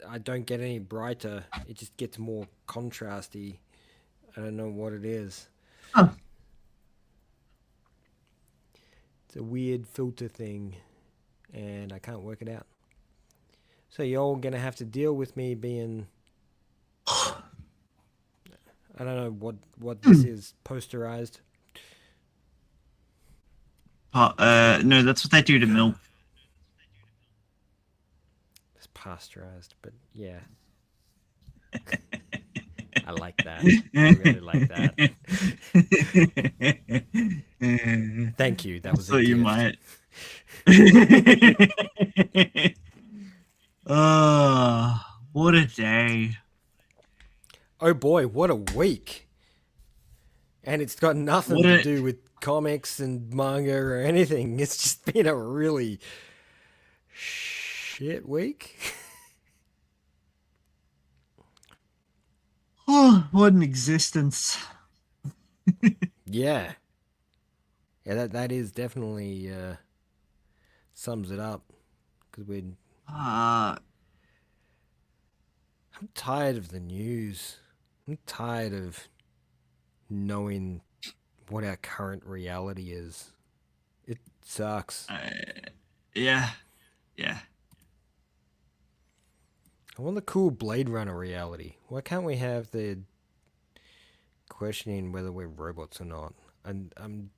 I don't get any brighter. It just gets more contrasty. I don't know what it is. Huh. It's a weird filter thing, and I can't work it out. So you're all gonna have to deal with me being, I don't know what this is, posterized. No, that's what they do to milk. It's pasteurized, but yeah, I like that. I really like that. Thank you. That I was a thought you gift. might. Oh, what a day. Oh boy, what a week! And it's got nothing What to a do with comics and manga or anything. It's just been a really shit week. oh, what an existence. Yeah, yeah. That is definitely sums it up. Because we're Uh I'm tired of the news. I'm tired of knowing what our current reality is. It sucks. yeah, yeah. I want the cool Blade Runner reality. Why can't we have the questioning whether we're robots or not? I'm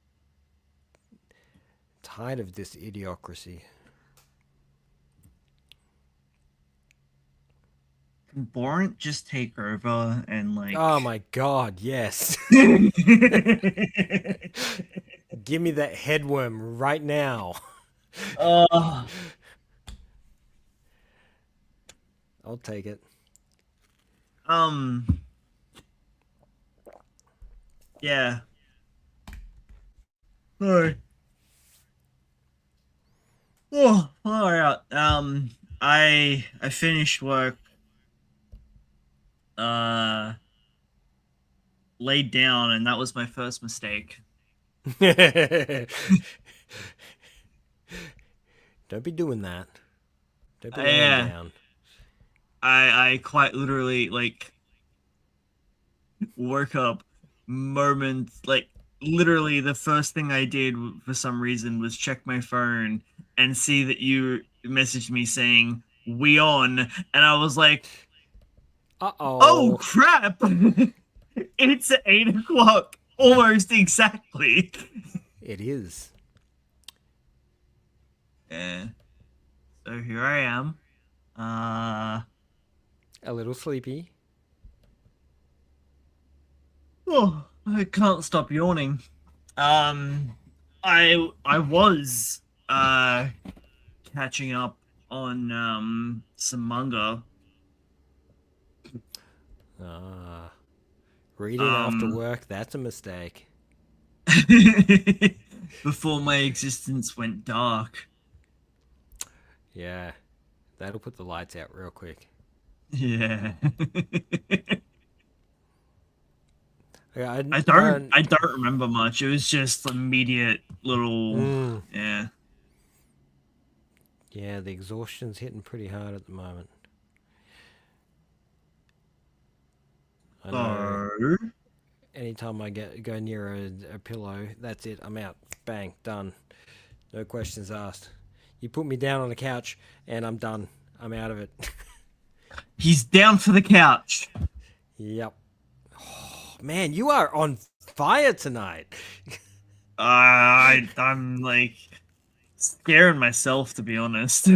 tired of this idiocracy. Can Borant just take over and Oh like my god, yes. Give me that headworm right now. uh I'll take it. um yeah. Sorry. Oh, all right. I finished work, uh, laid down, and that was my first mistake. Don't be doing that. Don't be laying Yeah, down. I quite literally like woke up like literally the first thing I did for some reason was check my phone and see that you messaged me saying we on, and I was like, Uh oh oh. crap. It's 8 o'clock, almost exactly. It is. Yeah. So here I am. Uh A little sleepy. oh, I can't stop yawning. Um I was catching up on some manga. Ah. Reading after Um work, that's a mistake. before my existence went dark. Yeah. That'll put the lights out real quick. Yeah. Yeah, I don't remember much. It was just immediate little mm, yeah. yeah, the exhaustion's hitting pretty hard at the moment. I know. So Anytime I go near a pillow, that's it. I'm out. Bang, done. No questions asked. You put me down on the couch, and I'm done. I'm out of it. he's down for the couch. Yep. Oh, man, you are on fire tonight. I'm like scaring myself to be honest.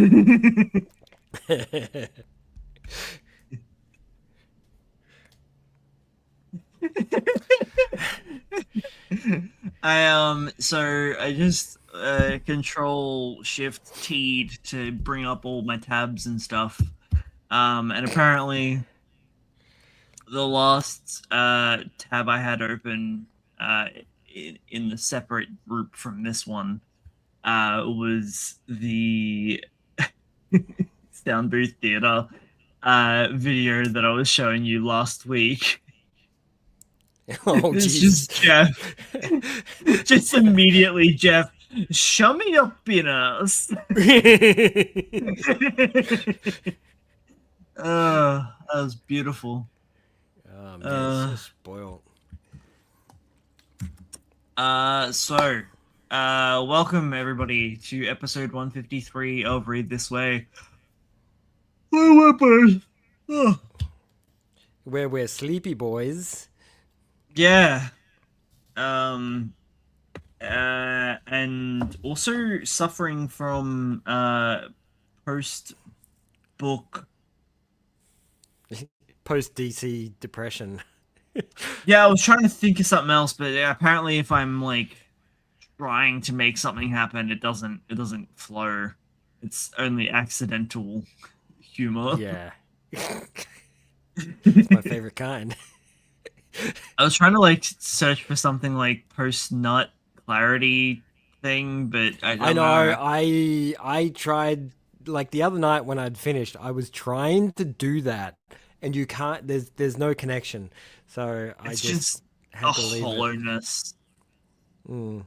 I just control shift T to bring up all my tabs and stuff. And apparently the last tab I had open in the separate group from this one was the Sound Booth Theater video that I was showing you last week. Oh, It's jeez. just Jeff. Just immediately, Jeff. Show me your penis. That was beautiful. Oh man, so Uh, spoiled. so, welcome everybody to episode 153 of Read This Way. Oh, weapons. Oh, Where we're sleepy boys. yeah. Um, and also suffering from post book. Post DC depression. Yeah, I was trying to think of something else, but yeah, apparently, if I'm like trying to make something happen, it doesn't flow. It's only accidental humor. Yeah. It's my favorite kind. I was trying to like search for something like post nut clarity thing, but I I don't know. know. I tried like the other night when I'd finished. I was trying to do that, and you can't. There's no connection. So I It's just just a had to leave it. hollowness. Mm.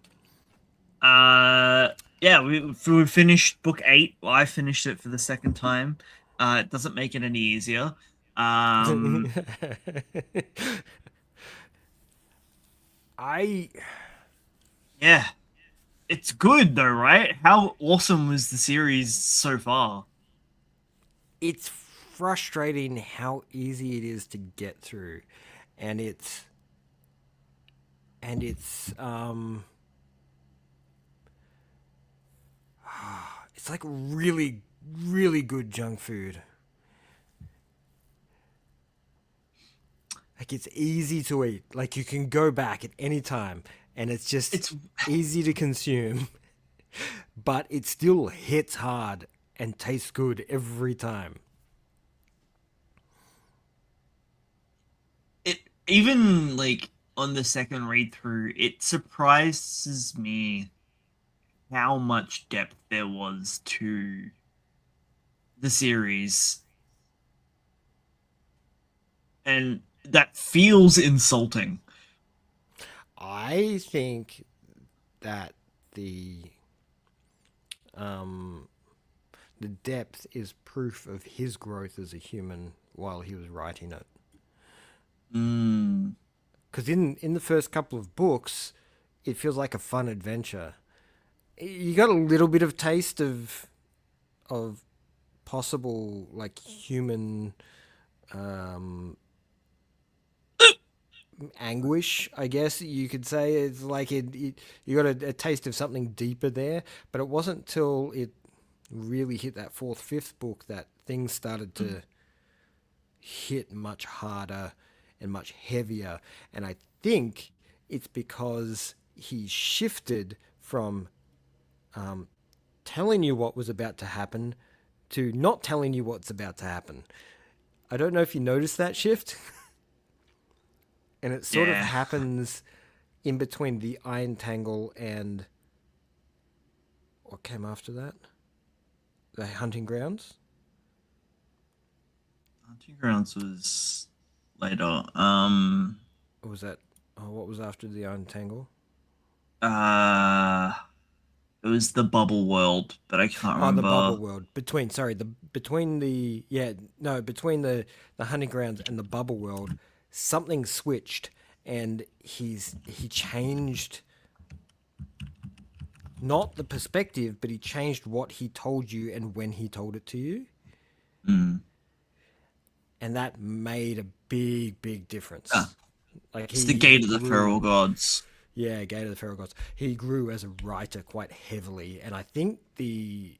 Uh, yeah, we finished book 8. Well, I finished it for the second time. It doesn't make it any easier. Um, I yeah, it's good though, right? How awesome was the series so far? it's frustrating how easy it is to get through, and it's it's like really good junk food. Like it's easy to eat. Like you can go back at any time, and it's just It's easy to consume, but it still hits hard and tastes good every time. it even like on the second read through, it surprises me how much depth there was to the series, and that feels insulting. I think that the um, the depth is proof of his growth as a human while he was writing it. Mm, Because in the first couple of books, it feels like a fun adventure. You got a little bit of taste of possible like human um, anguish, I guess you could say. It's like you got a taste of something deeper there, but it wasn't till it really hit that fourth, fifth book that things started to hit much harder and much heavier. And I think it's because he shifted from um, telling you what was about to happen to not telling you what's about to happen. I don't know if you noticed that shift, and it sort of yeah. happens in between the Iron Tangle and what came after that? The Hunting Grounds? Hunting Grounds was later. Or was that? Oh, what was after the Iron Tangle? Uh, it was the Bubble World, but I can't Oh, the remember. Bubble World. Between the yeah no between the Hunting Grounds and the Bubble World, something switched, and he changed not the perspective, but he changed what he told you and when he told it to you, Mm. and that made a big Ah, difference. Like it's the he Gate of the Feral grew. Gods. Yeah, Gate of the Feral Gods. He grew as a writer quite heavily, and I think the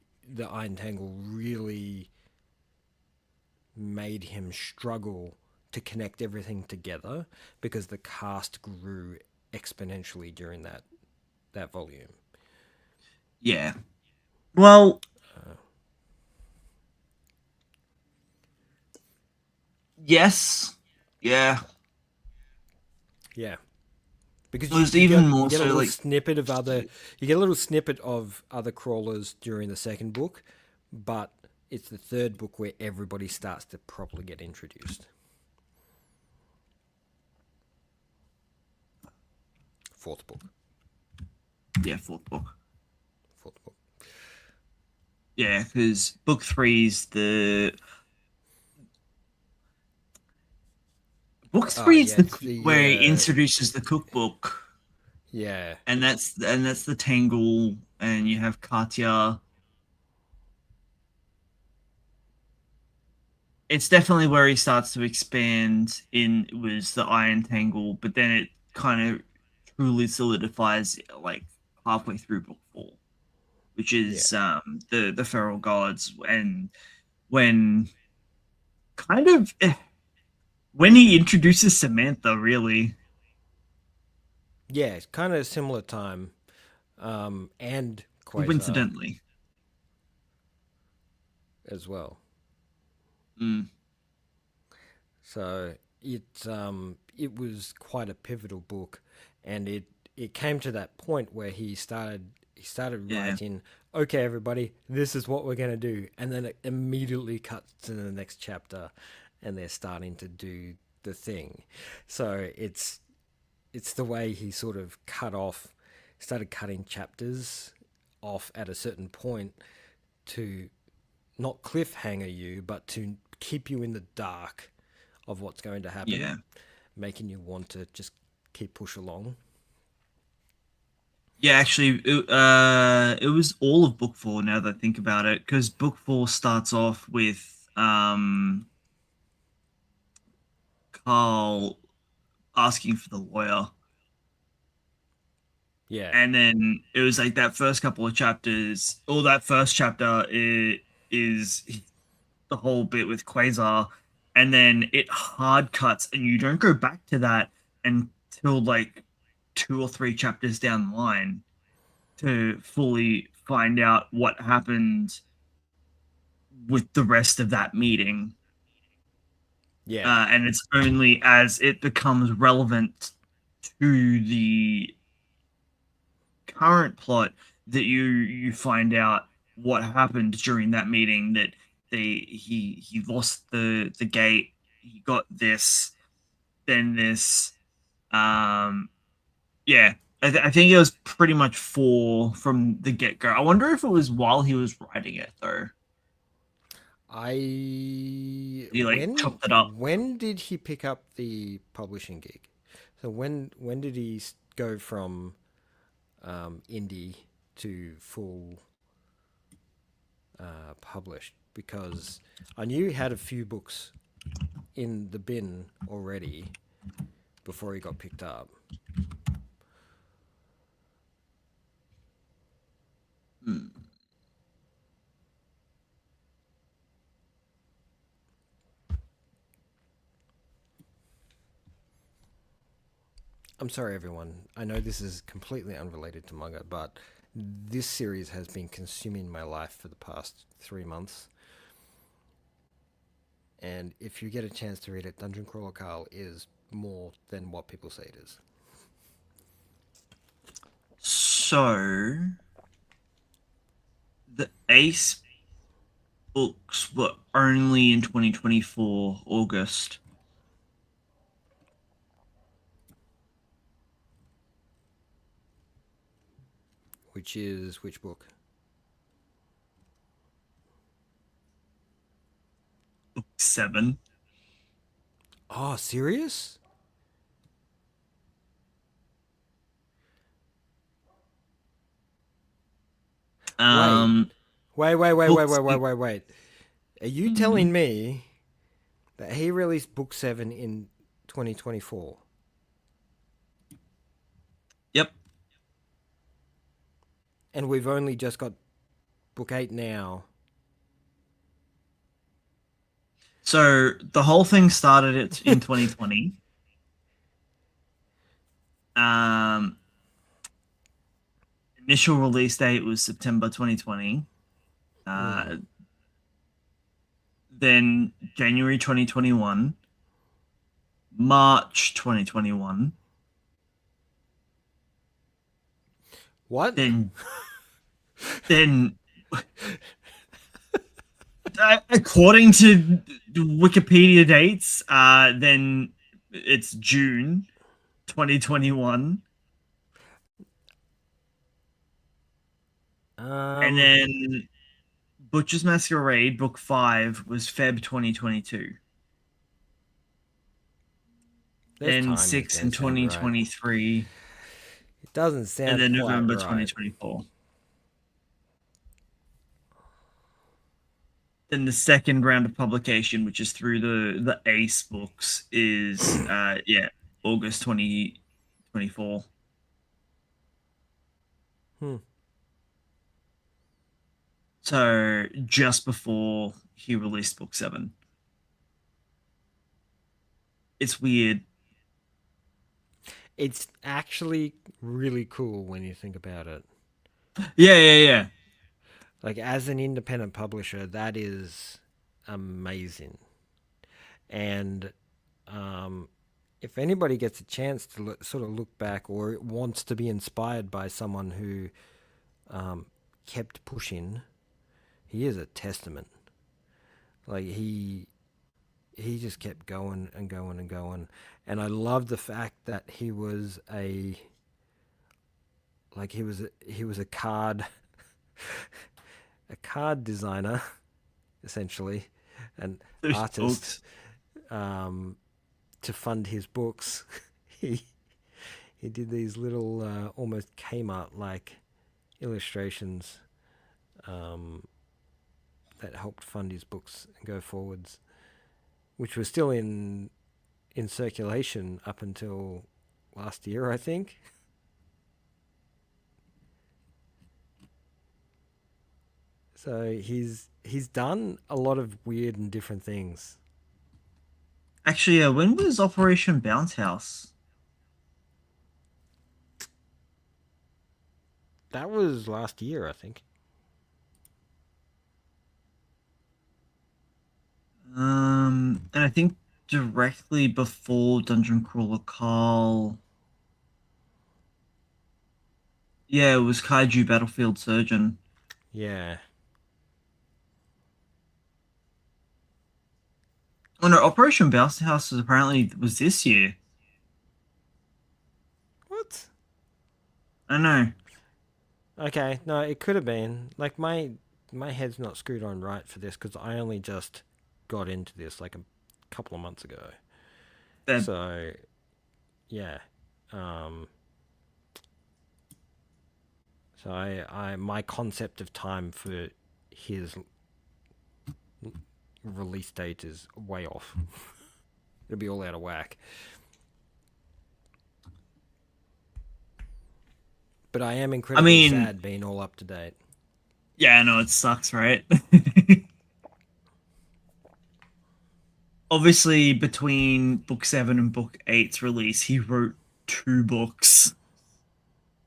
Iron Tangle really made him struggle to connect everything together because the cast grew exponentially during that volume. Yeah. Well, yes. Yeah. Yeah, because It was even you more get a so little like snippet of other you get a little snippet of other crawlers during the second book, but it's the third book where everybody starts to properly get introduced. Fourth book. yeah, fourth book. Fourth book. Yeah, because book three's the Book Oh three is yeah, the it's the where he introduces the cookbook, yeah. and that's the Tangle, and you have Katya. It's definitely where he starts to expand in was the Iron Tangle, but then it kind of truly solidifies like halfway through book four, which Yeah. is the feral gods, and when kind of when he introduces Samantha, really. Yeah, it's kind of a similar time. And Quasar Coincidentally. as well. Mm, So it was quite a pivotal book, and it came to that point where he started yeah. writing. Okay, everybody, this is what we're gonna do, and then it immediately cuts to the next chapter, and they're starting to do the thing. So it's the way he sort of started cutting chapters off at a certain point to not cliffhanger you, but to keep you in the dark of what's going to happen, Yeah. making you want to just keep push along. Yeah, actually, it was all of book four now that I think about it, because book four starts off with Carl asking for the lawyer. Yeah, And then it was like that first couple of chapters, or that first chapter is the whole bit with Quasar, and then it hard cuts, and you don't go back to that until like two or three chapters down the line to fully find out what happened with the rest of that meeting. yeah, And it's only as it becomes relevant to the current plot that you find out what happened during that meeting, that he lost the gate, he got this, then this. um yeah, I think it was pretty much four from the get-go. I wonder if it was while he was writing it though, I he like when chopped it up. when did he pick up the publishing gig? So when did he go from indie to full published? Because I knew he had a few books in the bin already before he got picked up. Hmm. I'm sorry, everyone. I know this is completely unrelated to manga, but this series has been consuming my life for the past 3 months. And if you get a chance to read it, Dungeon Crawler Carl is more than what people say it is. So the Ace books were only in 2024 August. Which is which book? Book seven. Oh, serious? Wait, Um, books. wait. Are you Mhm. telling me that he released book 7 in 2024 Yep. and we've only just got book 8 now? So the whole thing started it in 2020. Um, Initial release date was September 2020. Mm. Uh, then January 2021, March 2021, What? then then according to Wikipedia dates, then it's June 2021, and Um, then Butcher's Masquerade Book 5 was Feb 2022. There's then timings 6 there in sound right. 2023, It doesn't and sound then quite November right. 2024. Then the second round of publication, which is through the Ace books, is August 2024. Hmm. So just before he released book 7. It's weird. It's actually really cool when you think about it. Yeah. Like, as an independent publisher, that is amazing. And if anybody gets a chance to sort of look back or wants to be inspired by someone who kept pushing, he is a testament. Like, he just kept going and going and going, and I love the fact that he was a card a card designer, essentially, an Those artist, books. um, to fund his books. he he did these little almost Kmart like illustrations um, that helped fund his books and go forwards, which was still in circulation up until last year, I think. So he's done a lot of weird and different things. Actually, when was Operation Bounce House? That was last year, I think. And I think directly before Dungeon Crawler Carl. Yeah, it was Kaiju Battlefield Surgeon. Yeah. Oh no, Operation Bounce House was this year. What? I know. Okay, no, it could have been. Like, my head's not screwed on right for this because I only just got into this like a couple of months ago. That So yeah, um, so I my concept of time for his release date is way off. It'll be all out of whack. But I am I incredibly mean, sad being all up to date. yeah, I know it sucks, right? Obviously, between book 7 and book eight's release, he wrote 2 books,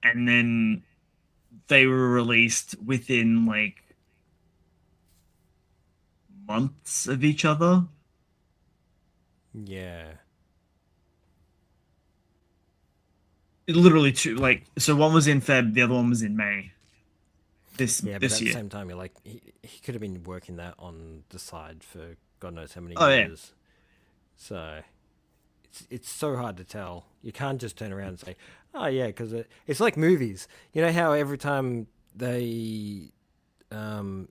and then they were released within like months of each other. Yeah. It literally two, like, so one was in Feb, the other one was in May Yeah, but this at the year. same time, you're like, he could have been working that on the side for God knows how many Oh yeah, years. So it's so hard to tell. You can't just turn around and say, "Oh yeah," because it's like movies. You know how every time um,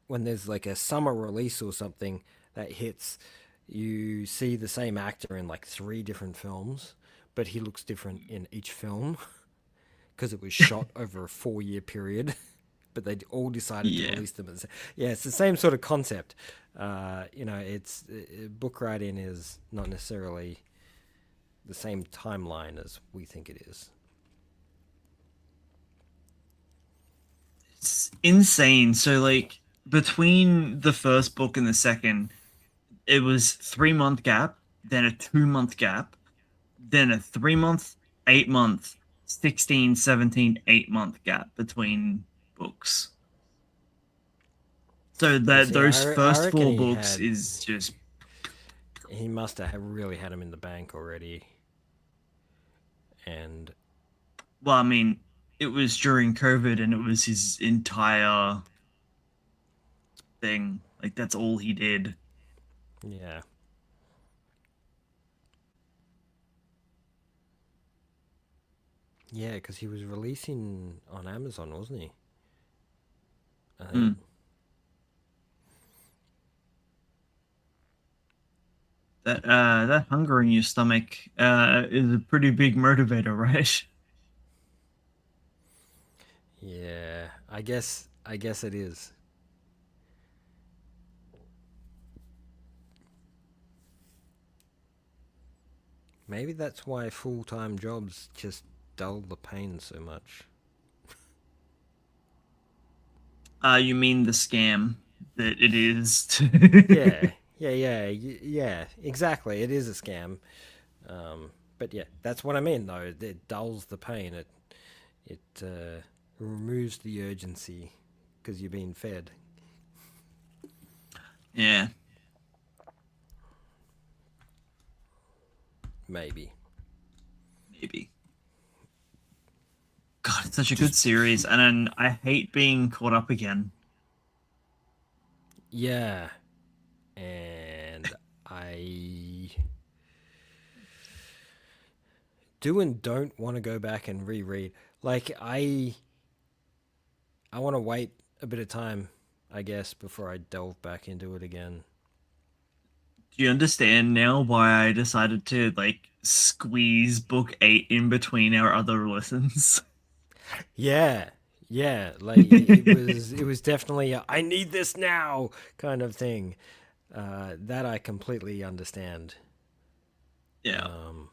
when there's like a summer release or something that hits, you see the same actor in like 3 different films, but he looks different in each film because it was shot over a 4 year period. But they all decided to yeah. release them as yeah, it's the same sort of concept. It's book writing is not necessarily the same timeline as we think it is. It's insane. So like between the first book and the second, it was 3 month gap, then a 2 month gap, then a 3 month, 8 month, 16, 17, 8 month gap between books. So Yeah, that see, those I first reckon 4 books is just, he must have really had him in the bank already, and well, I mean, it was during COVID and it was his entire thing. Like that's all he did. yeah, yeah, because he was releasing on Amazon, wasn't he? I think. Mm. that hunger in your stomach is a pretty big motivator, right? Yeah, I guess it is. Maybe that's why full-time jobs just dull the pain so much. You mean the scam that it is Yeah, yeah, exactly. It is a scam. But yeah, that's what I mean though. It dulls the pain. It removes the urgency because you're being fed. Yeah, Maybe. maybe. God, it's such a good Just series, and then I hate being caught up again. yeah, and I do and don't want to go back and reread. Like I want to wait a bit of time, I guess, before I delve back into it again. Do you understand now why I decided to like squeeze book 8 in between our other lessons? Yeah, yeah, like it was definitely a, I need this now kind of thing. That I completely understand. Yeah. Um,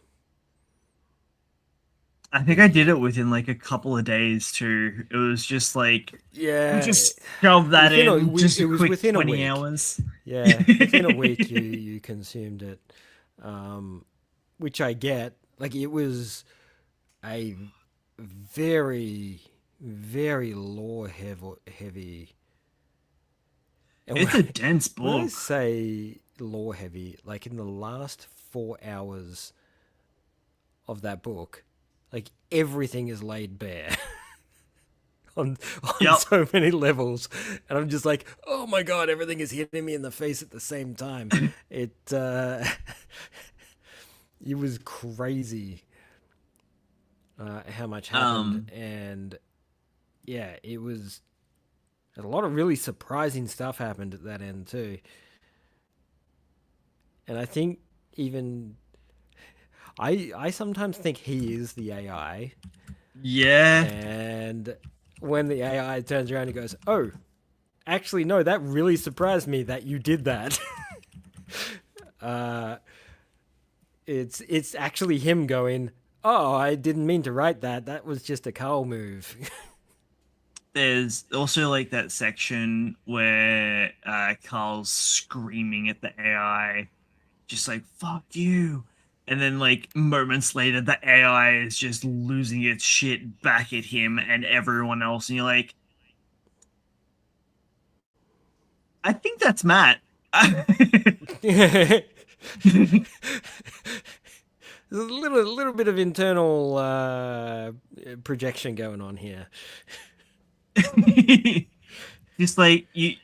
I think I did yeah, it within like a couple of days too. It was just like, let me yeah. just shove that in, just a It was quick within a 20 week. hours. Yeah, within a week you consumed it, um, which I get. Like it was a very very lore heavy. And It's a dense when I book. say lore heavy, like in the last 4 hours of that book, like everything is laid bare on Yep. so many levels, and I'm just like, oh my god, everything is hitting me in the face at the same time. It it was crazy how much happened, Um, and yeah, it was a lot of really surprising stuff happened at that end too. And I think even I sometimes think he is the AI, yeah. and when the AI turns around and goes, "Oh, actually, no, that really surprised me that you did that." uh, it's actually him going, "Oh, I didn't mean to write that. That was just a Carl move." There's also like that section where Carl's screaming at the AI, just like, fuck you. And then, like, moments later, the AI is just losing its shit back at him and everyone else. And you're like, I think that's Matt. There's a little bit of internal projection going on here. Just like, you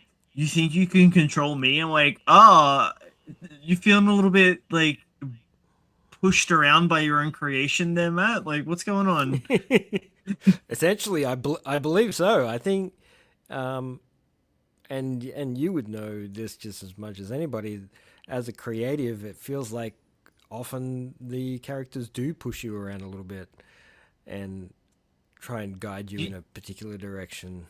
think you can control me? I'm like, oh, you feeling a little bit like pushed around by your own creation there, Matt? Like, what's going on? Essentially, I believe so. I think, um, and you would know this just as much as anybody. As a creative, it feels like often the characters do push you around a little bit and try and guide you Do, in a particular direction.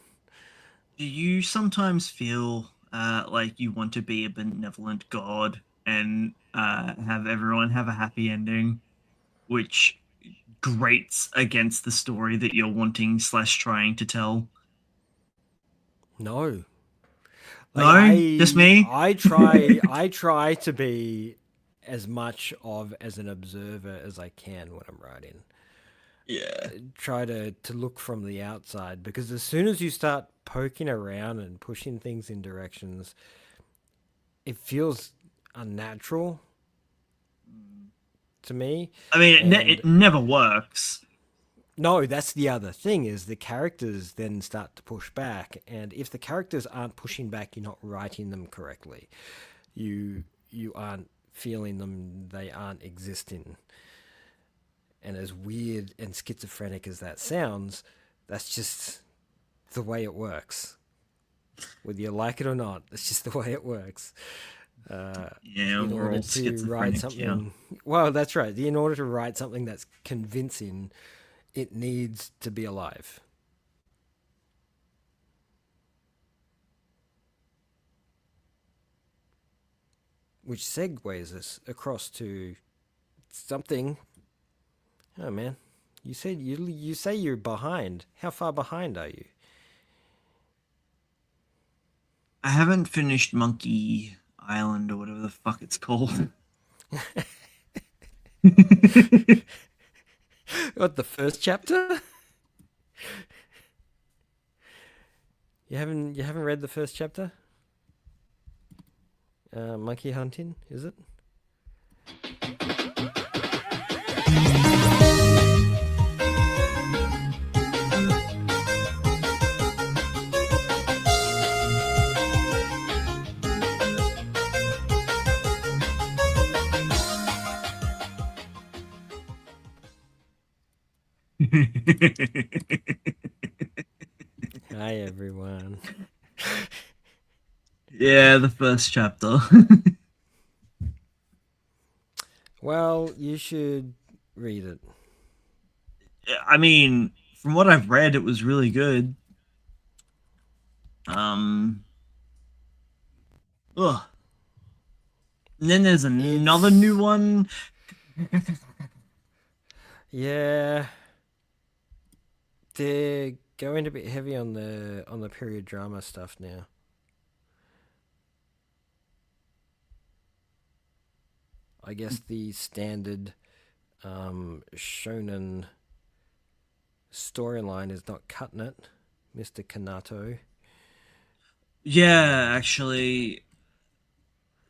do you sometimes feel like you want to be a benevolent god and have everyone have a happy ending, which grates against the story that you're wanting slash trying to tell? No, like No, just me. I try to be as much of as an observer as I can when I'm writing. Yeah. Try to look from the outside because as soon as you start poking around and pushing things in directions, it feels unnatural to me. I mean, And it never works. no, that's the other thing is the characters then start to push back, and if the characters aren't pushing back, you're not writing them correctly. You aren't feeling them, they aren't existing. And as weird and schizophrenic as that sounds, that's just the way it works. Whether you like it or not, that's just the way it works. Yeah, in we're order all to write schizophrenic here. something. Well, that's right. In order to write something that's convincing, it needs to be alive. Which segues us across to something. Oh man, you say you're behind. How far behind are you? I haven't finished Monkey Island or whatever the fuck it's called. What, the first chapter? You haven't read the first chapter? Monkey hunting, is it? Hi everyone. Yeah, the first chapter. Well, you should read it. I mean, from what I've read, it was really good. Um, ugh. And then there's another new It's one. yeah, they're going a bit heavy on the period drama stuff now. I guess the standard shonen storyline is not cutting it, Mr. Kanato. Yeah, actually.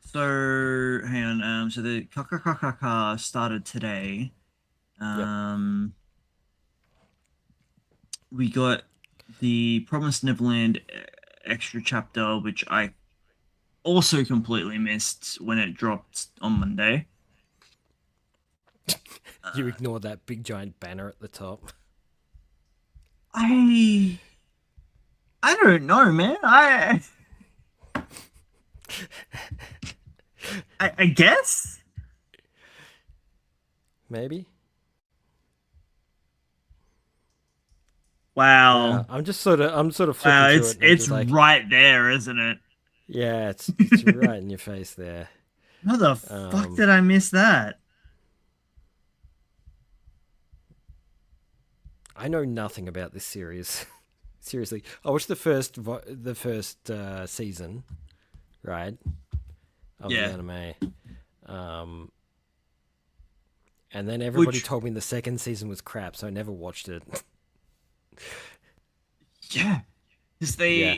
So hang on. So the Kakakakaka started today. Yep. Um, we got the Promised Neverland extra chapter, which I also completely missed when it dropped on Monday. You Uh, ignore that big giant banner at the top. I I don't know, man. I guess. Maybe. Wow. I'm sort of flipping Wow, through it and I'm it's just like, right there, isn't it? yeah, it's right in your face there. How the fuck Um, did I miss that? I know nothing about this series. Seriously, I watched the first season, right, of the Yeah. anime, um, and then everybody Which told me the second season was crap, so I never watched it. yeah, because Yeah,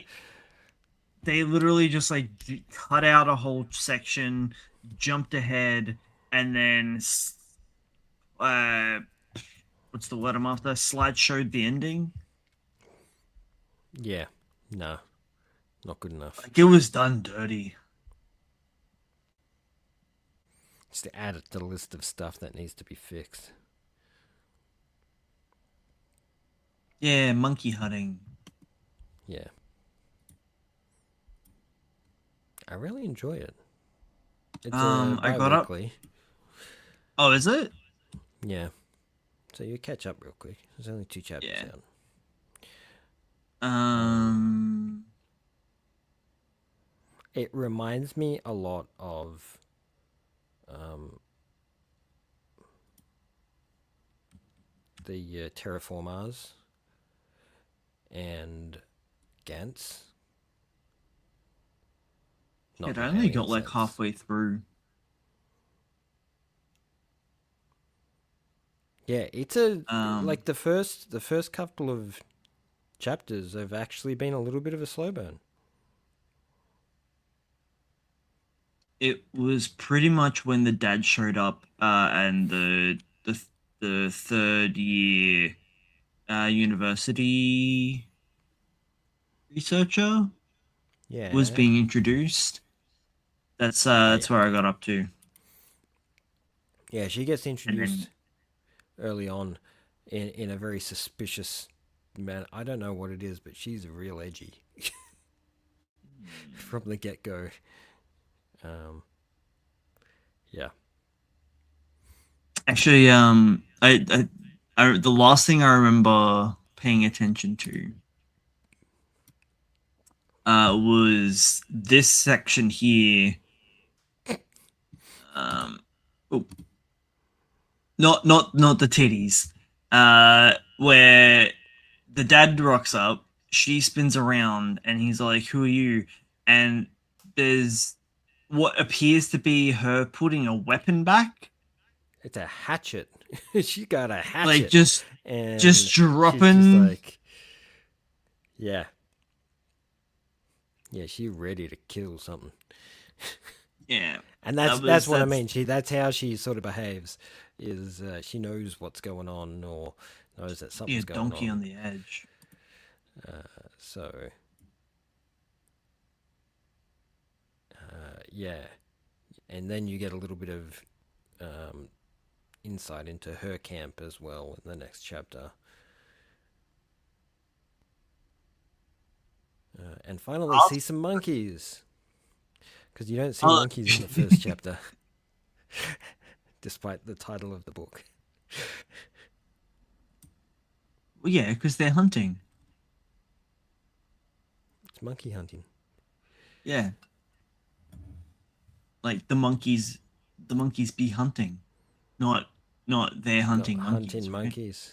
they literally just like cut out a whole section, jumped ahead, and then uh, what's the word I'm after? Slide showed the ending. yeah, no, not good enough. Like it was done dirty. Just to add it to the list of stuff that needs to be fixed. Yeah, monkey hunting. Yeah, I really enjoy it. It's I got up. bi-weekly. Oh, is it? Yeah, so you catch up real quick. There's only two chapters Yeah. out. Um, Um. it reminds me a lot of um, the Terraformars and Gantz. Not It in I a only hating got like sense. halfway through. Yeah, it's a Um. like the first couple of chapters have actually been a little bit of a slow burn. It was pretty much when the dad showed up, and the third year university researcher was Yeah, being introduced. I That's where I got up to, yeah, she gets and then introduced early on in a very suspicious manner. I don't know what it is, but she's real edgy from the get go. Um, yeah. Actually, the last thing I remember paying attention to was this section here. Um, oh, not the titties. Where the dad rocks up, she spins around, and he's like, "Who are you?" And there's what appears to be her putting a weapon back, It's a hatchet. She got a like hatchet. just And she's just dropping. like, yeah. Yeah, she ready to kill something. Yeah, And that that's was what I that's mean. That's how she sort of behaves. Is she knows what's going on or knows that be a something's going donkey on. on the edge. So yeah, and then you get a little bit of um, insight into her camp as well in the next chapter. And finally, see some monkeys because you don't see Oh, monkeys in the first chapter, despite the title of the book. well, yeah, because they're hunting. It's monkey hunting. Yeah, like the monkeys be hunting, not not they're Not hunting hunting monkeys, right? monkeys,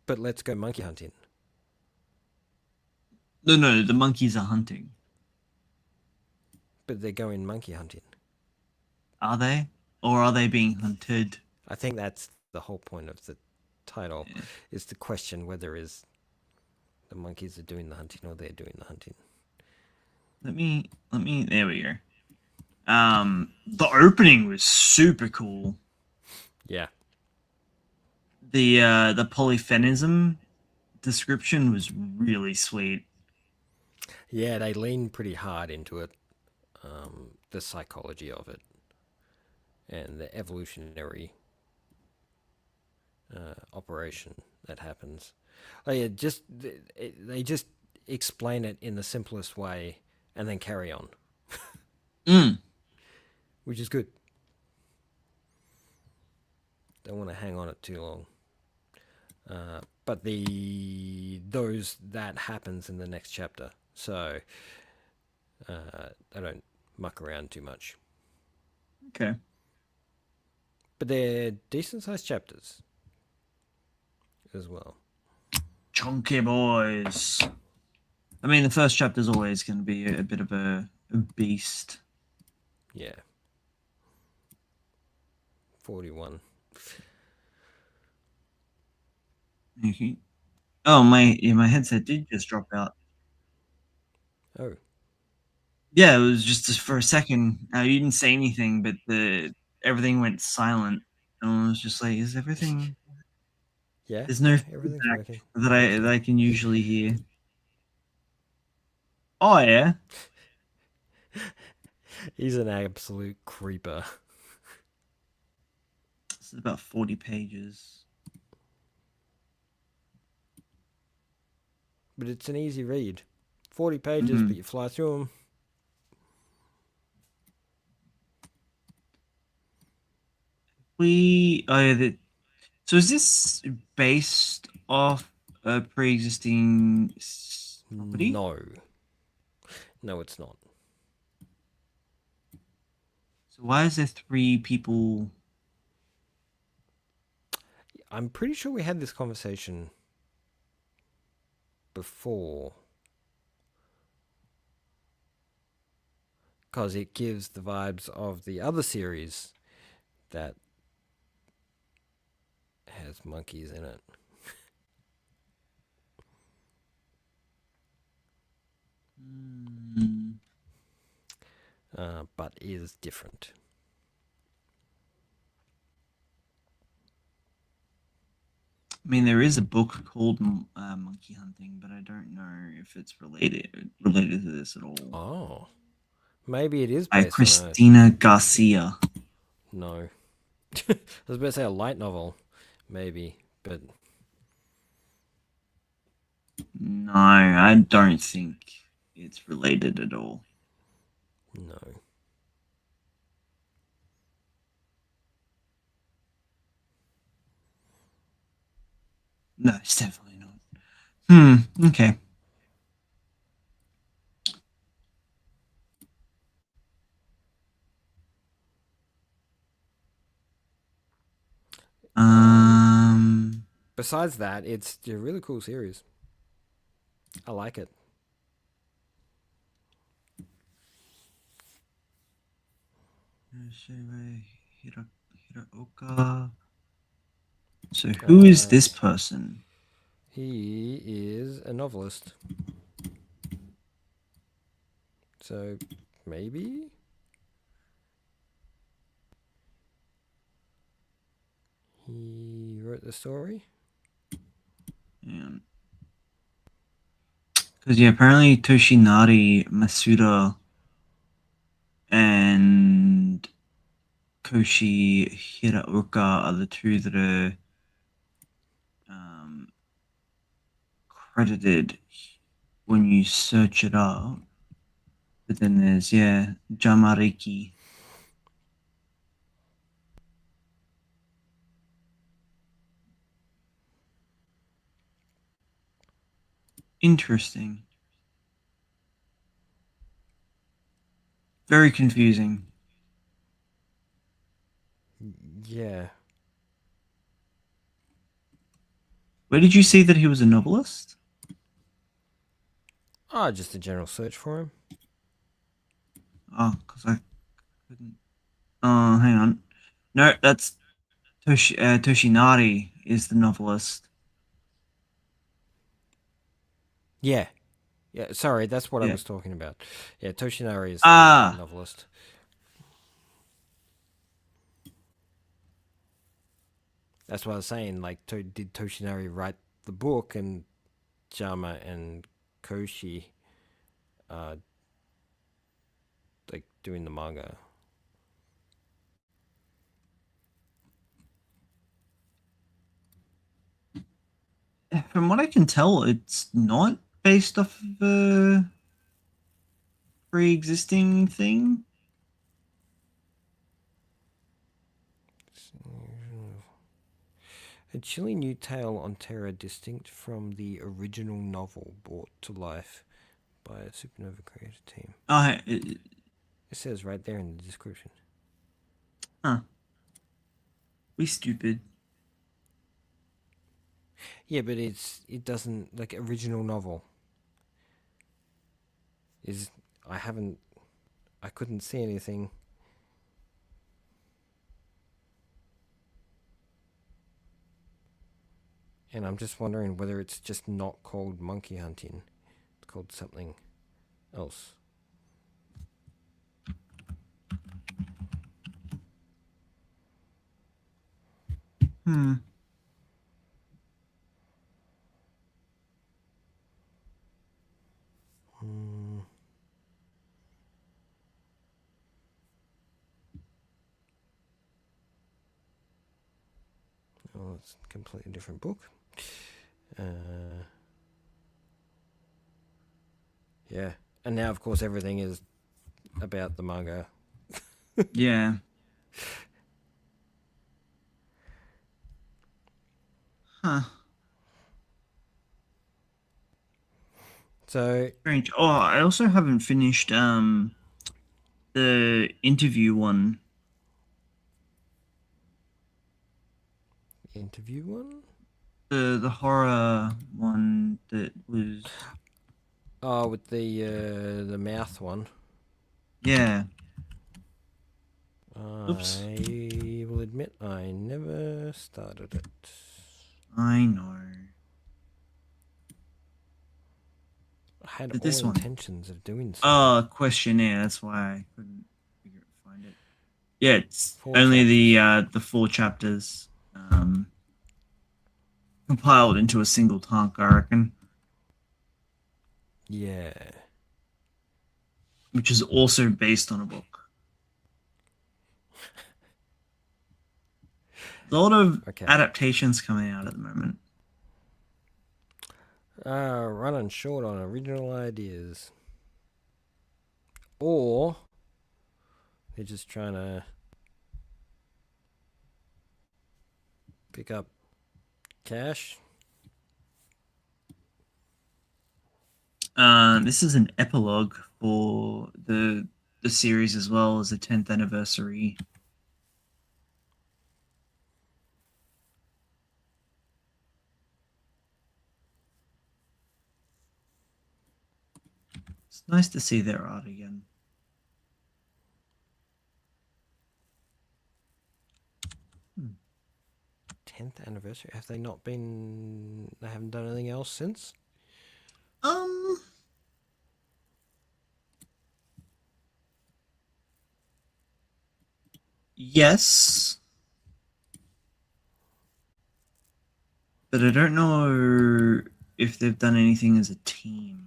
but let's go monkey hunting. No, no, the monkeys are hunting. But they're going monkey hunting. Are they, or are they being hunted? I think that's the whole point of the title, Yeah. is to question whether is the monkeys are doing the hunting or they're doing the hunting. Let me. There we go. The opening was super cool. Yeah, The polyphenism description was really sweet. yeah, they lean pretty hard into it, the psychology of it and the evolutionary operation that happens. Oh, yeah, just they just explain it in the simplest way and then carry on, Mm. which is good. Don't want to hang on it too long. But those that happens in the next chapter, so I don't muck around too much. Okay. But they're decent sized chapters as well. Chunky boys. I mean, the first chapter is always going to be a bit of a beast. Yeah. 41. Okay. Oh, my headset did just drop out. Oh, Yeah, it was just for a second. You didn't say anything, but the everything went silent, and I was just like, "Is everything?" yeah, There's no no, everything's feedback working. that I can usually hear. Oh yeah. He's an absolute creeper. This is about 40 pages. But it's an easy read. 40 pages, Mm-hmm. but you fly through them. So is this based off a pre-existing property? No. No, it's not. So why is there three people? I'm pretty sure we had this conversation before. Because it gives the vibes of the other series that has monkeys in it. Hmm. But is different. I mean, there is a book called Monkey Hunting, but I don't know if it's related to this at all. Oh. Maybe it is By based on a. Christina Garcia. No. I was about to say a light novel. Maybe. But No, I don't think it's related at all. No. No, it's definitely not. Hmm. Okay. Besides that, it's a really cool series. I like it. Hiraoka. So who is this person? He is a novelist. So maybe he wrote the story. Because yeah, apparently Toshinari Masuda and Koshi Hiraoka are the two that are credited when you search it up. But then there's Jamariki. Interesting. Very confusing. Yeah. Where did you see that he was a novelist? Oh, just a general search for him. Oh, because I couldn't. Oh, hang on. No, that's Toshinari is the novelist. Yeah. Yeah, sorry, that's what I Yeah. was talking about. Yeah, Toshinari is the Ah, novelist. That's what I was saying. Like, did Toshinari write the book and Jama and Koshi like doing the manga? from what I can tell, it's not based off of a pre-existing thing. A chilly new tale on terror distinct from the original novel brought to life by a supernova creative team. Oh, It says right there in the description. huh. We stupid. Yeah, but it doesn't like original novel is I couldn't see anything. And I'm just wondering whether it's just not called monkey hunting. It's called something else. Hmm. Oh, it's a completely different book. Yeah. And now, of course, everything is about the manga. Yeah. Huh. So, Strange. Oh, I also haven't finished the interview one. interview one? The horror one that was Oh, with the mouth one. yeah. Oops. I will admit I never started it. I know. I had all This one. intentions of doing so. Oh, questionnaire. That's why I couldn't find it. Yeah, it's 4 only chapters. the 4 chapters compiled into a single talk, I reckon. Yeah. Which is also based on a book. There's a lot of Okay. adaptations coming out at the moment. Running short on original ideas. or they're just trying to pick up cash. This is an epilogue for the series as well as the 10th anniversary. It's nice to see their art again. 10th anniversary. Have they not been? They haven't done anything else since. Yes. But I don't know if they've done anything as a team.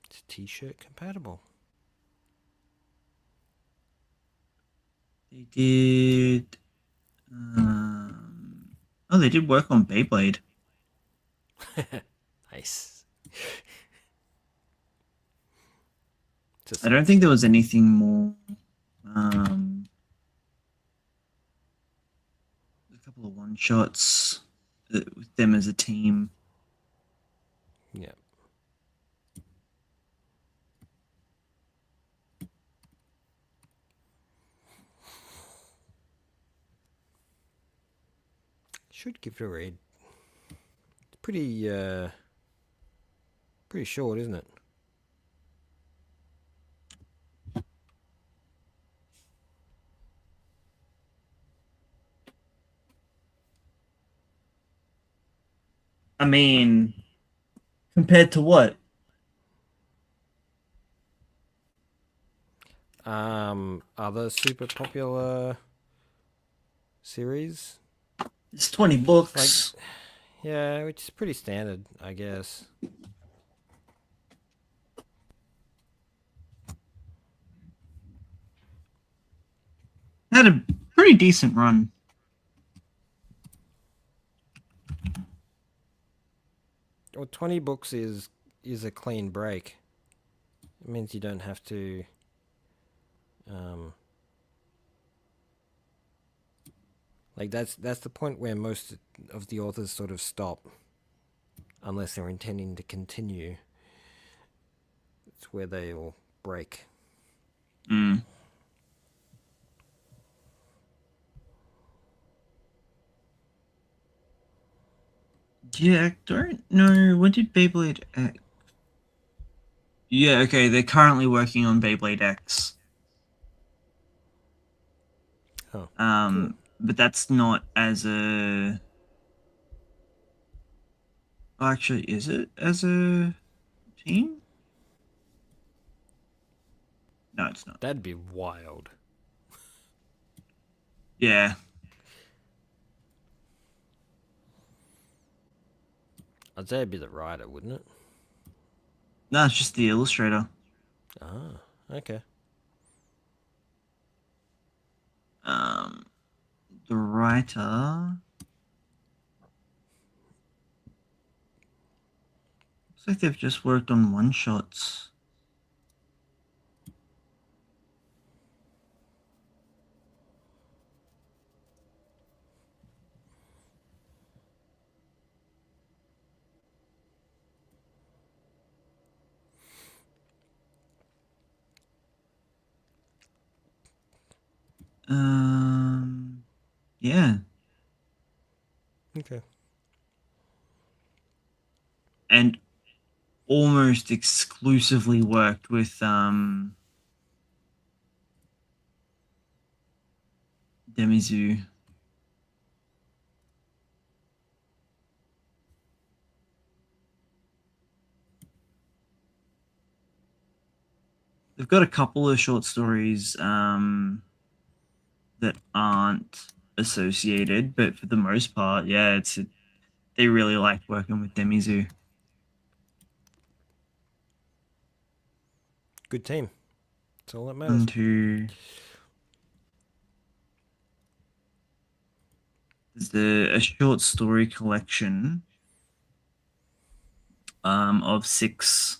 It's t-shirt compatible. They did. Oh, they did work on Beyblade. Nice. I don't think there was anything more. A couple of one shots with them as a team. Yeah. Should give it a read. It's pretty short, isn't it? I mean, compared to what? Other super popular series. It's 20 books. Yeah, which is pretty standard, I guess. Had a pretty decent run. Well, 20 books is a clean break. It means you don't have to like that's the point where most of the authors sort of stop unless they're intending to continue. It's where they'll break. Yeah, I don't know. When did Beyblade X? Yeah, okay, they're currently working on Beyblade X. Oh, but that's not as a. Oh, actually, is it as a team? No, it's not. that'd be wild. Yeah. I'd say it'd be the writer, wouldn't it? No, it's just the illustrator. Ah, okay. The writer. Looks like they've just worked on one shots. Yeah. Okay. And almost exclusively worked with Demizu. They've got a couple of short stories that aren't associated, but for the most part, yeah, they really liked working with Demizu. Good team. That's all that matters. Into a short story collection of 6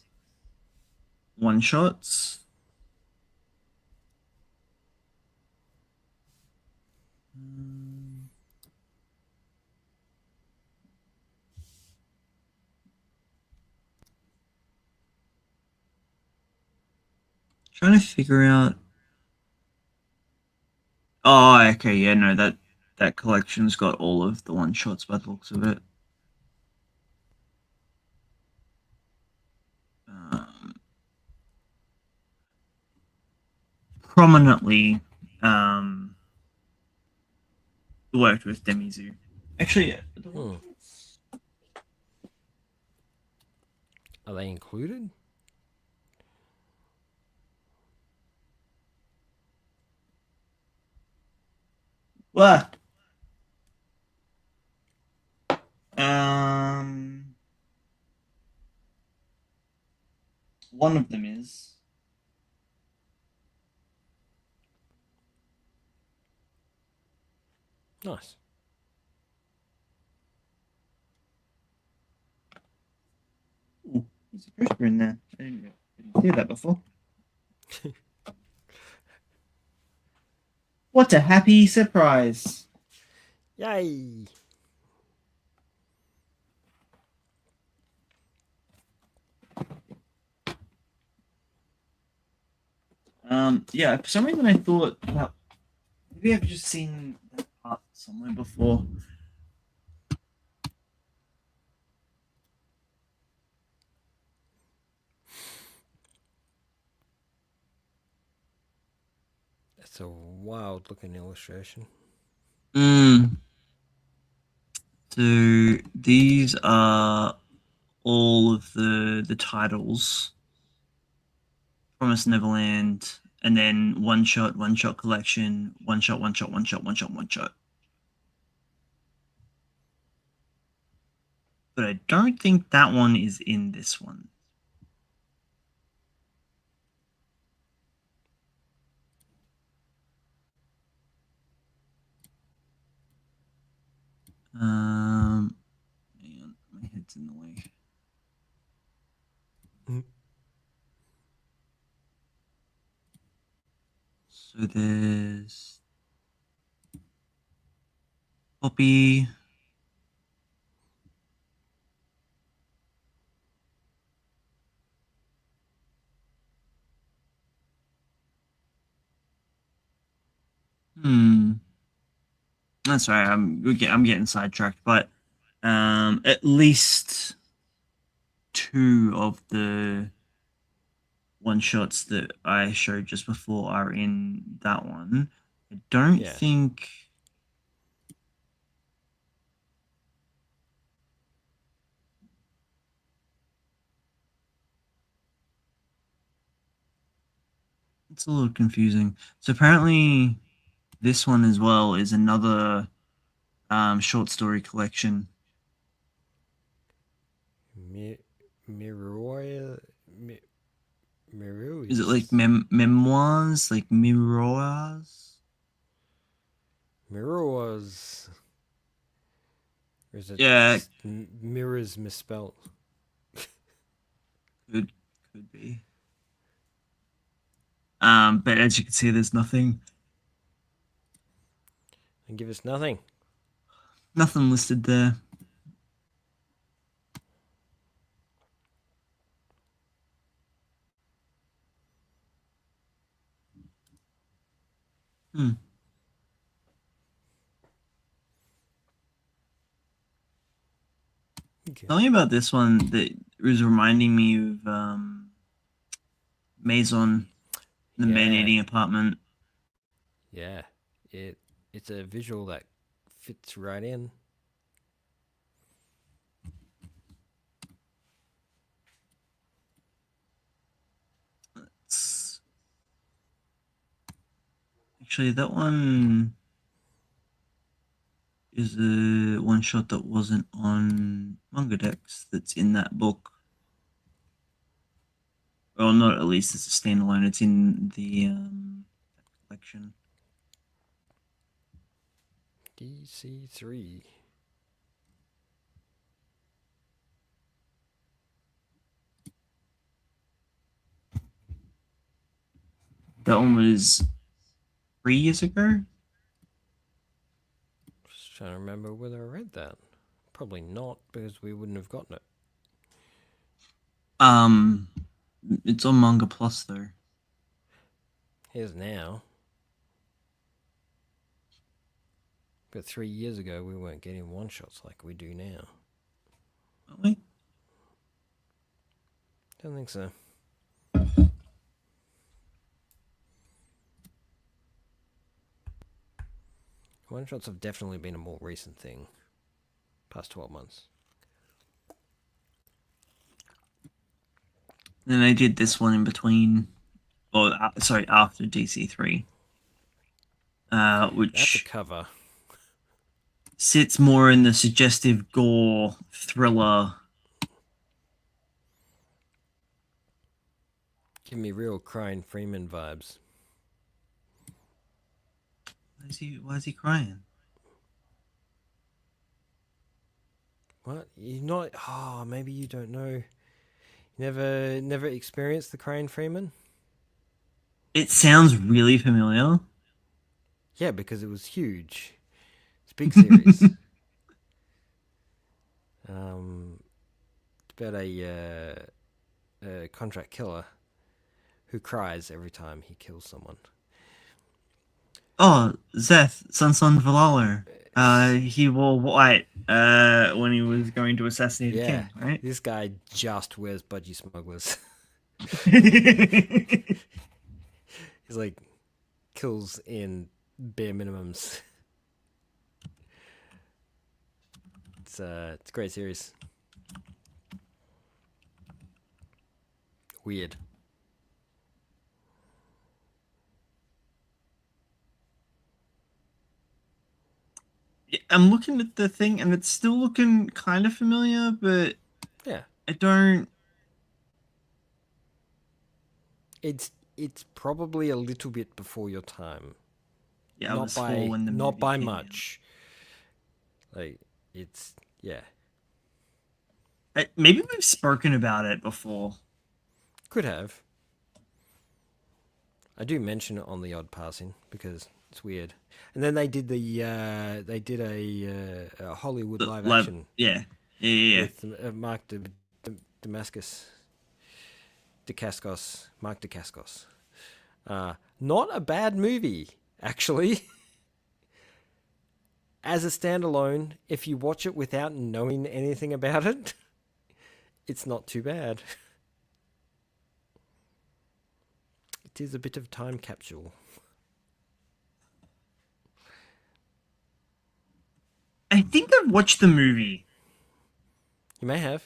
one shots. Trying to figure out. Oh, okay, yeah, no, that collection's got all of the one shots by the looks of it. Prominently worked with Demizu. Actually, the one shots. Are they included? What? Um, one of them is. Nice. Ooh, there's a poster in there. I didn't see that before. What a happy surprise! Yay! Yeah, for some reason I thought that maybe I've just seen that part somewhere before. That's a wild looking illustration. So these are all of the titles. Promise Neverland, and then one shot collection, one shot, one shot, one shot, one shot, one shot. But I don't think that one is in this one. Hang on, my head's in the way. So there's Poppy. That's right. I'm getting sidetracked, but at least 2 of the one shots that I showed just before are in that one. I don't think. It's a little confusing. So apparently, this one as well is another short story collection. Miroir. Is it like memoirs, like memoirs? Mirrors. Or is it Yeah, mirrors misspelled? could be. But as you can see, there's nothing. And give us nothing. Nothing listed there. Okay. Tell me about this one that was reminding me of Maison, the man-eating apartment. Yeah, it's a visual that fits right in. Actually, that one is a one shot that wasn't on Manga Dex that's in that book. Well, not at least as a standalone. It's in the collection. DC3. That one was 3 years ago. Just trying to remember whether I read that. Probably not, because we wouldn't have gotten it. Um, it's on Manga Plus though. Here's now. But 3 years ago, we weren't getting one shots like we do now. Aren't we? Don't think so. One shots have definitely been a more recent thing. Past 12 months. Then they did this one in between, or sorry, after DC3, That's a which cover. sits more in the suggestive gore thriller. Give me real Crying Freeman vibes. Why is he crying? What? You're not. Oh, maybe you don't know. Never experienced the Crying Freeman? It sounds really familiar. Yeah, because it was huge. It's a big series. It's about a contract killer who cries every time he kills someone. Oh, Zeth, Sanson Valalo. He wore white when he was going to assassinate a Yeah, king, right? this guy just wears budgie smugglers. He's like kills in bare minimums. It's a great series. Weird. I'm looking at the thing and it's still looking kind of familiar, but Yeah, I don't. it's probably a little bit before your time. Yeah, I Not was four by when the not movie by came much. Like it's yeah. out. Maybe we've spoken about it before. Could have. I do mention it on the odd passing because it's weird. And then they did a Hollywood live action Yeah, yeah. with Mark Damascus, Dacascos, Mark Dacascos. Not a bad movie, actually. As a standalone, if you watch it without knowing anything about it, it's not too bad. It is a bit of time capsule. I think I've watched the movie. You may have.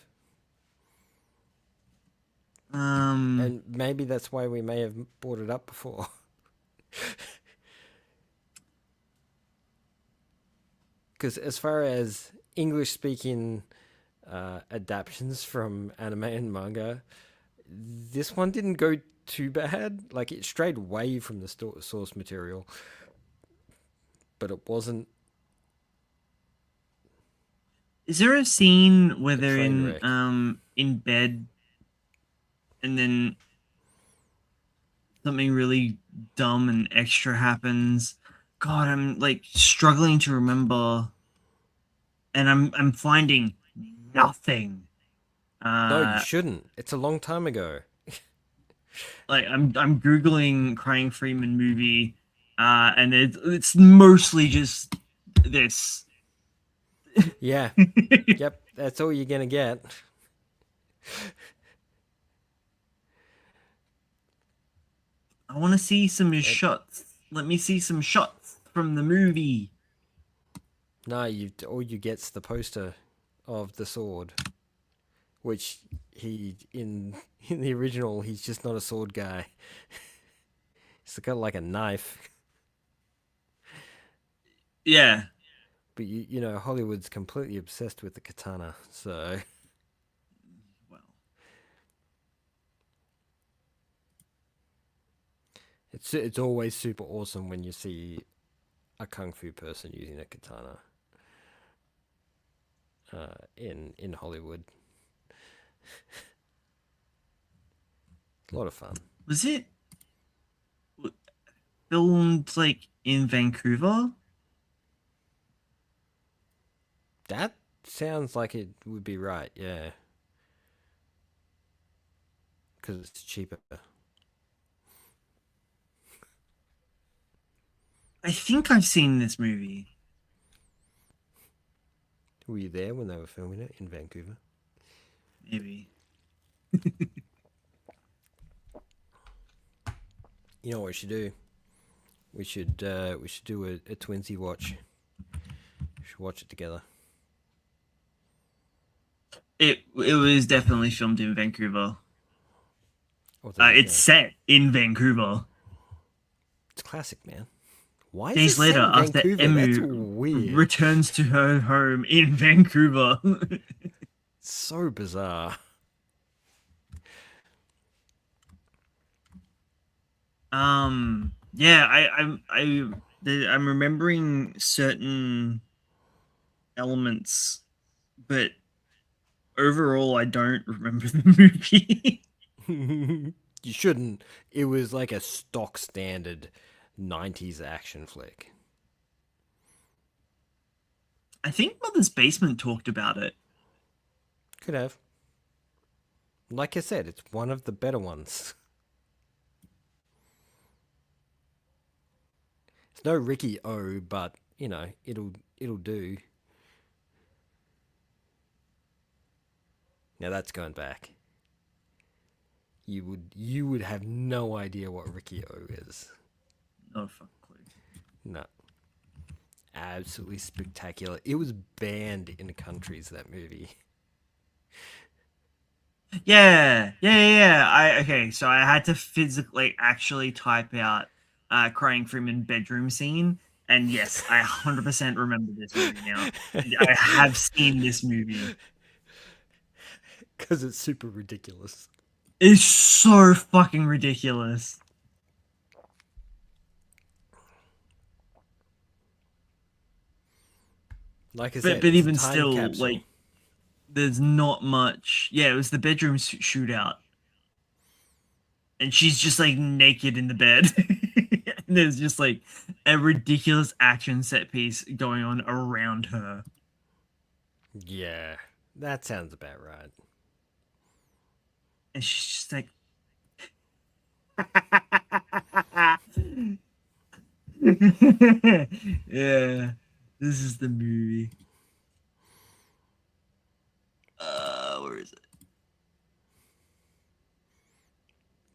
And maybe that's why we may have brought it up before. Because as far as English speaking adaptations from anime and manga, this one didn't go too bad. Like it strayed away from the source material, but it wasn't Is there a scene where a they're train wreck. in bed and then something really dumb and extra happens? God, I'm like struggling to remember, and I'm finding nothing. No, you Uh, shouldn't. It's a long time ago. like I'm googling Crying Freeman movie, and it's mostly just this. Yeah. Yep. That's all you're gonna get. I want to see some It, shots. Let me see some shots from the movie. no, you all you get's the poster of the sword, which he in the original he's just not a sword guy. He's got like a knife. Yeah. But you know Hollywood's completely obsessed with the katana, so Well, It's always super awesome when you see a kung fu person using a katana in Hollywood. A lot of fun. Was it filmed like in Vancouver? That sounds like it would be right, yeah. Because it's cheaper. I think I've seen this movie. Were you there when they were filming it in Vancouver? Maybe. You know what we should do? We should do a twinsy watch. We should watch it together. It was definitely filmed in Vancouver. Oh, there you It's go. set in Vancouver. It's classic, man. Why is Days it set later, in after Vancouver? That's Emu weird. returns to her home in Vancouver. So bizarre. Yeah, I'm remembering certain elements, but overall, I don't remember the movie. You shouldn't. It was like a stock standard 90s action flick. I think Mother's Basement talked about it. Could have. Like I said, it's one of the better ones. It's no Ricky O, but you know, it'll do. Now that's going back. You would have no idea what Ricky O is. No fucking clue. No. Absolutely spectacular. It was banned in countries, that movie. Yeah. Okay, so I had to physically actually type out Crying Freeman bedroom scene, and yes, I 100% remember this movie now. I have seen this movie. Because it's super ridiculous. It's so fucking ridiculous. Like I But said, but it's a even time still, capsule. like, there's not much. Yeah, it was the bedroom shootout, and she's just like naked in the bed. And there's just like a ridiculous action set piece going on around her. Yeah, that sounds about right. And she's just like, yeah, this is the movie. Where is it?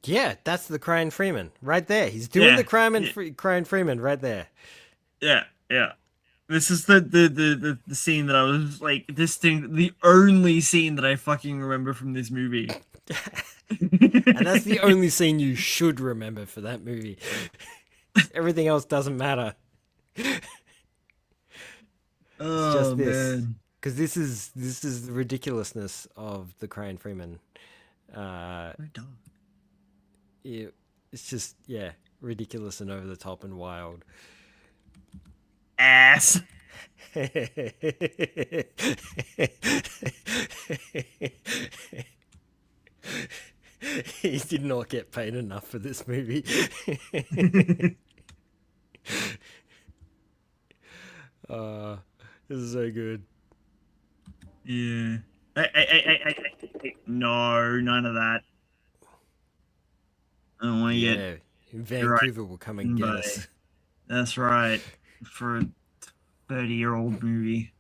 Yeah, that's the Crying Freeman right there. He's doing Yeah, the Crying, yeah, Crying Freeman right there. yeah. This is the scene that I was like, this thing, the only scene that I fucking remember from this movie. And that's the only scene you should remember for that movie. Everything else doesn't matter. It's Oh just this. man. Because this is the ridiculousness of the Crying Freeman. Uh, My dog. it's just, yeah, ridiculous and over the top and wild. Ass. He did not get paid enough for this movie. uh, this is so good. Yeah. No, none of that. I don't want to get Yeah, right Vancouver will come and get by. us. That's right. For a 30-year-old movie.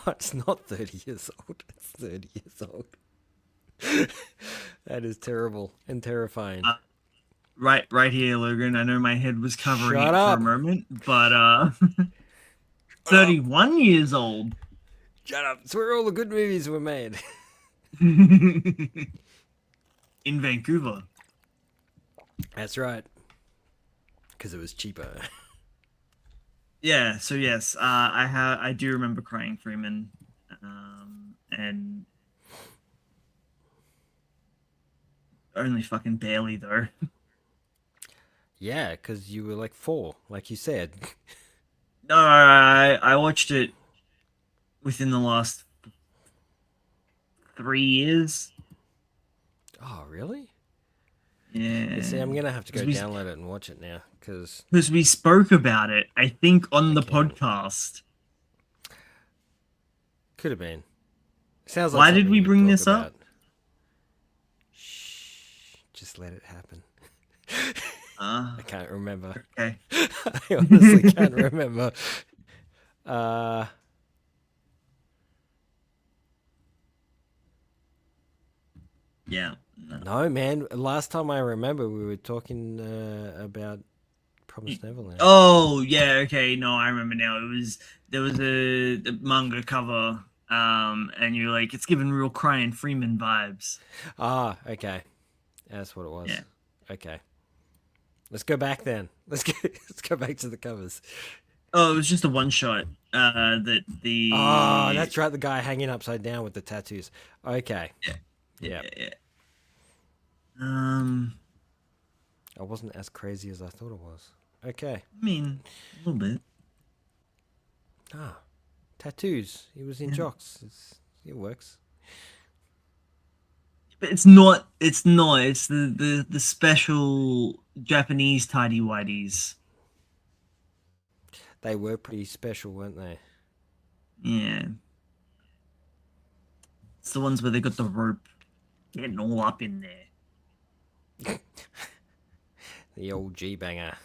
Oh, it's not 30 years old. It's 30 years old. That is terrible and terrifying. Right here, Logan. I know my head was covering Shut it for a up. moment, but Shut up. 31 years old. Shut up. It's where all the good movies were made. In Vancouver. That's right. Because it was cheaper. Yeah, so yes, I do remember Crying Freeman. And only fucking barely though. Yeah, because you were like 4, like you said. No, I watched it within the last 3 years. Oh, really? You see, Yeah, I'm gonna have to because go we download it and watch it now. Because because we spoke about it. I think on the okay, podcast. could have been. Sounds like Why did something we you would bring talk this up? about. Shh, just let it happen. I Uh, can't remember. okay. I honestly can't remember. Uh, Yeah. No. no, man. Last time I remember, we were talking about Promised Neverland. Oh yeah, okay. No, I remember now. There was a manga cover, and you're like, it's giving real Crying Freeman vibes. Ah, okay. That's what it Yeah. was. Okay. Let's go back then. Let's go back to the covers. Oh, it was just a one shot. That Ah, the that's right. The guy hanging upside down with the tattoos. Okay. yeah, yeah, Yeah. yeah, yeah. Um, I wasn't as crazy as I thought it was. Okay. I mean, a little bit. Ah, tattoos. He was in Yeah. jocks. It works. But it's not. It's not. It's the special Japanese tidy whities. They were pretty special, weren't they? Yeah, it's the ones where they got the rope getting all up in there. The old G banger.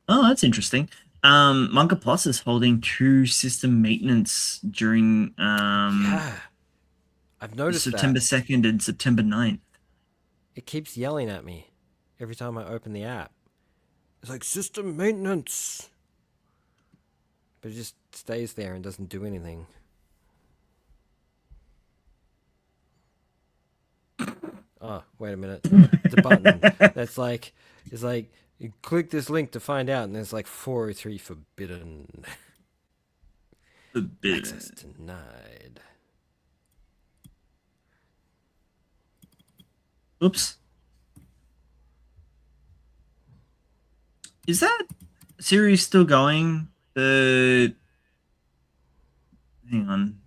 Oh, that's interesting. Manga Plus is holding 2 system maintenance during Yeah, I've noticed that. September 2nd and September 9th. It keeps yelling at me every time I open the app. It's like system maintenance, but it just stays there and doesn't do anything. Oh, wait a minute. It's a button. That's like, it's like, you click this link to find out, and there's like 403 forbidden. Access denied. Oops. Is that series still going? Hang on.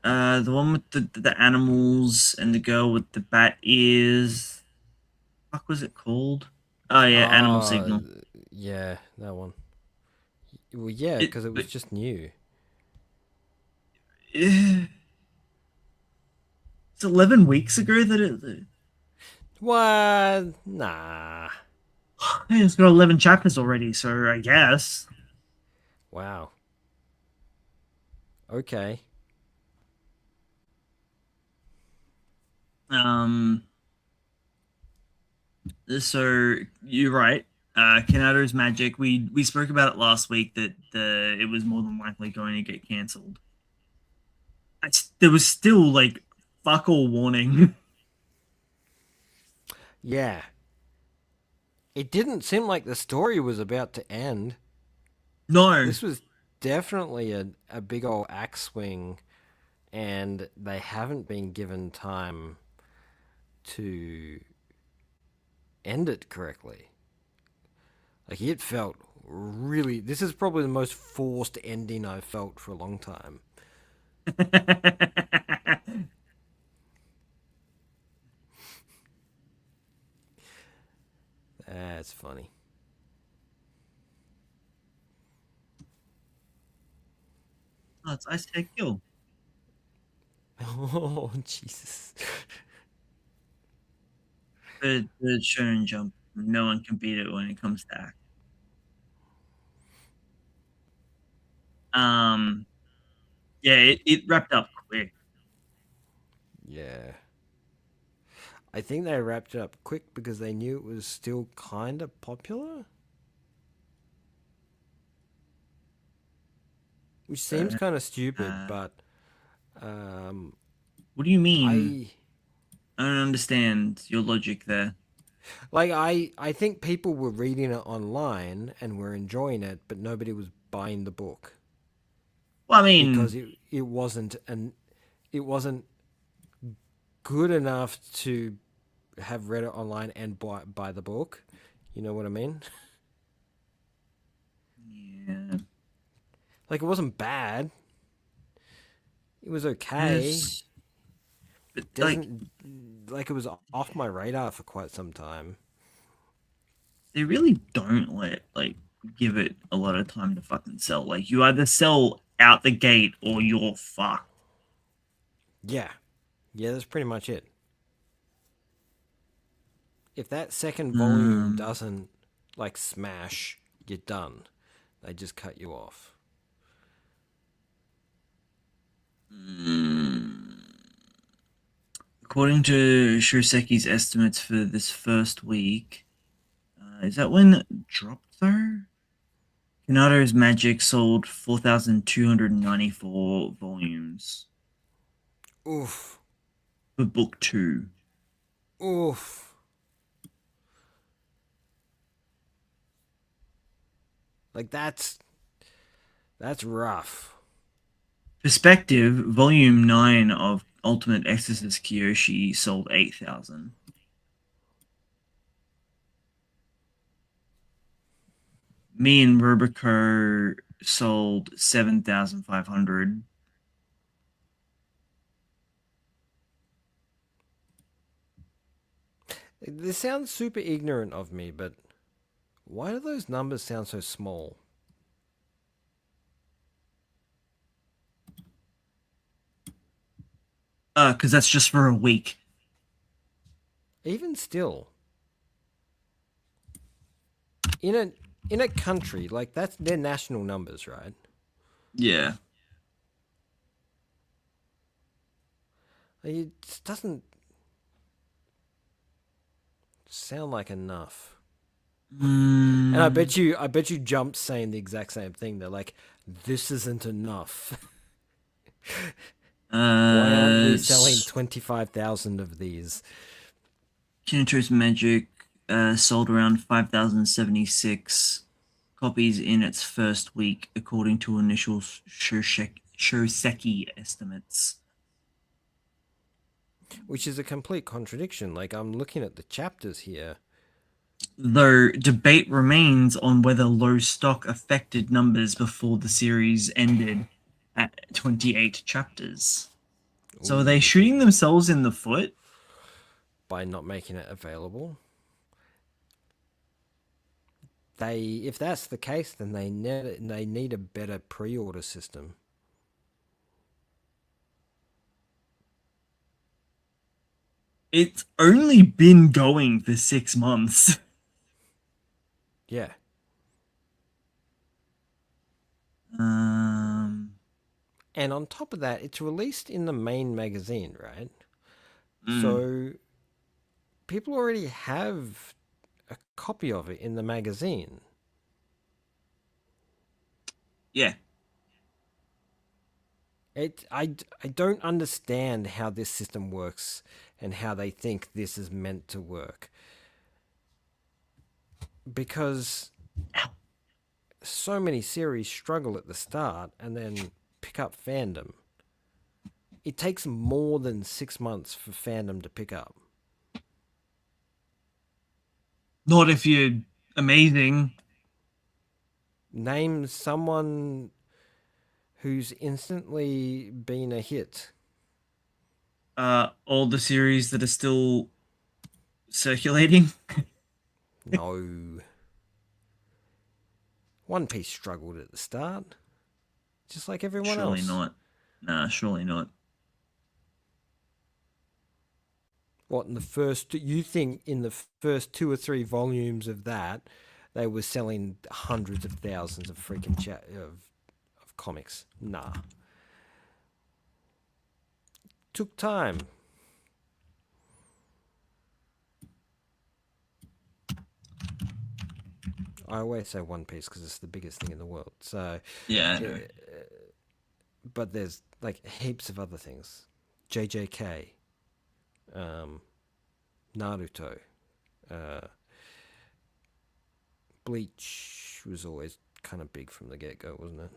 The one with the animals and the girl with the bat ears. What was it called? Oh yeah, Animal Oh, Signal. yeah, that one. Well, yeah, It, because it was but, just new. it's 11 weeks ago that it. What? Nah. It's got 11 chapters already, so I guess. Wow. Okay. Um, so you're right. Kanado's Magic. We spoke about it last week that it was more than likely going to get cancelled. There was still like fuck all warning. Yeah. It didn't seem like the story was about to end. No. This was definitely a big old axe swing, and they haven't been given time to end it correctly. Like, it felt really. This is probably the most forced ending I've felt for a long time. That's funny. Oh, it's Ice Tech Kill. Oh, Jesus. The Shonen Jump. No one can beat it when it comes to act. Um, yeah, it wrapped up quick. Yeah. I think they wrapped it up quick because they knew it was still kind of popular. Which seems Uh, kind of stupid, uh, but um, what do you mean? I I don't understand your logic there. I think people were reading it online and were enjoying it, but nobody was buying the book Well, I because mean, it wasn't good enough to have read it online and buy the book. You know what I mean? Yeah. Like it wasn't bad. It was okay. Yes. But like Doesn't like it was off my radar for quite some time. they really don't like give it a lot of time to fucking sell. Like you either sell out the gate or you're fucked. Yeah, yeah, that's pretty much it. If that second volume Um, doesn't like smash, you're done. They just cut you off. mm, According to Shuriseki's estimates for this first week, is that when it dropped though? Kanato's Magic sold 4,294 volumes Oof, for book two. oof. Like that's rough. Perspective, volume 9 of Ultimate Exorcist Kyoshi sold 8,000. Me and Robico sold 7,500. This sounds super ignorant of me, but why do those numbers sound so small? Because that's just for a week. Even still, in a country like that's their national numbers, right? Yeah. Like, it just doesn't sound like enough. And Mm, I bet you jumped saying the exact same thing. They're like, this isn't enough. Why aren't we selling s- 25,000 of these? Kineto's Magic sold around 5,076 copies in its first week, according to initial Shoseki estimates. Which is a complete contradiction. Like, I'm looking at the chapters here. Though debate remains on whether low stock affected numbers before the series ended at 28 chapters. So are they Ooh, shooting themselves in the foot? by not making it available. If that's the case, then they need a better pre-order system. It's only been going for 6 months. Yeah. Um, And on top of that, it's released in the main magazine, right? mm, So people already have a copy of it in the magazine. yeah. I don't understand how this system works and how they think this is meant to work. Because so many series struggle at the start and then pick up fandom. It takes more than 6 months for fandom to pick up. Not if you're amazing. Name someone who's instantly been a hit. All the series that are still circulating. No. One Piece struggled at the start, just like everyone Surely else. not. Nah, surely not. What in the first? You think in the first 2 or 3 volumes of that, they were selling hundreds of thousands of freaking of comics? Nah, took time. I always say One Piece because it's the biggest thing in the world. So, Yeah, I uh, know. but there's like heaps of other things. JJK, um, Naruto, uh, Bleach was always kind of big from the get go, wasn't it?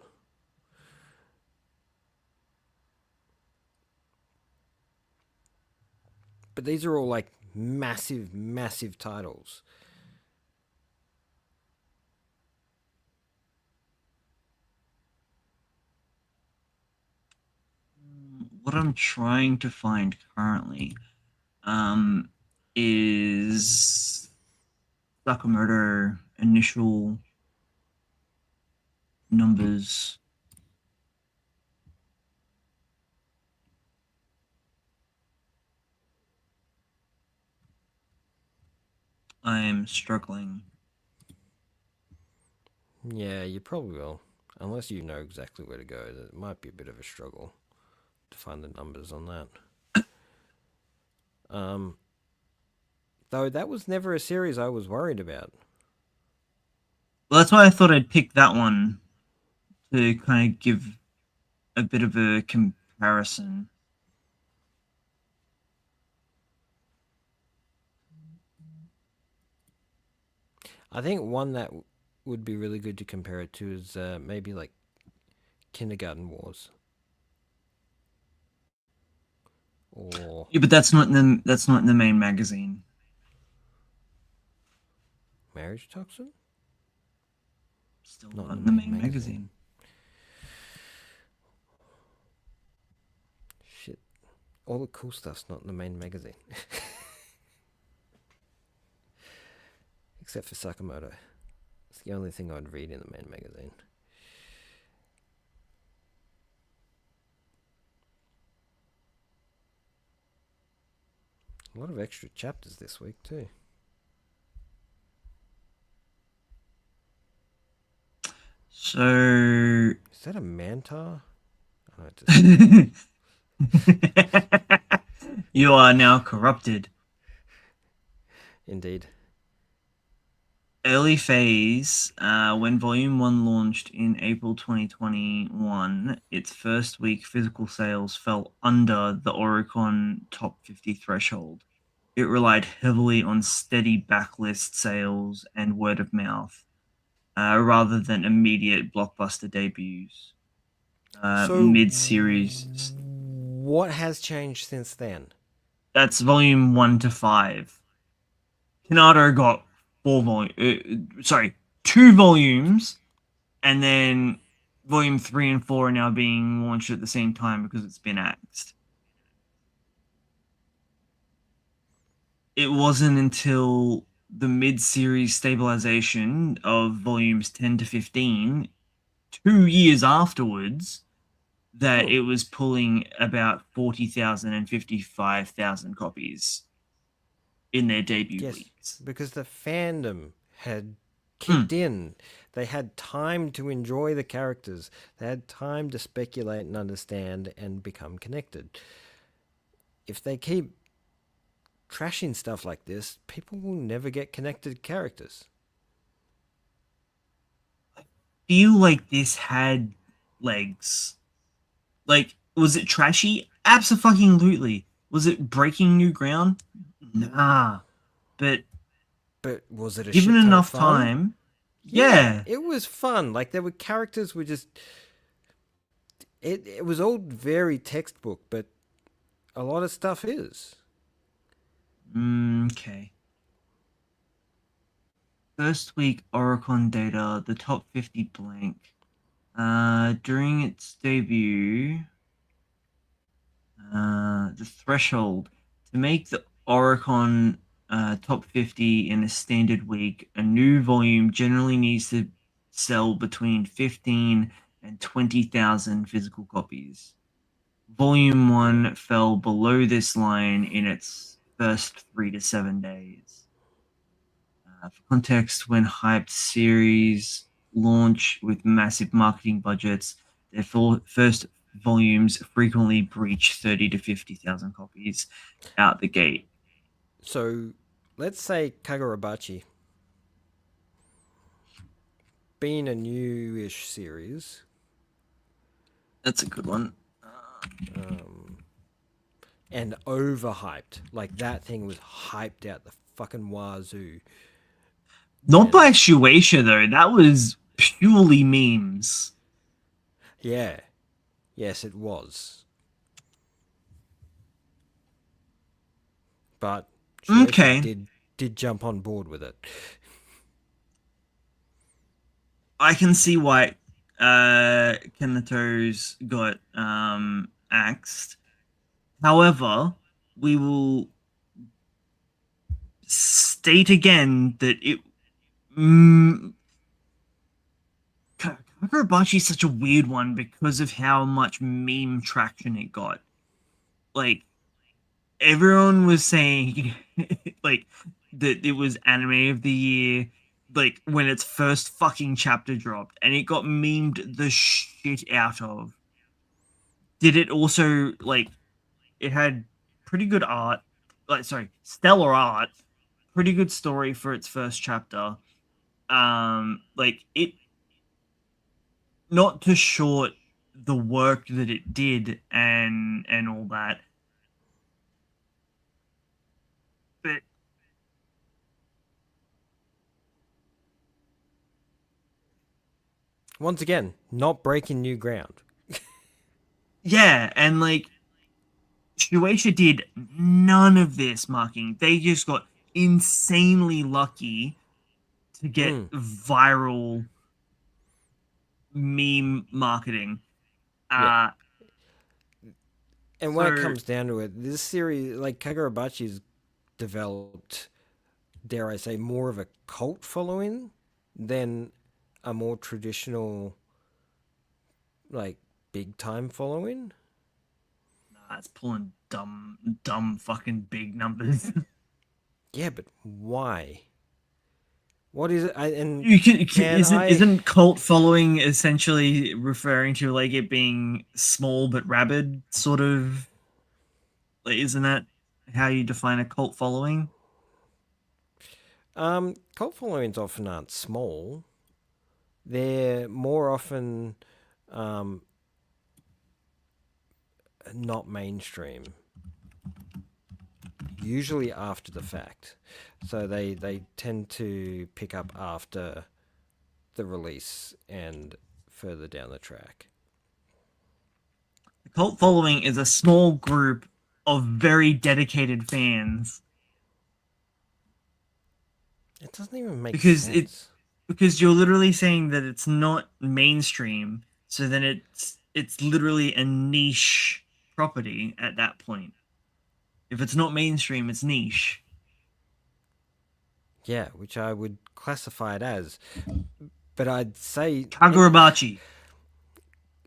But these are all like massive, massive titles. What I'm trying to find currently um, is Sakamoto initial numbers. I'm struggling. Yeah, you probably will. Unless you know exactly where to go, it might be a bit of a struggle to find the numbers on that. Um, though that was never a series I was worried about. Well, that's why I thought I'd pick that one to kind of give a bit of a comparison. I think one that would be really good to compare it to is maybe like Kindergarten Wars or Yeah, but that's not in the main magazine. Marriage Toxin. Still Not not in in the the main main magazine. magazine. Shit, all the cool stuff's not in the main magazine, except for Sakamoto. It's the only thing I'd read in the main magazine. A lot of extra chapters this week too. So Is that a Mantar? Oh, no, it's you are now corrupted. indeed. Early phase, when Volume 1 launched in April 2021, its first week physical sales fell under the Oricon top 50 threshold. It relied heavily on steady backlist sales and word of mouth, rather than immediate blockbuster debuts. So, Mid series. what has changed since then? That's Volume 1 to 5. Kanado got two volumes, and then volume 3 and 4 are now being launched at the same time because it's been axed. It wasn't until the mid-series stabilization of volumes 10 to 15, 2 years afterwards, that Hmm. it was pulling about 40,000 and 55,000 copies in their debut Yes, weeks. because the fandom had Mm. kicked in. They had time to enjoy the characters. They had time to speculate and understand and become connected. If they keep trashing stuff like this, people will never get connected characters. Feel like this had legs. Like, was it trashy? Absolutely. Was it breaking new ground? Nah. But But was it a given shit ton of enough fun? time, Yeah, yeah. it was fun. Like there were characters were just it was all very textbook, but a lot of stuff is. Okay. First week Oricon data, the top 50 blank. During its debut, the threshold to make the Oricon top 50 in a standard week, a new volume generally needs to sell between 15 and 20,000 physical copies. Volume Hmm. 1 fell below this line in its first 3 to 7 days. For context, when hyped series launch with massive marketing budgets, their first volumes frequently breach 30 to 50,000 copies out the gate. So, let's say Kagurabachi, being a newish series, That's a good one. um, and overhyped. Like that thing was hyped out the fucking wazoo. Not And by Shueisha, though. That was purely memes. yeah, yes, it was. But Shueisha Okay, did jump on board with it. I can see why Kanato's got axed. However, we will state again that Kagurabachi is such a weird one because of how much meme traction it got. Like everyone was saying like that it was anime of the year like when its first fucking chapter dropped and it got memed the shit out of. Did it also like it had pretty good art, like sorry, stellar art, pretty good story for its first chapter. Like it not to short the work that it did and all that. But Once again, not breaking new ground. yeah, and like Shueisha did none of this marking. They just got insanely lucky to get Mm, viral meme marketing. yeah. Uh And when it so comes down to it, this series, like Kagurabachi's developed, dare I say, more of a cult following than a more traditional, like, big time following. nah, it's pulling dumb fucking big numbers. Yeah, but why? What is it? And You can man, isn't cult following essentially referring to like it being small but rabid sort of like isn't that how you define a cult following? cult followings often aren't small. They're more often um, not mainstream. Usually after the fact, so they tend to pick up after the release and further down the track. The cult following is a small group of very dedicated fans It doesn't even make because it sense. because you're literally saying that it's not mainstream, so then it's literally a niche property at that point. If it's not mainstream, it's niche. Yeah, which I would classify it as. But I'd say, and Kagurabachi.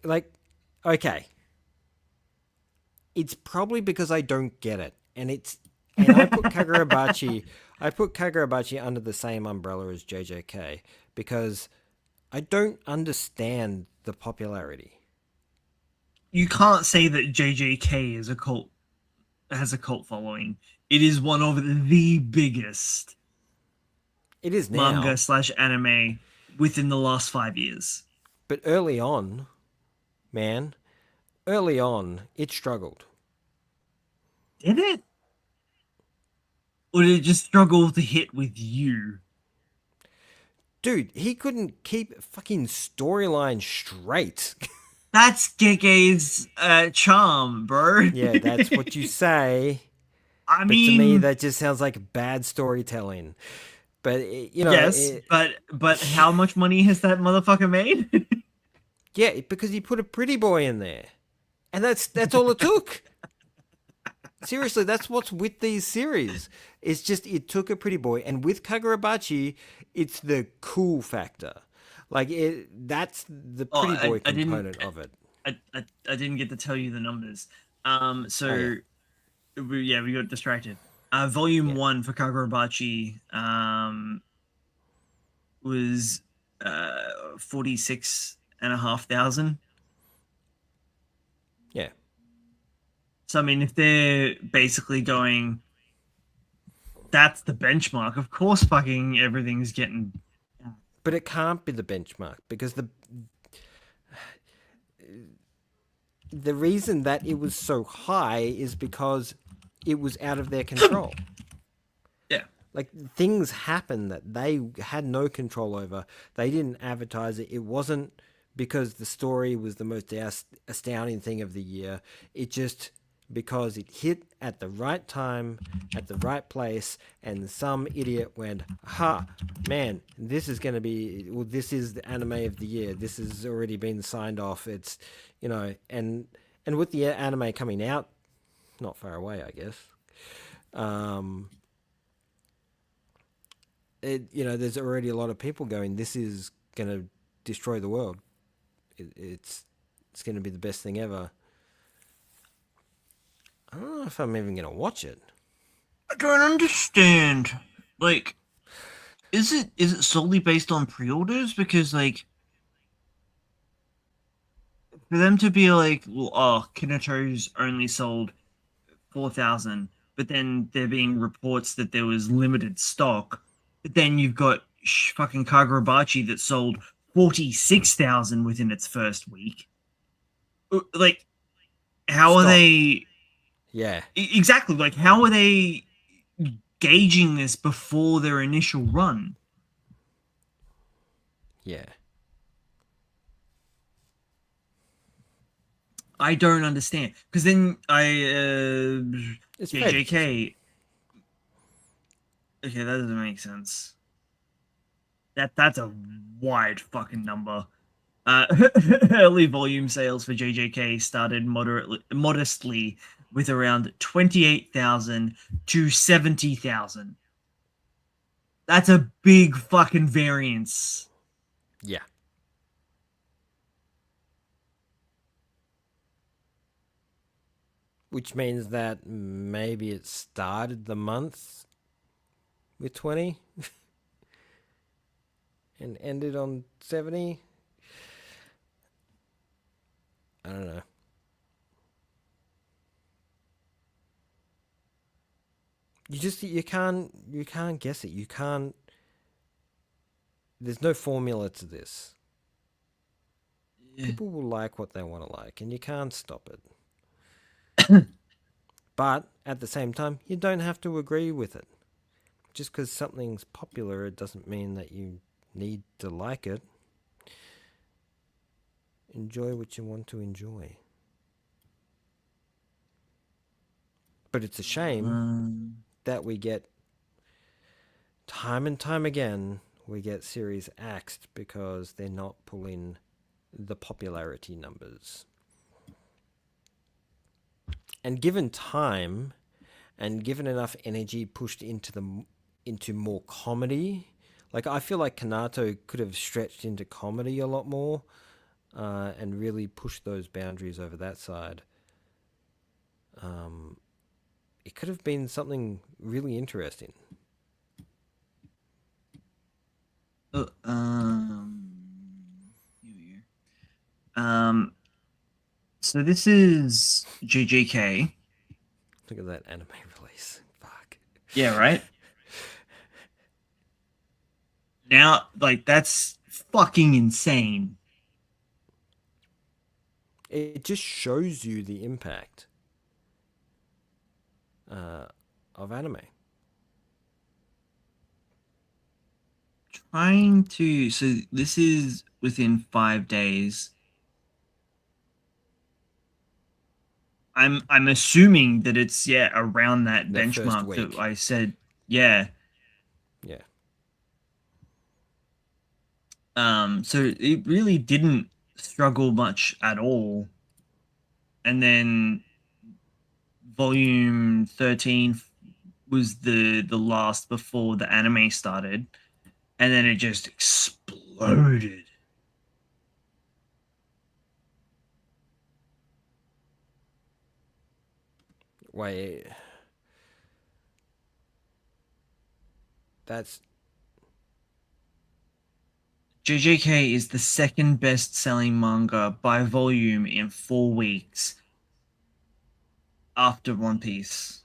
like, okay, it's probably because I don't get it, and I put Kagurabachi under the same umbrella as JJK because I don't understand the popularity. You can't say that JJK is a cult has a cult following. It is one of the biggest It is manga now, slash anime within the last 5 years. but early on, man, early on, it struggled. Did it? Or did it just struggle to hit with you? Dude, he couldn't keep fucking storyline straight. That's Gege's charm, bro. Yeah, that's what you say. I But to me, mean, that just sounds like bad storytelling. But yes, but how much money has that motherfucker made? yeah, because he put a pretty boy in there, and that's all it took. Seriously, that's what's with these series. It's just it took a pretty boy, and with Kagurabachi, it's the cool factor. Like that's the Oh, pretty boy I didn't component of it. I didn't get to tell you the numbers. Oh yeah, So we got distracted. Volume yeah, one for Kagurabachi was 46,500. yeah. So I mean, if they're basically going, that's the benchmark. Of course, fucking everything's getting. But it can't be the benchmark because the reason that it was so high is because it was out of their control. Yeah. Like things happened that they had no control over. They didn't advertise it. It wasn't because the story was the most astounding thing of the year. It just because it hit at the right time, at the right place, and some idiot went, "Ha, man, this is going to be, well, this is the anime of the year. This has already been signed off. It's, and with the anime coming out, not far away, I guess. There's already a lot of people going, this is going to destroy the world. It's going to be the best thing ever. I don't know if I'm even going to watch it. I don't understand. Like, is it solely based on pre-orders? Because like, for them to be like, well, oh, Kineto's only sold 4,000, but then there being reports that there was limited stock. But then you've got fucking Kagurabachi that sold 46,000 within its first week. Like, how are Stop. they? Yeah. Exactly. Like, how are they gauging this before their initial run? Yeah. I don't understand. Because then It's JJK. Okay, that doesn't make sense. That's a wide fucking number. Early volume sales for JJK started modestly with around 28,000 to 70,000. That's a big fucking variance. Yeah. Which means that maybe it started the month with 20 and ended on 70. I don't know. You can't guess it. You can't. There's no formula to this. People will like what they want to like, and you can't stop it. But at the same time, you don't have to agree with it. Just because something's popular, it doesn't mean that you need to like it. Enjoy what you want to enjoy. But it's a shame that we get, time and time again, we get series axed because they're not pulling the popularity numbers. And given time and given enough energy pushed into more comedy, like I feel like Kanato could have stretched into comedy a lot more and really pushed those boundaries over that side. It could have been something really interesting. Here we go. So this is JJK. Look at that anime release. Fuck. Yeah, right? Now, like, that's fucking insane. It just shows you the impact of anime. So this is within 5 days. I'm assuming that it's around that The first benchmark week. that I said. Yeah. Yeah. So it really didn't struggle much at all. And then volume 13 was the last before the anime started, and then it just exploded. Wait. That's JJK is the second best-selling manga by volume in 4 weeks after One Piece.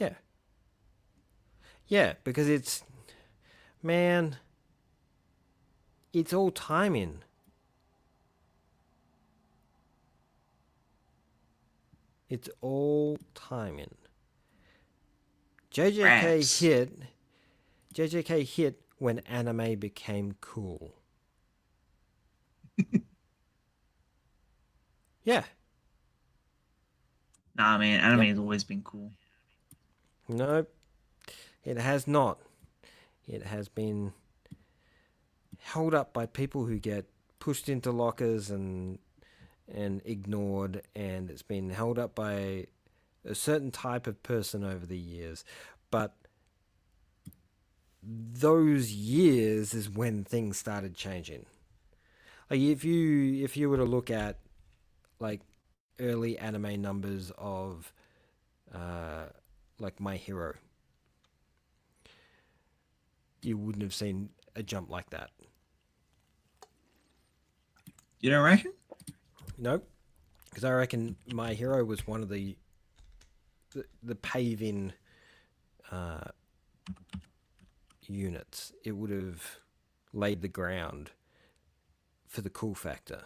yeah. Yeah, because it's all timing. It's all timing. JJK hit when anime became cool. Yeah. Nah, man, anime Yep. has always been cool. No, it has not. It has been held up by people who get pushed into lockers and ignored, and it's been held up by a certain type of person over the years. But those years is when things started changing. Like if you were to look at like early anime numbers of uh, like My Hero, you wouldn't have seen a jump like that. You don't reckon? Nope, because I reckon My Hero was one of the paving uh, units. It would have laid the ground for the cool factor.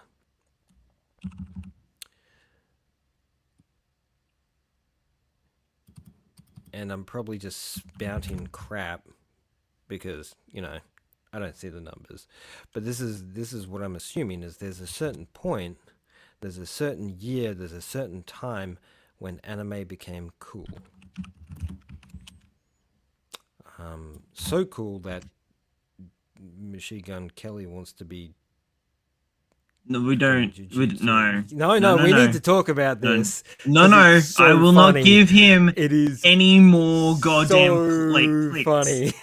And I'm probably just spouting crap because I don't see the numbers, but this is what I'm assuming is there's a certain point, there's a certain year, there's a certain time when anime became cool. So cool that Machine Gun Kelly wants to be No, we doing don't. No, jujitsu. No, no, no, no, we need no, to talk about no, this no, because it's no. I so will not funny. give him It is any more goddamn so clicks. funny.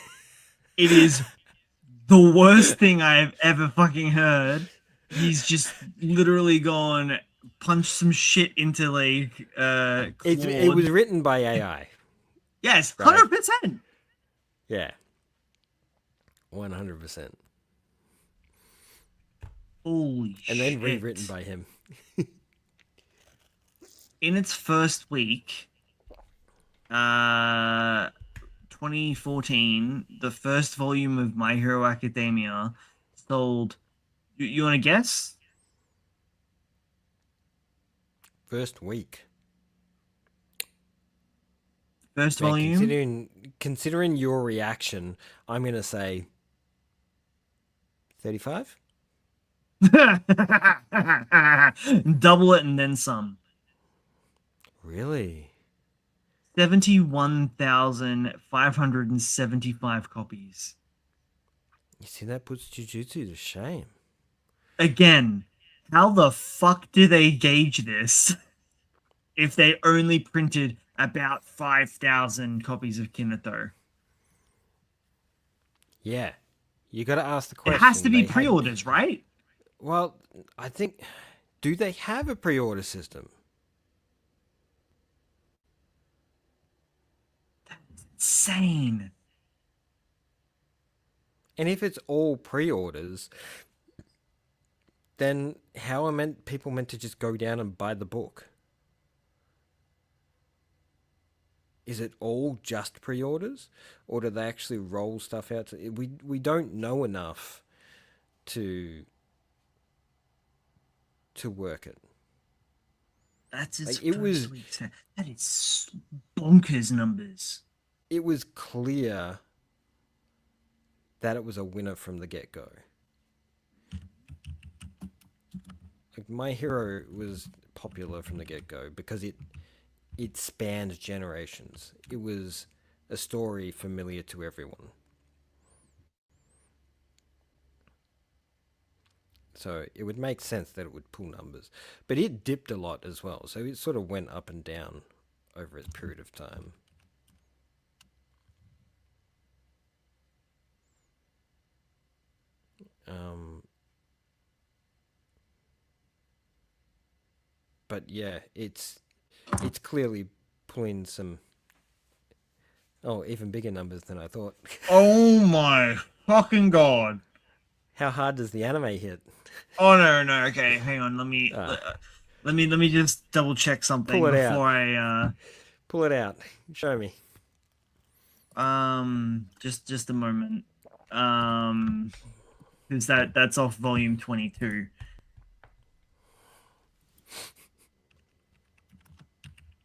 It is the worst thing I've ever fucking heard. He's just literally gone punch some shit into like It was Claude. written by AI, Yes, right? 100%. Yeah, 100%, Holy and then rewritten shit. by him. In its first week, uh 2014, the first volume of My Hero Academia sold. You want to guess? First week, First man. volume? Considering your reaction, I'm gonna say 35. Double it and then some. Really? 71,575 copies. You see, that puts jujutsu to shame. Again, how the fuck do they gauge this if they only printed about 5,000 copies of Kineto? Yeah, you got to ask the It has to question. be They had, pre-orders, right? well, I think, do they have a pre-order system? Insane. And if it's all pre-orders, then how are people meant to just go down and buy the book? Is it all just pre-orders, or do they actually roll stuff out? We don't know enough to work it. That's his Like it first was week. That is bonkers numbers. it was clear that it was a winner from the get go. Like My Hero was popular from the get go because it spanned generations. It was a story familiar to everyone. So it would make sense that it would pull numbers. But it dipped a lot as well. So it sort of went up and down over a period of time. Um, but yeah, it's clearly pulling some even bigger numbers than I thought. Oh my fucking god. How hard does the anime hit? Oh no, no, okay, hang on. Ah, Let me just double check pull something it out. before I Pull it out. Show me. just a moment. Because that's off volume 22.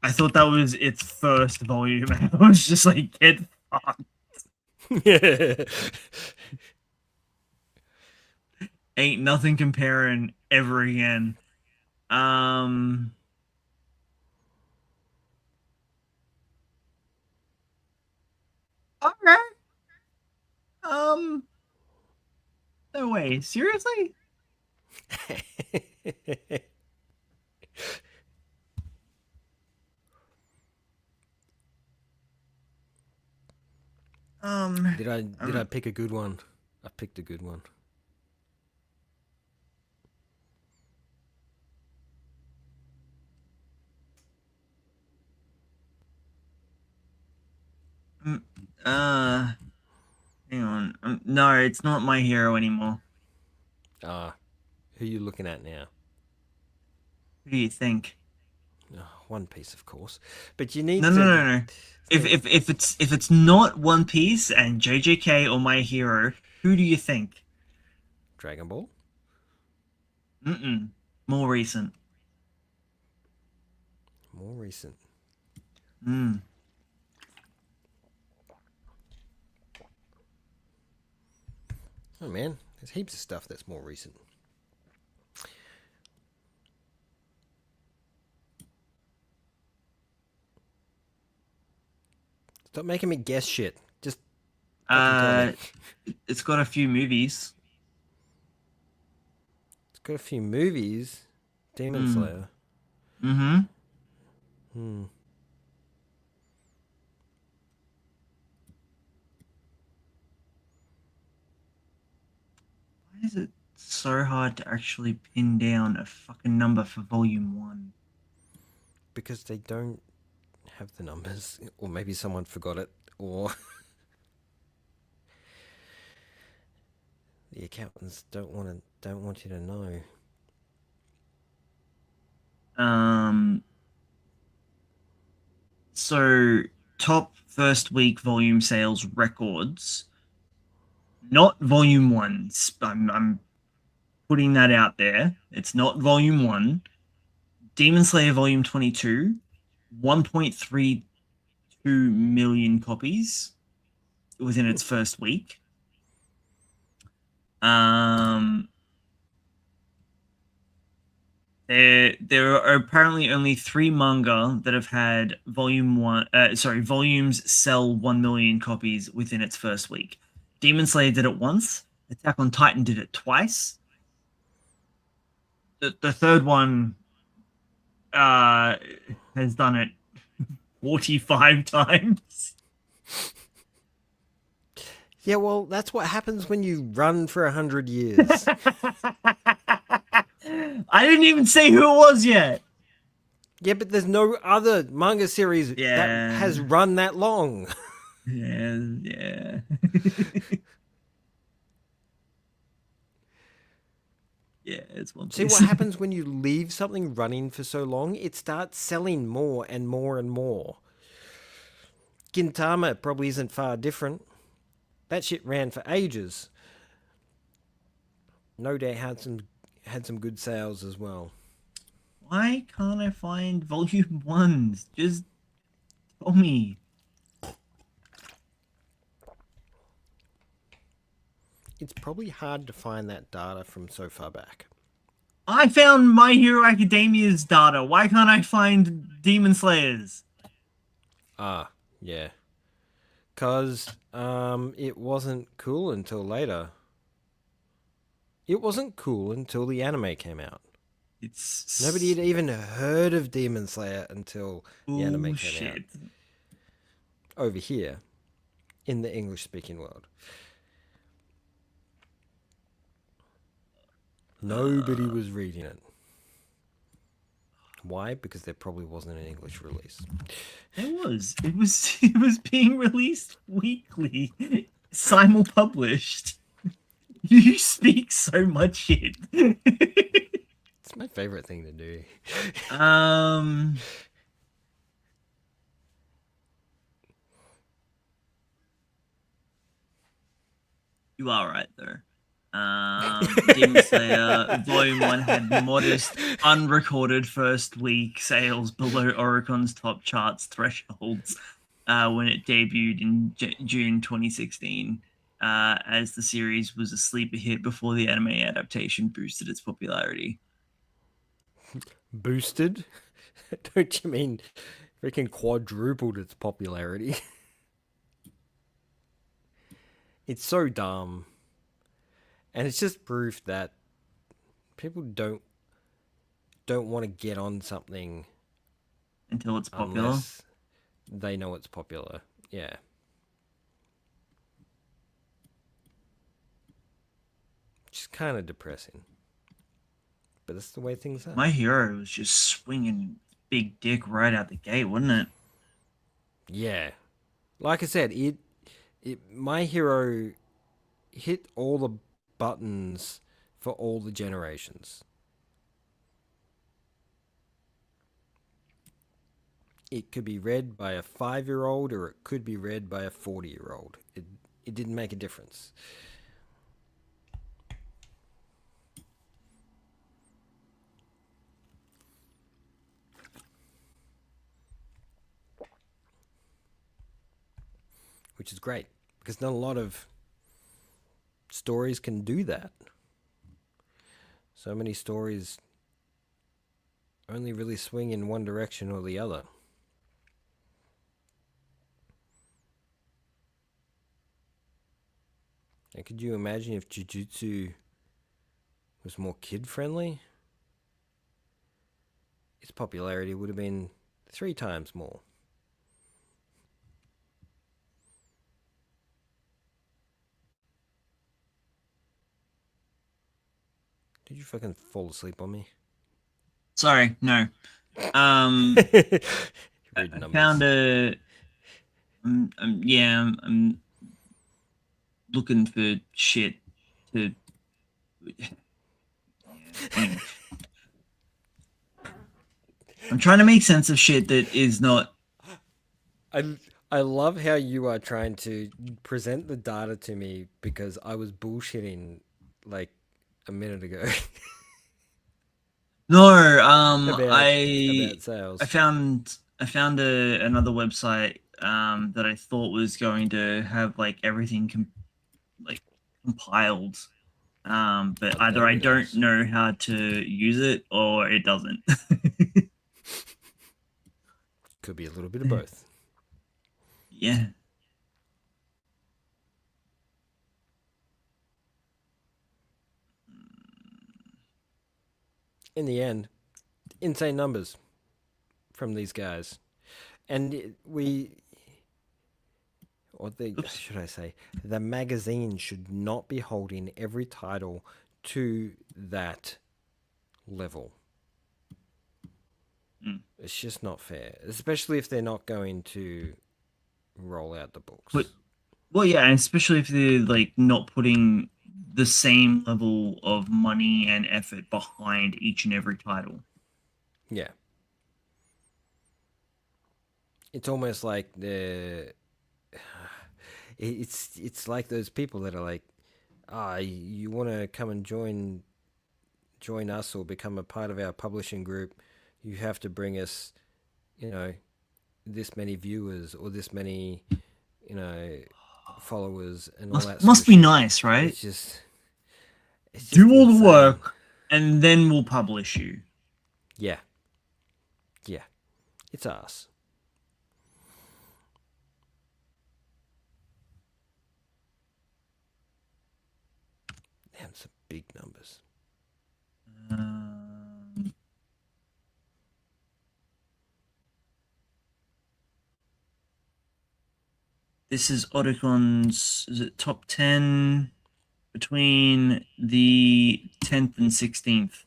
I thought that was its first volume. I was just like, get fucked. Yeah. Ain't nothing comparing ever again. Um way. Seriously? Did I pick a good one? I picked a good one. Hang on. No, it's not My Hero anymore. Who are you looking at now? Who do you think? Oh, One Piece, of course. But you need No, to. no, no, no. If it's not One Piece and JJK or My Hero, who do you think? Dragon Ball? Mm-mm. More recent. More recent. Mm. Oh, man. There's heaps of stuff that's more recent. Stop making me guess shit. Just fucking tell me. It's got a few movies. It's got a few movies. Demon Slayer. Mm-hmm. Hmm. Why is it so hard to actually pin down a fucking number for volume 1? Because they don't have the numbers, or maybe someone forgot it, or the accountants don't want you to know. So top first week volume sales records, not volume 1. I'm putting that out there. It's not volume 1. Demon Slayer volume 22, 1.32 million copies within its first week. There are apparently only 3 manga that have had volumes sell 1 million copies within its first week. Demon Slayer did it once. Attack on Titan did it twice. The third one has done it 45 times. Yeah, well, that's what happens when you run for 100 years. I didn't even say who it was yet. Yeah, but there's no other manga series that has run that long. Yeah. Yeah, it's One Piece. See what happens when you leave something running for so long? It starts selling more and more and more. Gintama probably isn't far different. That shit ran for ages. No Doubt had some good sales as well. Why can't I find volume 1s? Just tell me. It's probably hard to find that data from so far back. I found My Hero Academia's data. Why can't I find Demon Slayers? Yeah. Because it wasn't cool until later. It wasn't cool until the anime came out. Nobody had even heard of Demon Slayer until the anime came out. Over here, in the English-speaking world. Nobody was reading it. Why? Because there probably wasn't an English release. There was. It was being released weekly, simul-published. You speak so much shit. It's my favorite thing to do. You are right though. Demon Slayer Volume 1 had modest, unrecorded first week sales below Oricon's top charts thresholds when it debuted in June 2016, as the series was a sleeper hit before the anime adaptation boosted its popularity. Boosted? Don't you mean freaking quadrupled its popularity? It's so dumb. And it's just proof that people don't want to get on something until it's popular. unless they know it's popular. Yeah. Which is kind of depressing. But that's the way things are. My Hero was just swinging big dick right out the gate, wasn't it? Yeah. Like I said, My Hero hit all the buttons for all the generations. It could be read by a 5-year-old or it could be read by a 40-year-old. It didn't make a difference. Which is great because not a lot of stories can do that. So many stories only really swing in one direction or the other. And could you imagine if Jujutsu was more kid friendly? Its popularity would have been 3 times more. Did you fucking fall asleep on me? Sorry, no. Um, Read I numbers. found a. Yeah, I'm looking for shit to. Yeah, anyway. I'm trying to make sense of shit that is not. I love how you are trying to present the data to me because I was bullshitting like a minute ago No, about I sales. found another website that I thought was going to have like everything like compiled. But But either I nobody don't does. know how to use it or it doesn't. Could be a little bit of both. Yeah. In the end, insane numbers from these guys. And Oops. should I say, the magazine should not be holding every title to that level. Mm. It's just not fair, especially if they're not going to roll out the But books. well, yeah, and especially if they're like not putting the same level of money and effort behind each and every title. Yeah. It's almost like it's like those people that are like, you want to come and join us or become a part of our publishing group, you have to bring us, you know, this many viewers or this many, you know, followers and all that sort Must of be shit. nice, right? It's just it's Do just all the insane. work and then we'll publish you. Yeah. Yeah. It's us. Damn, some big numbers. Um, this is Otacon's, is it top 10 between the 10th and 16th?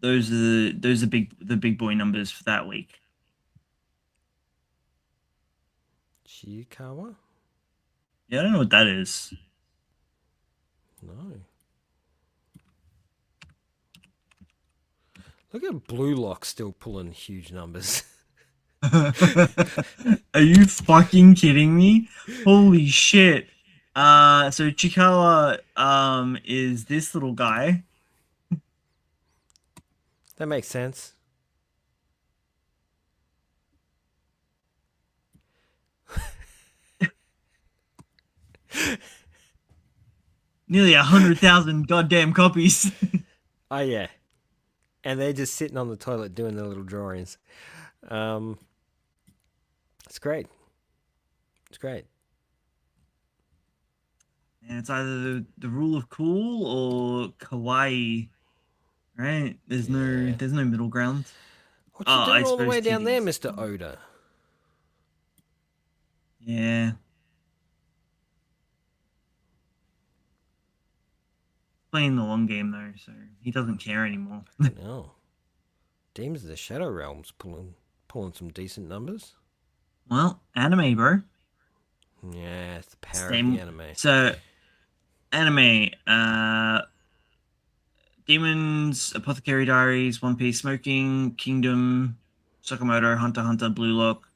Those are the big boy numbers for that week. Chikawa? Yeah, I don't know what that is. No. Look at Blue Lock still pulling huge numbers. Are you fucking kidding me? Holy shit. So Chikawa is this little guy. That makes sense. Nearly 100,000 goddamn copies. Oh yeah. And they're just sitting on the toilet doing their little drawings. Um, it's great. It's great. And it's either the rule of cool or kawaii, right? Yeah. There's no middle ground. What you Oh, I doing all the suppose way down there, titties. Mr. Oda? Yeah, playing the long game though, so he doesn't care anymore. No. Demons of the Shadow Realms pulling some decent numbers. Well, anime, bro. Yeah, it's the power of the Same. anime. So anime. Demons, Apothecary Diaries, One Piece, Smoking Kingdom, Sakamoto, Hunter x Hunter, Blue Lock.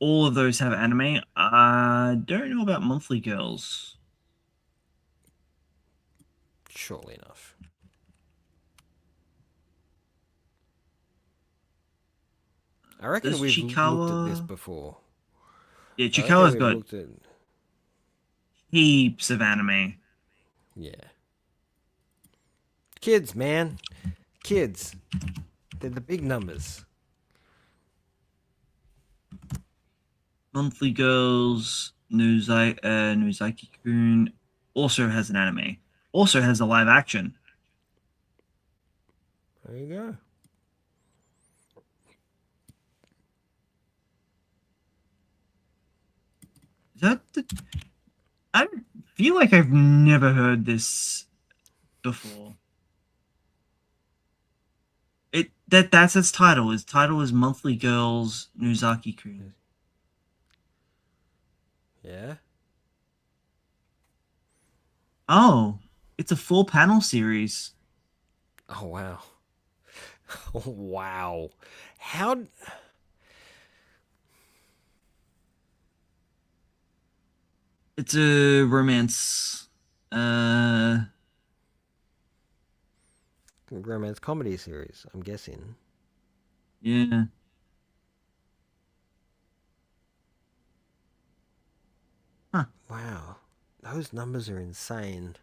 All of those have anime. I don't know about Monthly Girls. Surely enough. I reckon Does we've looked at this Chikawa? before. Yeah, I reckon Chikawa's we've got looked at. heaps of anime. Yeah. Kids, man. Kids. They're the big numbers. Monthly Girls, Nozaki-kun also has an anime. Also has a live action. There you go. Is that the... I feel like I've never heard this before. That's its title. Its title is Monthly Girls Nozaki-kun. Yeah? Oh, it's a full panel series. Oh, wow. Oh, wow. How. It's a romance. Uh, Romance comedy series, I'm guessing. yeah. Huh. Wow. Those numbers are insane.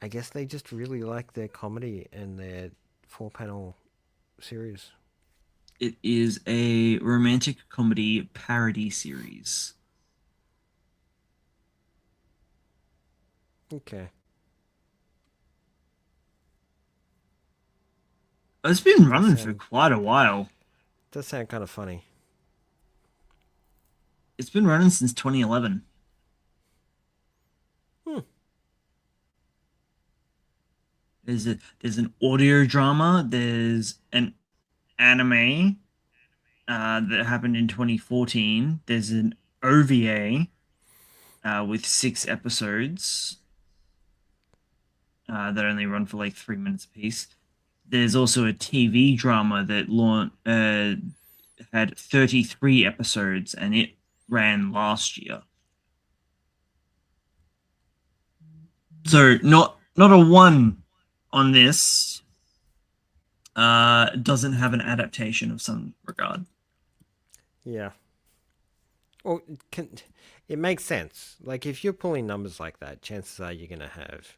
I guess they just really like their comedy and their four panel series. It is a romantic comedy parody series. Okay. It's been Does running for sound quite a while. does sound kind of funny. It's been running since 2011. Hmm. There's an audio drama. There's an anime that happened in 2014. There's an OVA with 6 episodes that only run for like 3 minutes apiece. There's also a TV drama that had 33 episodes and it ran last year. So not a one on this. Doesn't have an adaptation of some regard. Yeah. Well, it makes sense. Like if you're pulling numbers like that, chances are you're going to have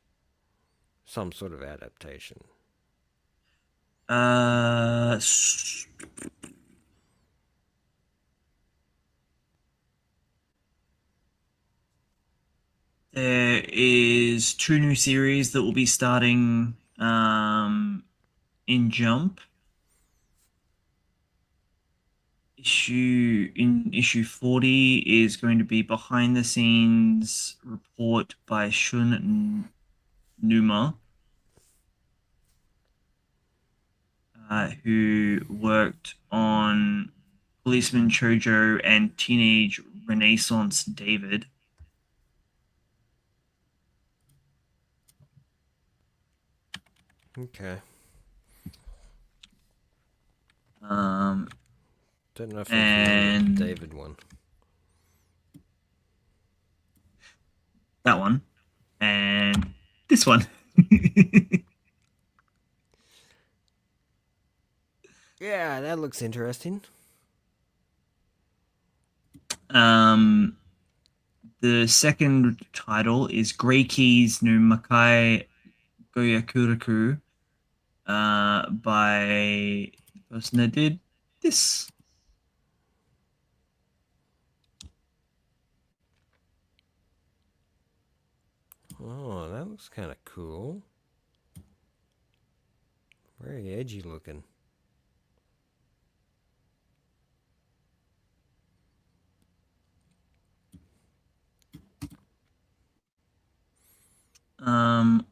some sort of adaptation. Uh, there is 2 new series that will be starting in Jump. Issue 40 is going to be behind the scenes report by Shun Numa, who worked on Policeman Chojo and Teenage Renaissance David. Okay. Um, Don't know if I'm familiar with and the David one. that one, and this one. Yeah, that looks interesting. um, the second title is Grey Keys no Makai Goyakuraku, by the person that did this. looks kind of cool. Very edgy looking.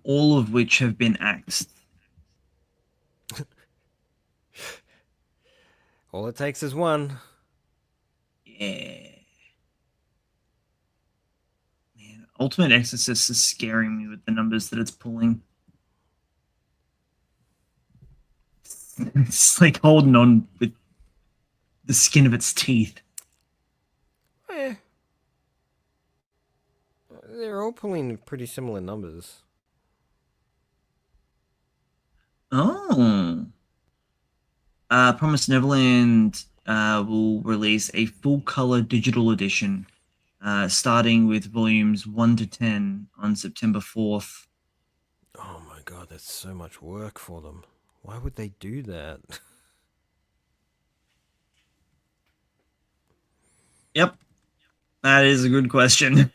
All of which have been axed. All it takes is one. Yeah. Man, Ultimate Exorcist is scaring me with the numbers that it's pulling. It's like holding on with the skin of its teeth. Eh. They're all pulling pretty similar numbers. Oh. Promise Neverland will release a full color digital edition, starting with volumes 1 to 10 on September 4th. Oh my god, that's so much work for them. Why would they do that? Yep, that is a good question.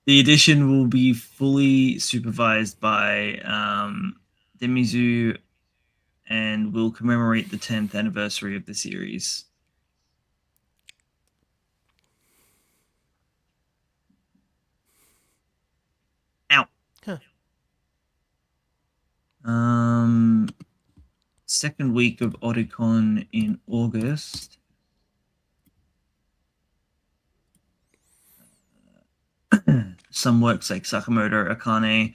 The edition will be fully supervised by Demizu and will commemorate the 10th anniversary of the series. Ow. Huh. Second week of Oticon in August. Some works like Sakamoto Akane,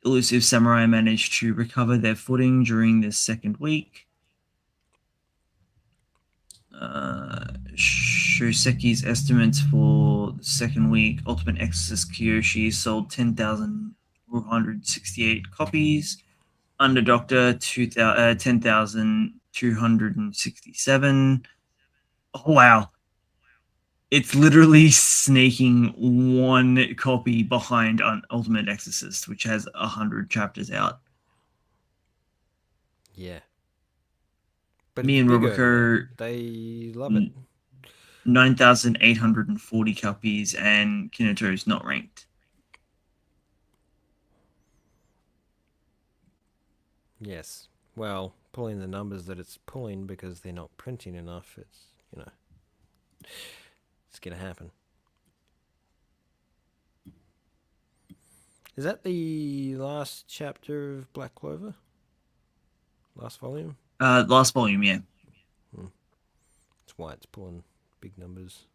Elusive Samurai managed to recover their footing during this second week. Shoseki's estimates for the second week, Ultimate Exorcist Kyoshi sold 10,468 copies. Under Doctor, 10,267. Oh, wow. It's literally sneaking one copy behind Ultimate Exorcist, which has 100 chapters out. Yeah. But Me and Robico, they love it. 9,840 copies, and Kineto's not ranked. Yes. Well, pulling the numbers that it's pulling because they're not printing enough, it's, it's going to happen. Is that the last chapter of Black Clover? Last volume? Last volume, yeah. That's why it's pulling big numbers.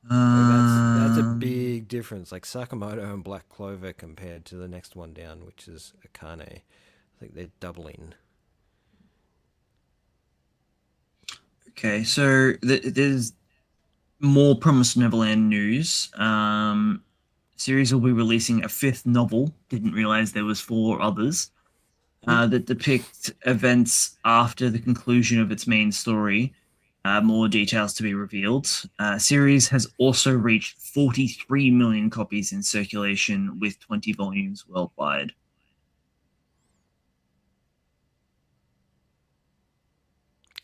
That's a big difference. Like Sakamoto and Black Clover compared to the next one down, which is Akane. I think they're doubling. Okay, so there's more Promised Neverland news. Series will be releasing a fifth novel. Didn't realize there was 4 others that depict events after the conclusion of its main story. More details to be revealed. Series has also reached 43 million copies in circulation with 20 volumes worldwide.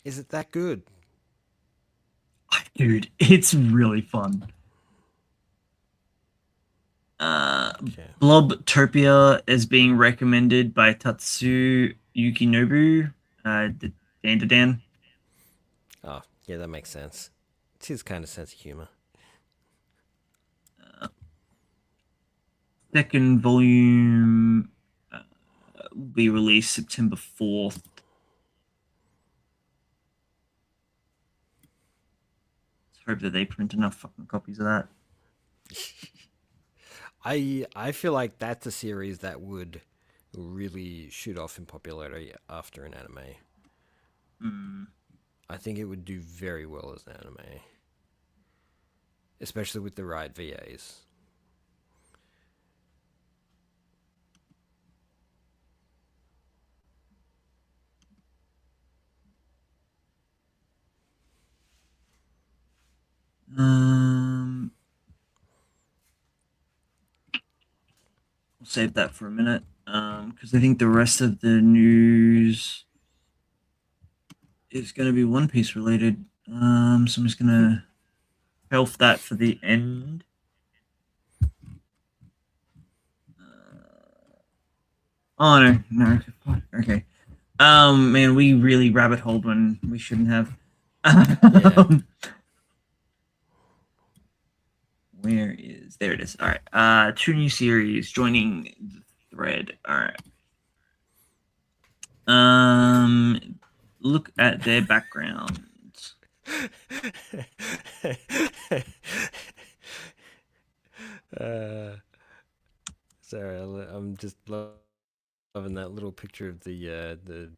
Is it that good? Dude, it's really fun. Okay. Blobtopia is being recommended by Tatsu Yukinobu, Dan. Oh, yeah, that makes sense. It's his kind of sense of humor. Second volume will be released September 4th. Let's hope that they print enough fucking copies of that. I feel like that's a series that would really shoot off in popularity after an anime. I think it would do very well as an anime, especially with the right VAs. We'll save that for a minute because I think the rest of the news is going to be One Piece related. So I'm just going to shelf that for the end. Oh no. Okay. Man, we really rabbit holed when we shouldn't have. Yeah. Where is there? It is. All right. Two new series joining the thread. All right. Look at their backgrounds. uh, sorry, I'm just loving that little picture of the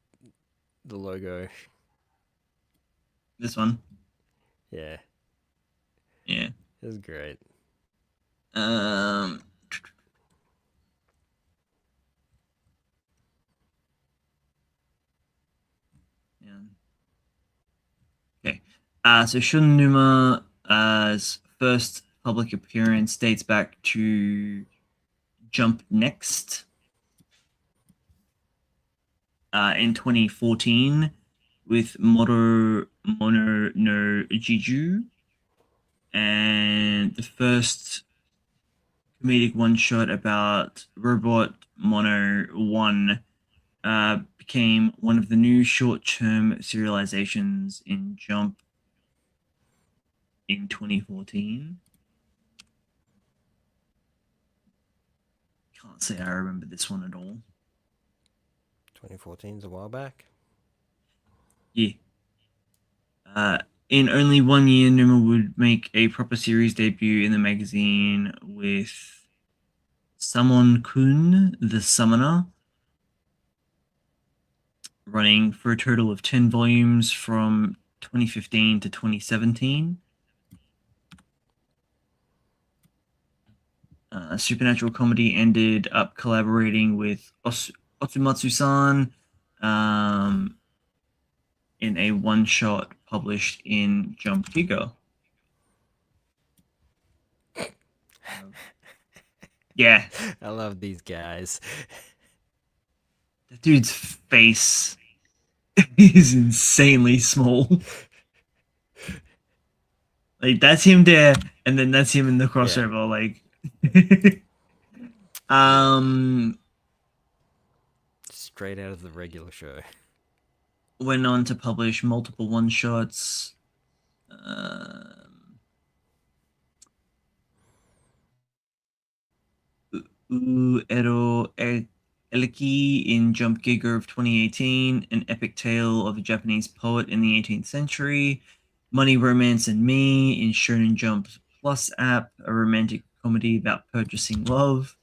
logo. This one. Yeah, Yeah. it's great. Um. Yeah. Okay. So Shunnuma's first public appearance dates back to Jump Next in 2014 with Mono no Jiju, and the first comedic one shot about Robot Mono 1 became one of the new short term serializations in Jump in 2014. Can't say I remember this one at all. 2014 is a while back. Yeah. In only 1 year, Numa would make a proper series debut in the magazine with Summon Kun, the Summoner, running for a total of 10 volumes from 2015 to 2017. Supernatural Comedy ended up collaborating with Otsumatsu-san in a one-shot published in Jump Giga. Yeah. I love these guys. The dude's face is insanely small. Like, that's him there, and then that's him in the crossover. Like, Straight out of the regular show. went on to publish multiple one shots. Ero Eliki in Jump Giga of 2018, an epic tale of a Japanese poet in the 18th century. Money, Romance, and Me in Shonen Jump Plus app, a romantic comedy about purchasing love.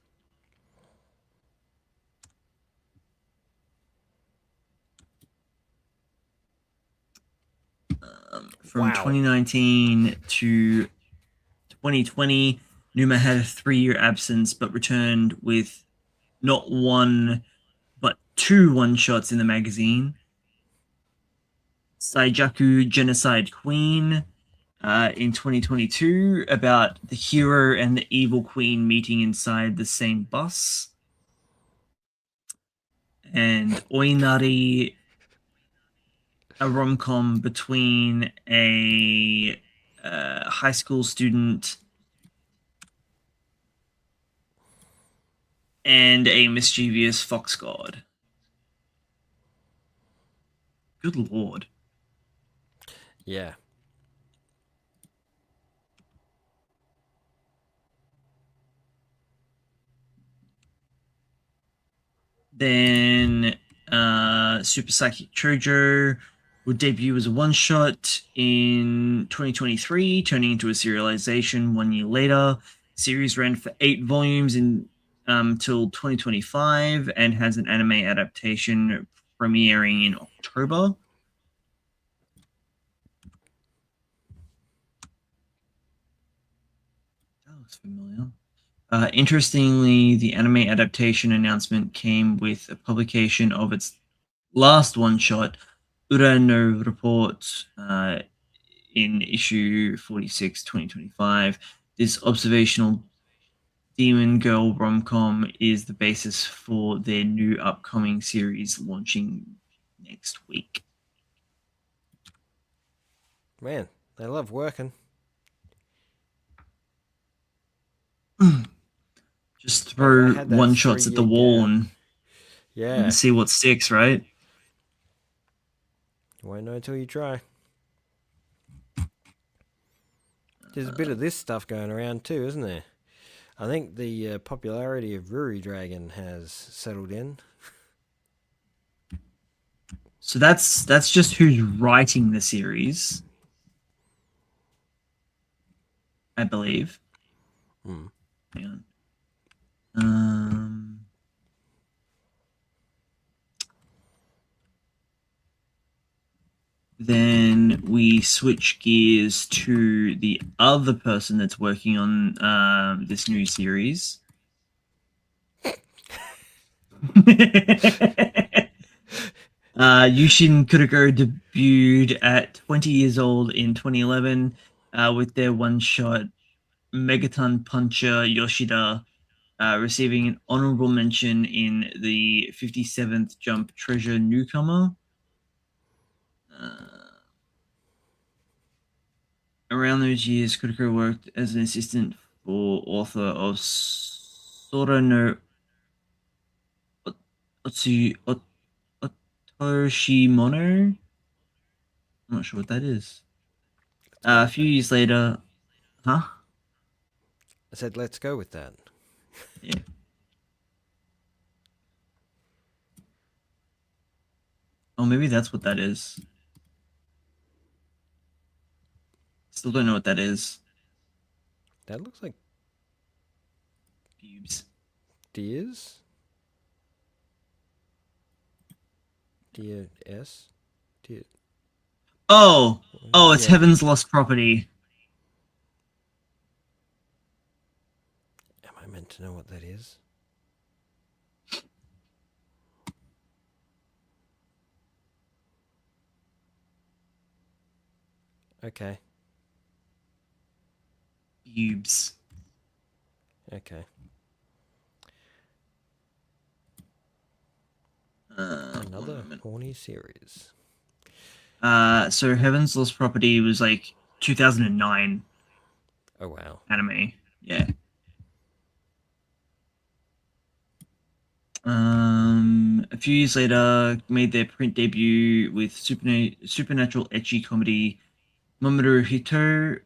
From 2019 to 2020, Numa had a 3-year absence but returned with not one but two one shots in the magazine. Saijaku Genocide Queen in 2022 about the hero and the evil queen meeting inside the same bus. And Oinari, a rom-com between a high school student and a mischievous fox god. Good lord. Yeah. Then Super Psychic Chojo would debut as a one-shot in 2023, turning into a serialization 1 year later. Series ran for 8 volumes until 2025 and has an anime adaptation premiering in October. That looks familiar. Interestingly, the anime adaptation announcement came with a publication of its last one shot, Ura no Report, in issue 46, 2025. This observational demon girl rom-com is the basis for their new upcoming series launching next week. Man, they love working. Just I throw had that one shots at the 3 year wall gap. and Yeah. see what sticks, right? You won't know until you try. There's a bit of this stuff going around too, isn't there? I think the popularity of Ruri Dragon has settled in. So that's just who's writing the series, I believe. Hmm. Hang on. Um, then we switch gears to the other person that's working on this new series. Yushin Kurogoro debuted at 20 years old in 2011 with their one-shot Megaton Puncher Yoshida, receiving an honorable mention in the 57th Jump Treasure Newcomer. Around those years, Kuroko worked as an assistant for author of Sora no Otoshimono. I'm not sure what that is. Let's go A with few that. years later, huh? I said, let's go with that. Yeah. Oh, maybe that's what that is. Still don't know what that is. That looks like Pubes. deers. Deer S. Deer. Oh, it's Yeah. Heaven's Lost Property. Am I meant to know what that is? Okay. Pubes. Okay. Another horny series. So Heaven's Lost Property was like 2009 Oh wow. anime. Yeah. A few years later, made their print debut with supernatural ecchi comedy Mamoru Hito.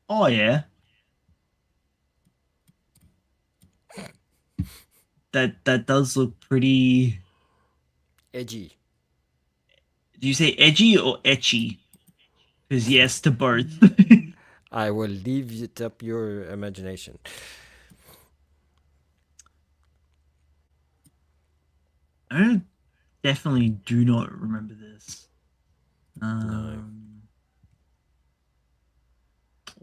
Oh yeah, that does look pretty. Edgy. Do you say edgy or etchy? Because yes to both. I will leave it up your imagination. I definitely do not remember this. No.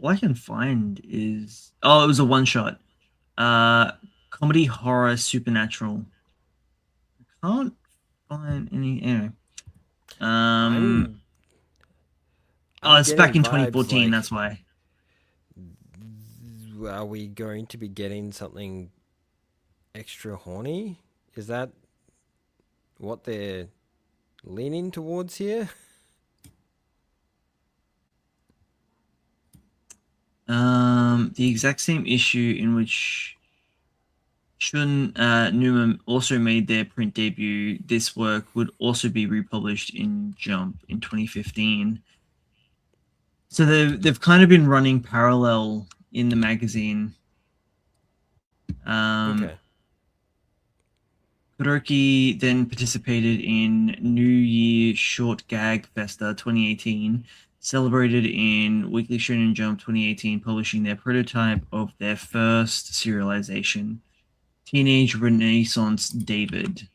All I can find is it was a one shot. Comedy horror supernatural. I can't find any anyway. I'm Oh, I'm it's back getting in vibes 2014. like, That's why. are we going to be getting something extra horny? Is that what they're leaning towards here? The exact same issue in which Shun Numa also made their print debut. This work would also be republished in Jump in 2015. So they've kind of been running parallel in the magazine. Um, Okay. Kuroki then participated in New Year Short Gag Festa 2018, celebrated in Weekly Shonen Jump 2018, publishing their prototype of their first serialization, Teenage Renaissance David.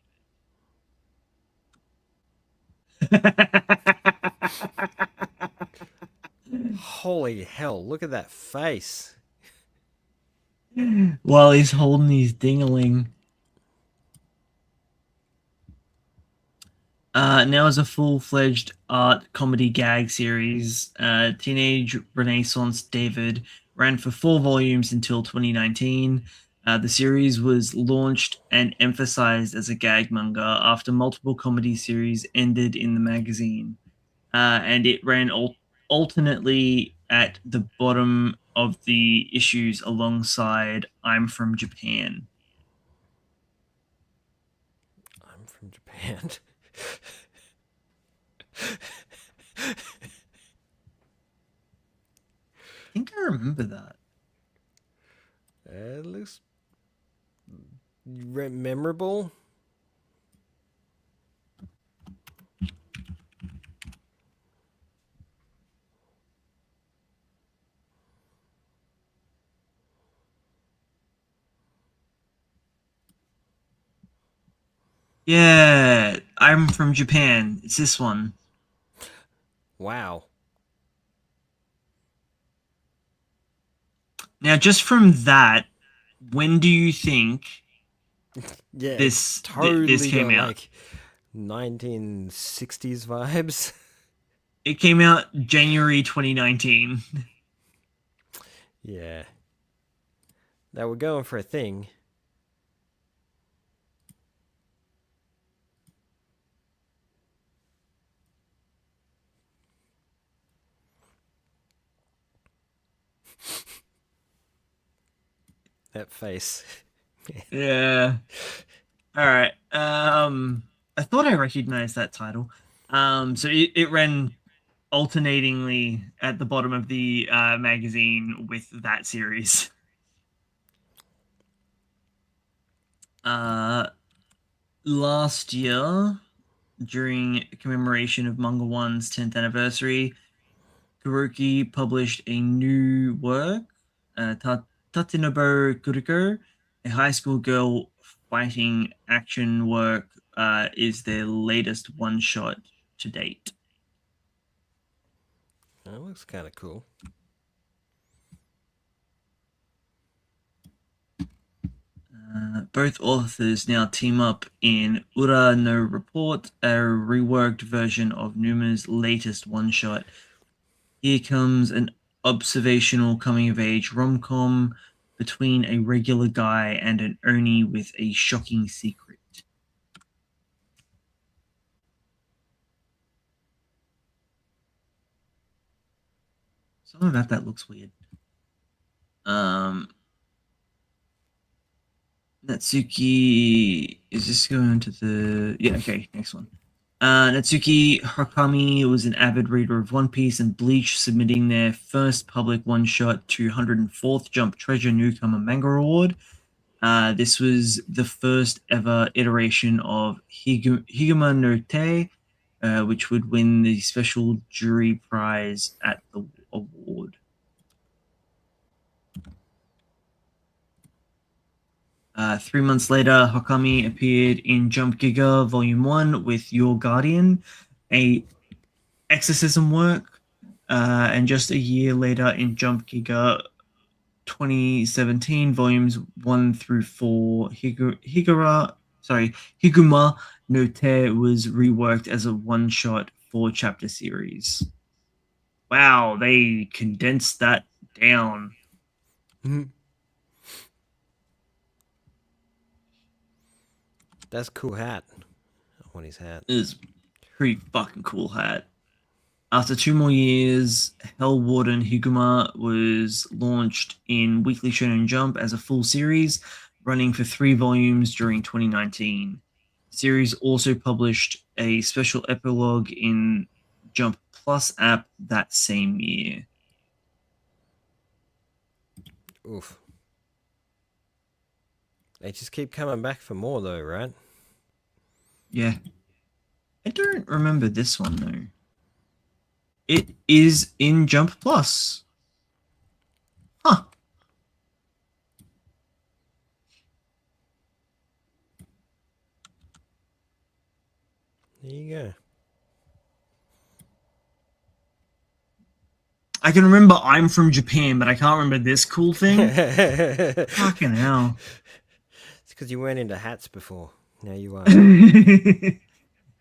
Holy hell, look at that face. While he's holding his dingaling. Now is a full-fledged art comedy gag series. Teenage Renaissance David ran for 4 volumes until 2019. The series was launched and emphasized as a gag manga after multiple comedy series ended in the magazine, and it ran alternately at the bottom of the issues alongside I'm from Japan. I'm from Japan. I think I remember that. It looks memorable. Yeah, I'm from Japan. It's this one. Wow. Now, just from that, when do you think Yeah, it's this totally came got out? like 1960s vibes. It came out January 2019. Yeah. They were going for a thing. That face. Yeah. All right. I thought I recognized that title. So it ran alternatingly at the bottom of the magazine with that series. Last year, during commemoration of Manga One's 10th anniversary, Kuroki published a new work, Tatenobu Kuriko, a high school girl fighting action work, is their latest one shot to date. That looks kind of cool. Both authors now team up in Ura no Report, a reworked version of Numa's latest one shot. Here comes an observational coming of age rom com between a regular guy and an Oni with a shocking secret. Something about that looks weird. Natsuki is this going to the okay, next one. Natsuki Hakami was an avid reader of One Piece and Bleach, submitting their first public one-shot to 104th Jump Treasure Newcomer Manga Award. This was the first ever iteration of Higuma no Te, which would win the special jury prize at the award. Three months later, Hakami appeared in Jump Giga Volume 1 with Your Guardian, a exorcism work, and just a year later in Jump Giga 2017, Volumes 1 through 4, Higuma no Te was reworked as a one-shot 4-chapter series. Wow, they condensed that down. That's a cool hat. I want his hat. It is pretty fucking cool hat. After 2 more years, Hell Warden Higuma was launched in Weekly Shonen Jump as a full series, running for 3 volumes during 2019. The series also published a special epilogue in Jump Plus app that same year. Oof. They just keep coming back for more, though, right? Yeah. I don't remember this one, though. It is in Jump Plus. Huh. There you go. I can remember I'm from Japan, but I can't remember this cool thing. Fucking hell. It's because you weren't into hats before. Now you are.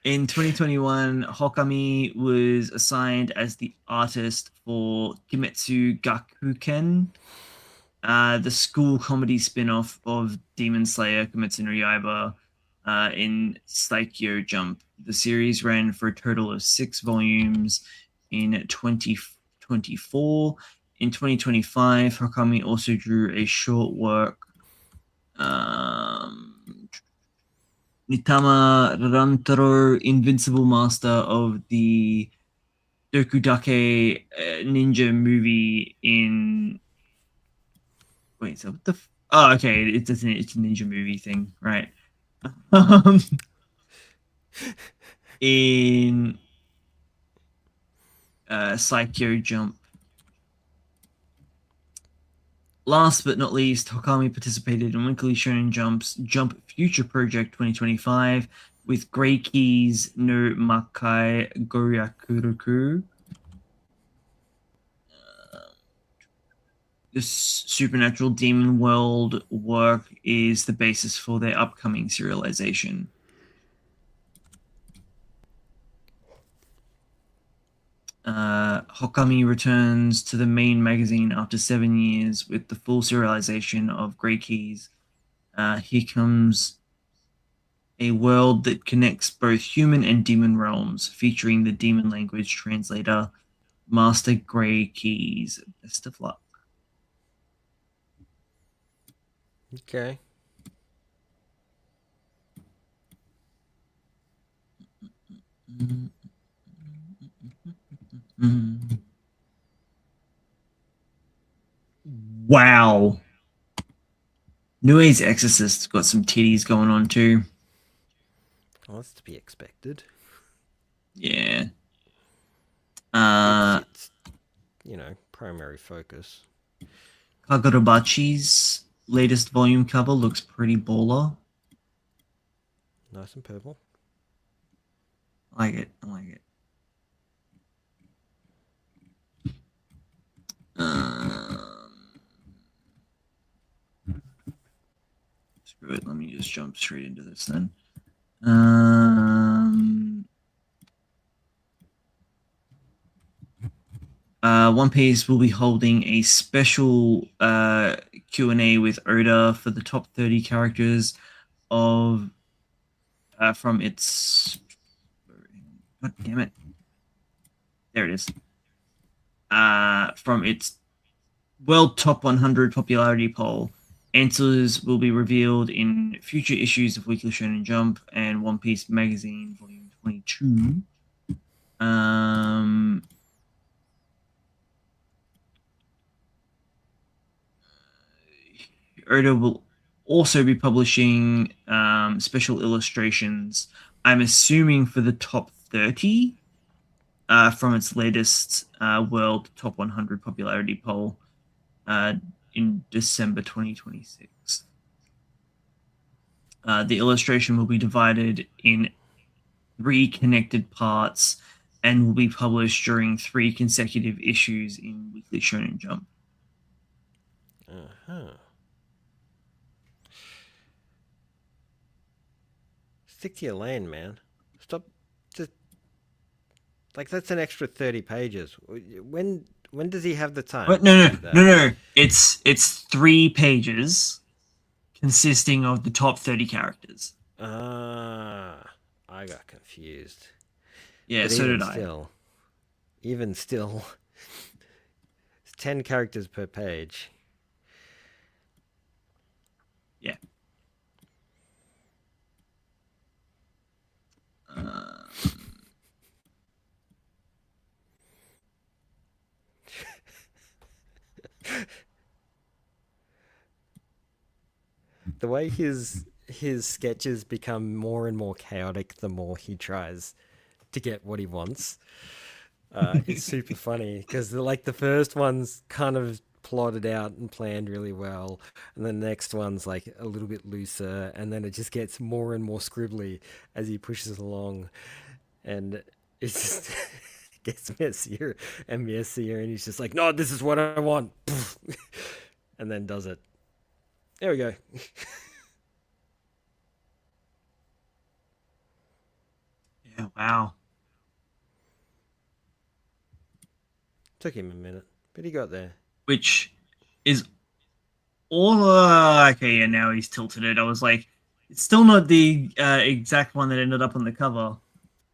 In 2021, Hokami was assigned as the artist for Kimetsu Gakuken, the school comedy spin-off of Demon Slayer Kimetsu no Yaiba, in Saikyo Jump. The series ran for a total of 6 volumes in 2024. In 2025, Hakami also drew a short work, Nitama Rantaro, Invincible Master of the Dokudake Ninja movie in... Wait, so what the... Oh, okay, it's a ninja movie thing, right? In Psycho Jump. Last but not least, Hokami participated in Weekly Shonen Jump's Jump Future Project 2025 with Grey Keys no Makai Goryakuruku. This supernatural demon world work is the basis for their upcoming serialization. Hokami returns to the main magazine after 7 years with the full serialization of Grey Keys. Here comes a world that connects both human and demon realms, featuring the demon language translator, Master Grey Keys. Best of luck. Okay. Wow. Nue's Exorcist got some titties going on too. Well, that's to be expected. Yeah. It's primary focus. Kagurabachi's latest volume cover looks pretty baller. Nice and purple. I like it. Screw it. Let me just jump straight into this then. One Piece will be holding a special Q&A with Oda for the top 30 characters of from its... God damn it. There it is. From its World Top 100 popularity poll. Answers will be revealed in future issues of Weekly Shonen Jump and One Piece Magazine, Volume 22. Oda will also be publishing special illustrations, I'm assuming for the top 30 from its latest World Top 100 popularity poll in December 2026. The illustration will be divided in 3 connected parts and will be published during 3 consecutive issues in Weekly Shonen Jump. Stick to your lane, man. Stop. That's an extra 30 pages. When does he have the time? No. It's 3 pages consisting of the top 30 characters. I got confused. Yeah, but so did Even still, it's 10 characters per page. Yeah. The way his sketches become more and more chaotic the more he tries to get what he wants. It's super funny because the first one's kind of plotted out and planned really well, and the next one's like a little bit looser, and then it just gets more and more scribbly as he pushes along, and it's just gets messier and messier, and he's just like, no, this is what I want. And then does it. There we go. Yeah, wow. Took him a minute, but he got there. Which is all... okay, yeah, now he's tilted it. I was like, it's still not the exact one that ended up on the cover.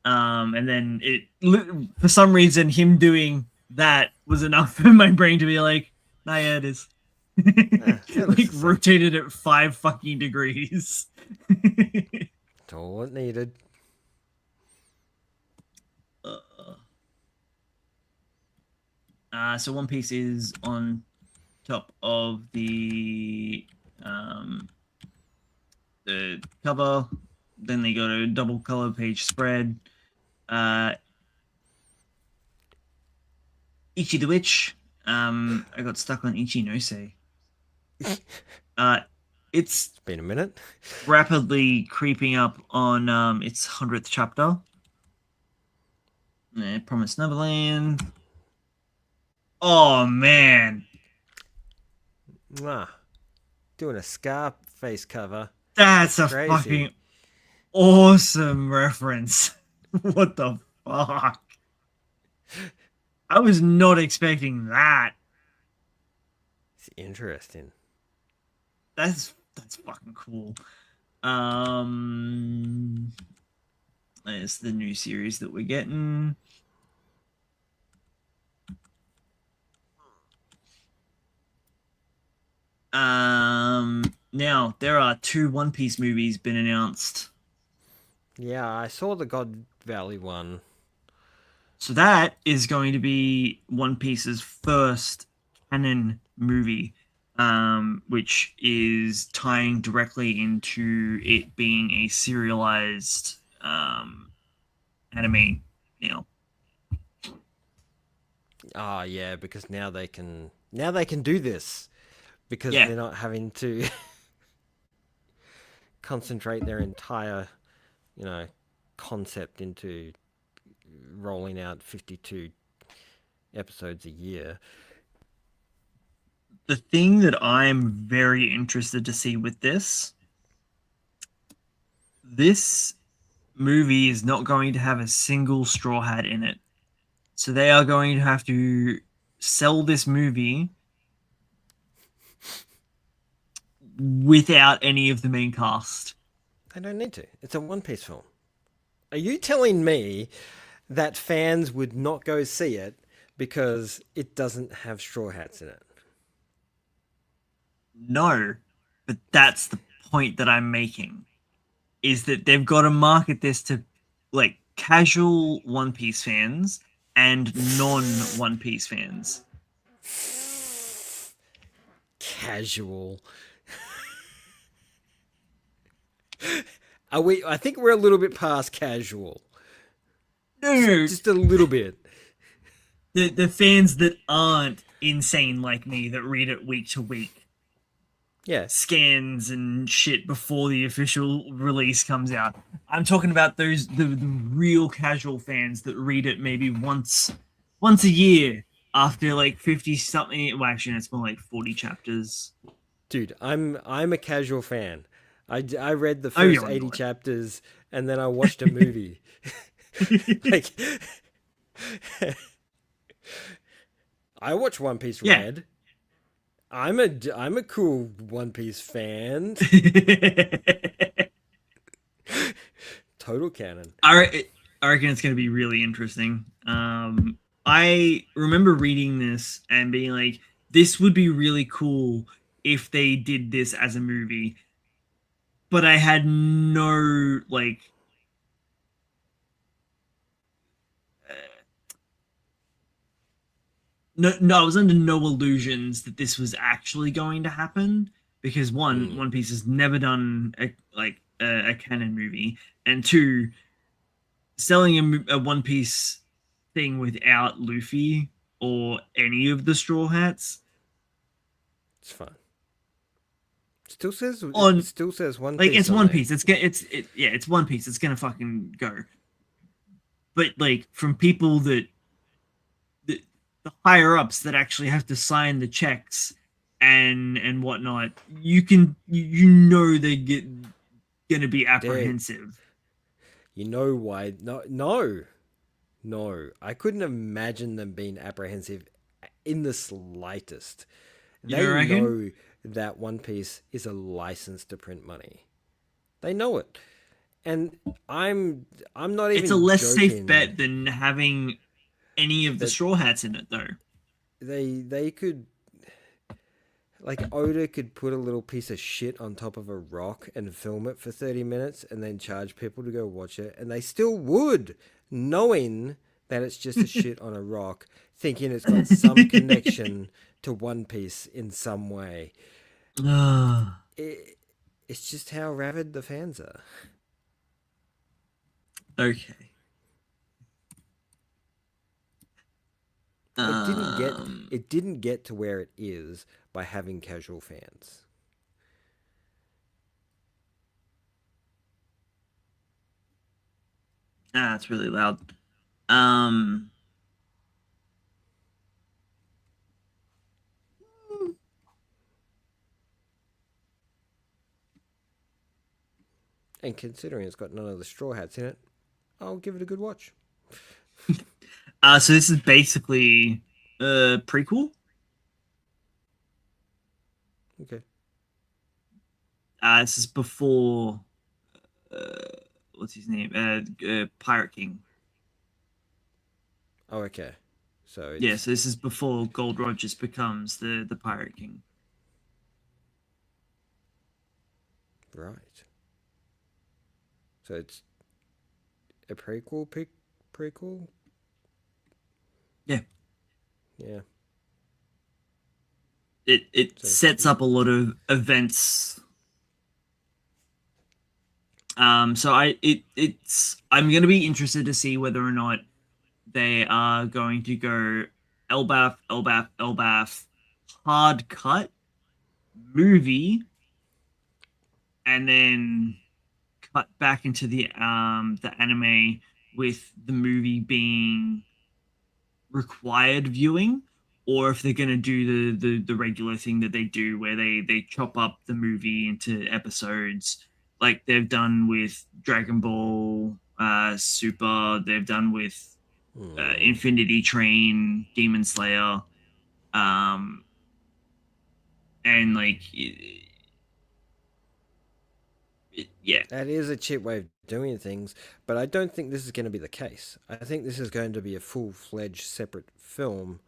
And then for some reason, him doing that was enough for my brain to be like, nah, yeah, it is. That looks Like the same. rotated at 5 fucking degrees. That's all it needed. So One Piece is on top of the cover. Then they go to double color page spread. Ichi the Witch. I got stuck on Ichi no Se. It's It's been a minute. rapidly creeping up on its 100th chapter. Promised Neverland. Oh man, Mwah. Doing a Scarface cover. that's a Crazy. fucking awesome reference. What the fuck? I was not expecting that. It's interesting. That's fucking cool. It's the new series that we're getting. Now there are 2 One Piece movies been announced. Yeah, I saw the God Valley one. So that is going to be One Piece's first canon movie, which is tying directly into it being a serialized anime now. Ah, yeah, because now they can do this because Yeah. they're not having to concentrate their entire, concept into rolling out 52 episodes a year. The thing that I'm very interested to see with this movie is not going to have a single Straw Hat in it. So they are going to have to sell this movie without any of the main cast. They don't need to. It's a One Piece film. Are you telling me that fans would not go see it because it doesn't have Straw Hats in it? No, but that's the point that I'm making. Is that they've got to market this to like casual One Piece fans and non-One Piece fans. Casual. Are we? I think we're a little bit past casual. No, Just a little bit. the fans that aren't insane like me that read it week to week, Yeah. scans and shit before the official release comes out. I'm talking about those the real casual fans that read it maybe once a year after like 50 something. Well, actually, it's more like 40 chapters. Dude, I'm a casual fan. I read the Oh, you're first on 80 board. chapters and then I watched a movie. Like I watch One Piece Yeah. Red. I'm a cool One Piece fan. Total canon. I reckon it's going to be really interesting. I remember reading this and being like, this would be really cool if they did this as a movie. But I had no, like, no, I was under no illusions that this was actually going to happen. Because One Piece has never done a canon movie. And 2, selling a One Piece thing without Luffy or any of the Straw Hats. It's fun. Still says One like Piece. It's One Piece. It's One Piece. It's gonna fucking go. But like from people that the higher ups that actually have to sign the checks and whatnot, you know they get gonna be apprehensive. You know why? No. I couldn't imagine them being apprehensive in the slightest. You They know that One Piece is a license to print money. They know it, and I'm not even. It's a less joking. safe bet than having any of the That Straw Hats in it though. they could, like, Oda could put a little piece of shit on top of a rock and film it for 30 minutes and then charge people to go watch it, and they still would, knowing that it's just a shit on a rock, thinking it's got some connection to One Piece in some way. It, it's just how rabid the fans are. Okay. It didn't get Um. it didn't get to where it is by having casual fans. It's really loud. Um. And considering it's got none of the Straw Hats in it, I'll give it a good watch. So this is basically a prequel. Okay. This is before uh, what's his name? Pirate King. Oh, okay. So Yeah, it's so this is before Gold Rogers becomes the Pirate King. right. So it's a prequel. Yeah, Yeah. it So sets up a lot of events. So it's I'm gonna be interested to see whether or not they are going to go Elbath, hard cut movie, and then cut back into the anime with the movie being required viewing, or if they're gonna do the regular thing that they do where they chop up the movie into episodes like they've done with Dragon Ball Super, they've done with hmm, Infinity Train, Demon Slayer, um, and like yeah. that is a cheap way of doing things, but I don't think this is going to be the case. I think this is going to be a full-fledged separate film,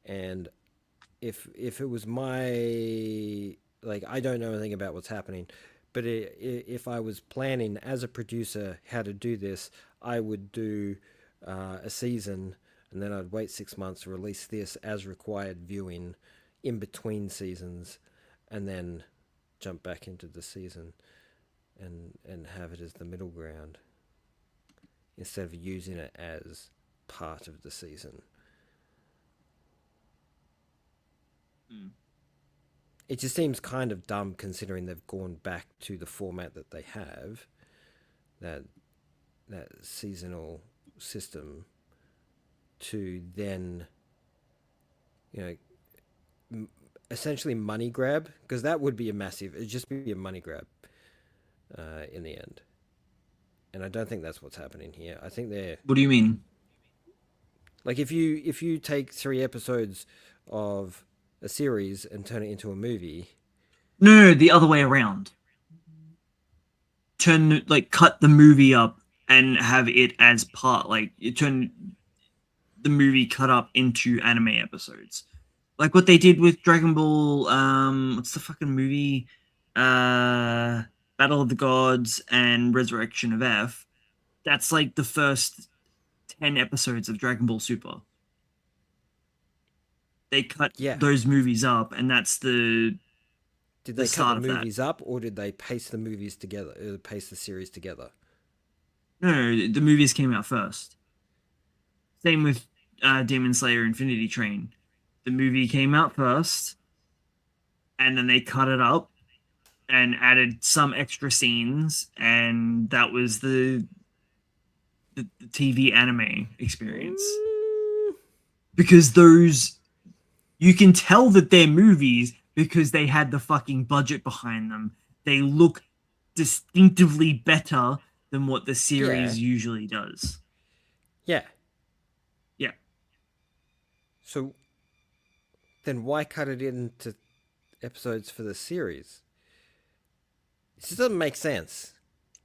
and if it was my, like, I don't know anything about what's happening, but if I was planning as a producer how to do this, I would do a season, and then I'd wait 6 months to release this as required viewing in between seasons, and then jump back into the season and have it as the middle ground instead of using it as part of the season. Mm. It just seems kind of dumb considering they've gone back to the format that they have, that seasonal system, to then, you know, essentially money grab, because that would be a massive, it'd just be a money grab in the end. And I don't think that's what's happening here. I think they're, What do you mean? like, if you take 3 episodes of a series and turn it into a movie. No, the other way around. Turn like cut the movie up and have it as part like you turn the movie cut up into anime episodes. Like what they did with Dragon Ball what's the fucking movie? Uh Battle of the Gods and Resurrection of F. That's like the first 10 episodes of Dragon Ball Super. They cut Yeah. those movies up and that's Did the they cut the start of that. movies up, or did they paste the movies together, paste the series together? No, the movies came out first. Same with Demon Slayer Infinity Train. The movie came out first, and then they cut it up and added some extra scenes, and that was the TV anime experience. Mm, Because those, you can tell that they're movies because they had the fucking budget behind them. They look distinctively better than what the yeah, series usually does. yeah. Yeah. So then why cut it into episodes for the series? It just doesn't make sense.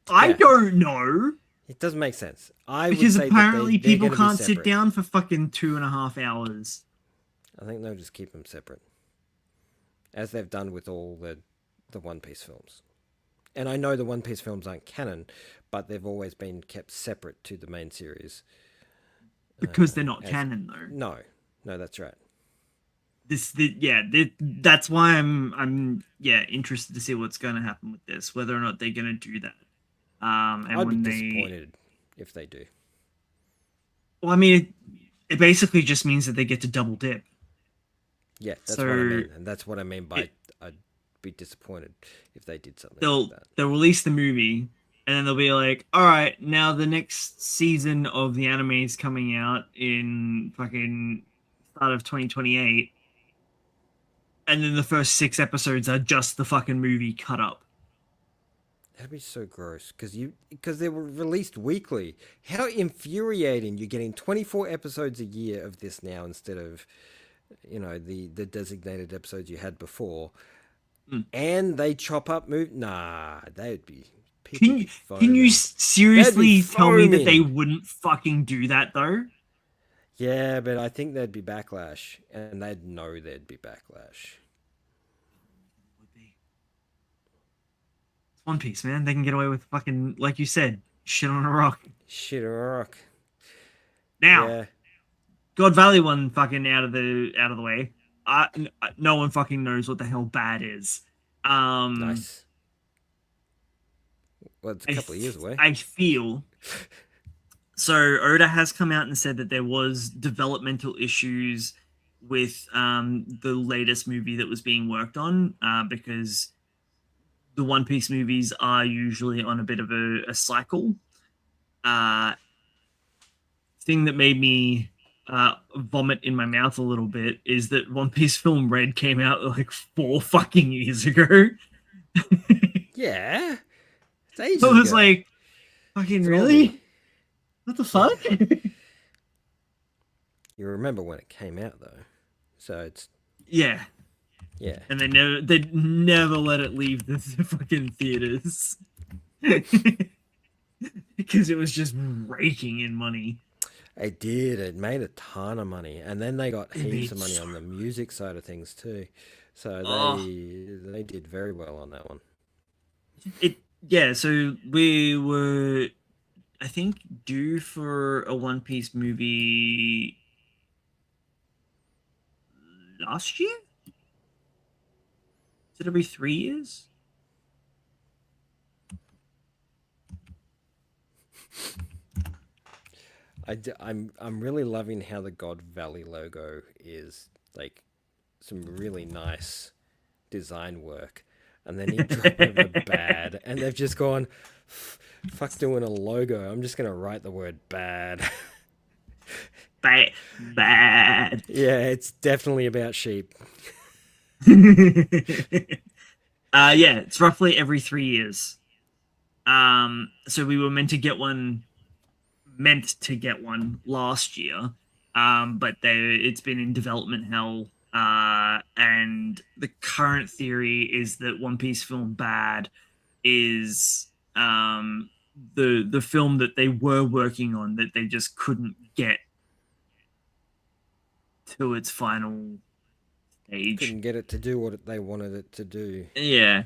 I Yeah. don't know. It doesn't make sense. I would Because say that apparently they're people going to be can't sit separate. down for fucking 2.5 hours. I think they'll just keep them separate, as they've done with all the One Piece films. And I know the One Piece films aren't canon, but they've always been kept separate to the main series. Because they're not As canon, though. no, no, that's right. That's why I'm interested to see what's going to happen with this, whether or not they're going to do that. And I'd be when disappointed if they do. well, I mean, it basically just means that they get to double dip. Yeah, that's So what I mean, and that's what I mean by it, I'd be disappointed if they did something like they'll that. they'll release the movie, and then they'll be like, all right, now the next season of the anime is coming out in fucking start of 2028, and then the first 6 episodes are just the fucking movie cut up. That'd be so gross because they were released weekly. How infuriating! You're getting 24 episodes a year of this now instead of the designated episodes you had before, Mm. and they chop up move. Nah, they'd be people Can would you be can you foaming. They'd be seriously tell me that they foaming. wouldn't fucking do that though? Yeah, but I think there'd be backlash, and they'd know there'd be backlash. It's One Piece, man. They can get away with fucking, like you said, shit on a rock. Shit, a rock. Now, Yeah, God Valley one fucking out of the way. No one fucking knows what the hell bad is. Um, nice. Well, it's a couple of years away. I feel so. Oda has come out and said that there was developmental issues with the latest movie that was being worked on because the One Piece movies are usually on a bit of a cycle. Uh, Thing that made me vomit in my mouth a little bit is that One Piece Film Red came out like 4 fucking years ago. Yeah, it's ages So I was ago. like, fucking It's an really? oldie. What the fuck? You remember when it came out though, so it's Yeah. yeah. And they never let it leave the fucking theaters. Because it was just raking in money. It did. It made a ton of money, and then they got It heaps made of money so on the music side of things too. So Oh, they did very well on that one. it yeah, so we were I think due for a One Piece movie last year? Is it every 3 years? I'm really loving how the God Valley logo is like some really nice design work, and then you drop in the bad, and they've just gone, fuck doing a logo. I'm just gonna write the word bad. Bad. Bad. Yeah, it's definitely about sheep. Yeah, it's roughly every 3 years. So we were meant to get one last year. But it's been in development hell. And the current theory is that One Piece Film Bad is the film that they were working on that they just couldn't get to its final stage. Couldn't get it to do what they wanted it to do. Yeah.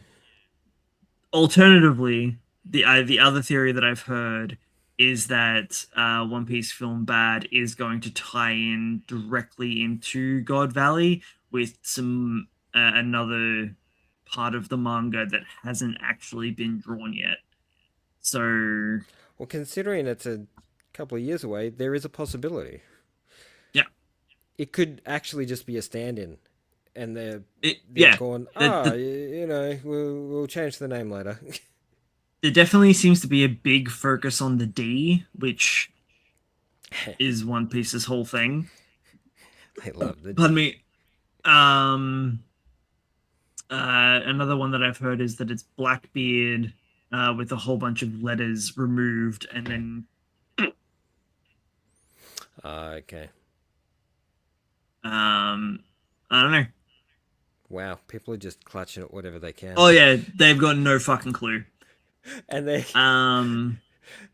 Alternatively, the other theory that I've heard is that One Piece Film Bad is going to tie in directly into God Valley with some another part of the manga that hasn't actually been drawn yet. So Well, considering it's a couple of years away, there is a possibility. yeah, It could actually just be a stand-in, and they're yeah. going, The, we'll change the name later. there definitely seems to be a big focus on the D, which is One Piece's whole thing. I love the Pardon D. me. Another one that I've heard is that it's Blackbeard with a whole bunch of letters removed, and then Okay. I don't know. Wow, people are just clutching at whatever they can. Oh yeah, they've got no fucking clue. And they Um,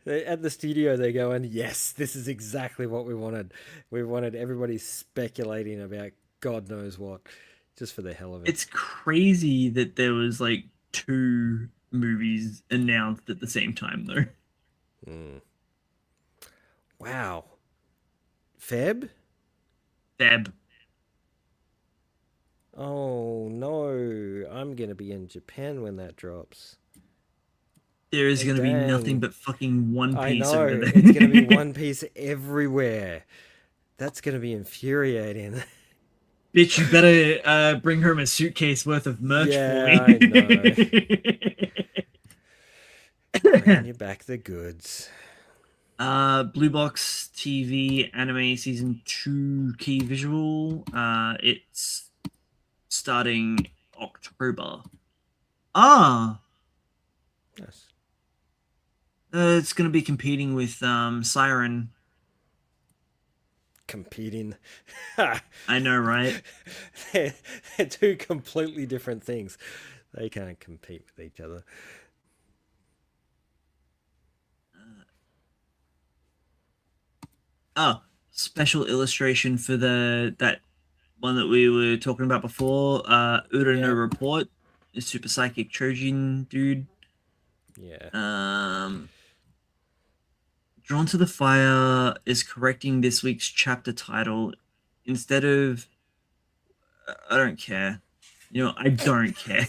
At the studio, they're going, yes, this is exactly what we wanted. We wanted everybody speculating about God knows what, just for the hell of it. It's crazy that there was like two movies announced at the same time, though. Mm. Wow. Feb? Feb. Oh no, I'm gonna be in Japan when that drops. There is Oh, going to be nothing dang. but fucking One I Piece know. over there. It's gonna be One Piece everywhere. That's gonna be infuriating. Bitch, you better bring home a suitcase worth of merch for Yeah, me. I know. Bringing you back the goods. Blue Box TV anime season 2 key visual. It's starting October. Ah, Yes. it's gonna be competing with Siren. Competing. I know, right? they're, they're two completely different things. They can't compete with each other. Oh, special illustration for the that one that we were talking about before. Urano Yep. Report, the Super Psychic Trojan dude. Yeah. Um, Drawn to the Fire is correcting this week's chapter title. Instead of, I don't care. You know, I don't care.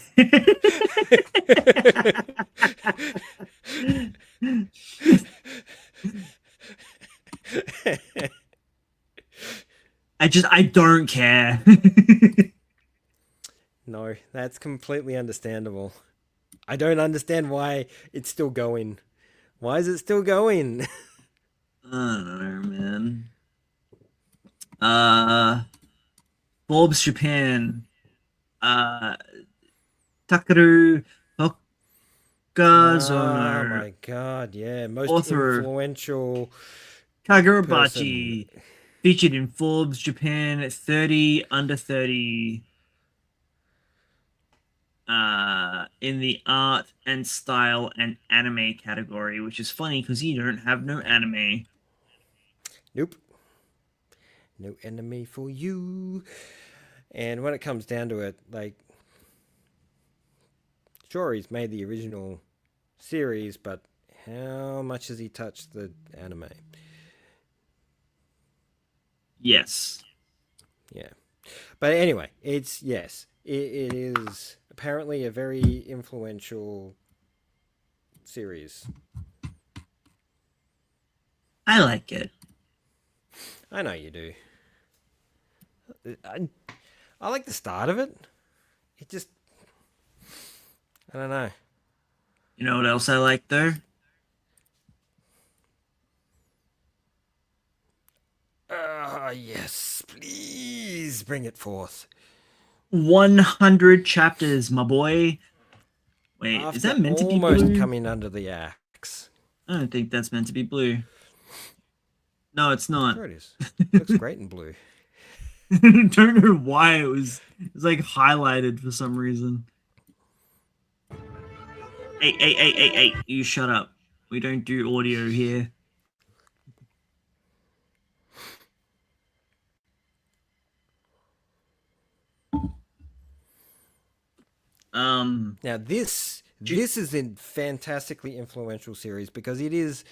I don't care. No, that's completely understandable. I don't understand why it's still going. Why is it still going? I don't know, man. Uh, Forbes Japan. Uh, Takeru Oh Hokazono, my god, yeah. Most author of influential person. Kagurabachi, featured in Forbes Japan 30 under 30 in the art and style and anime category, which is funny because you don't have no anime. Nope. No enemy for you. And when it comes down to it, like, sure, he's made the original series, but how much has he touched the anime? Yes. Yeah. But anyway, it's, yes, it is apparently a very influential series. I like it. I know you do. I, I like the start of it. It just, I don't know. You know what else I like though? Ah, yes, please bring it forth. 100 chapters, my boy. Wait, is After that meant to be almost blue? coming under the axe. I don't think that's meant to be blue. No, it's not. Sure it is. It looks great in blue. I don't know why it was like highlighted for some reason. Hey, you shut up. We don't do audio here. Now this is a fantastically influential series because it is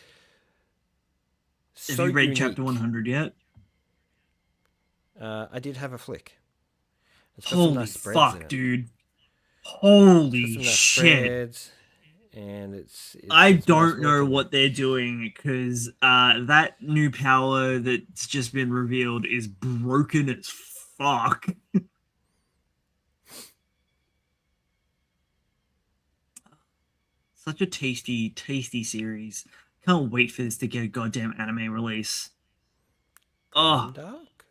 Have so you read unique. chapter 100 yet? I did have a flick. It's got some Holy nice spreads in fuck, it. dude. It's got Holy some nice shit. spreads, and I it's worth don't know looking. what they're doing because that new power that's just been revealed is broken as fuck. Such a tasty, tasty series. Can't wait for this to get a goddamn anime release. Oh, Dark.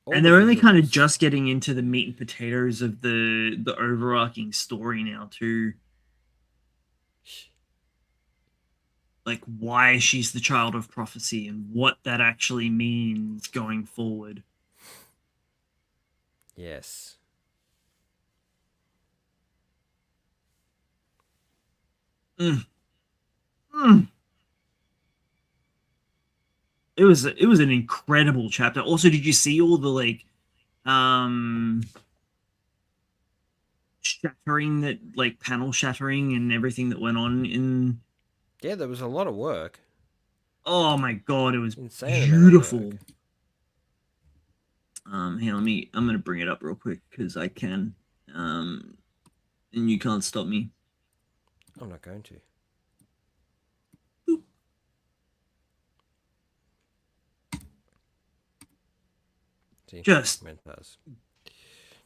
All and the they're only kind of visuals. just getting into the meat and potatoes of the overarching story now too. Like why she's the child of prophecy and what that actually means going forward. Yes. Mm. Mm. It was an incredible chapter. Also, did you see all the like um shattering that like panel shattering and everything that went on in Yeah, there was a lot of work. oh my god, it was Insane amount of beautiful. work. Here, I'm gonna bring it up real quick because I can. And you can't stop me. I'm not going to. See, Just Mentas.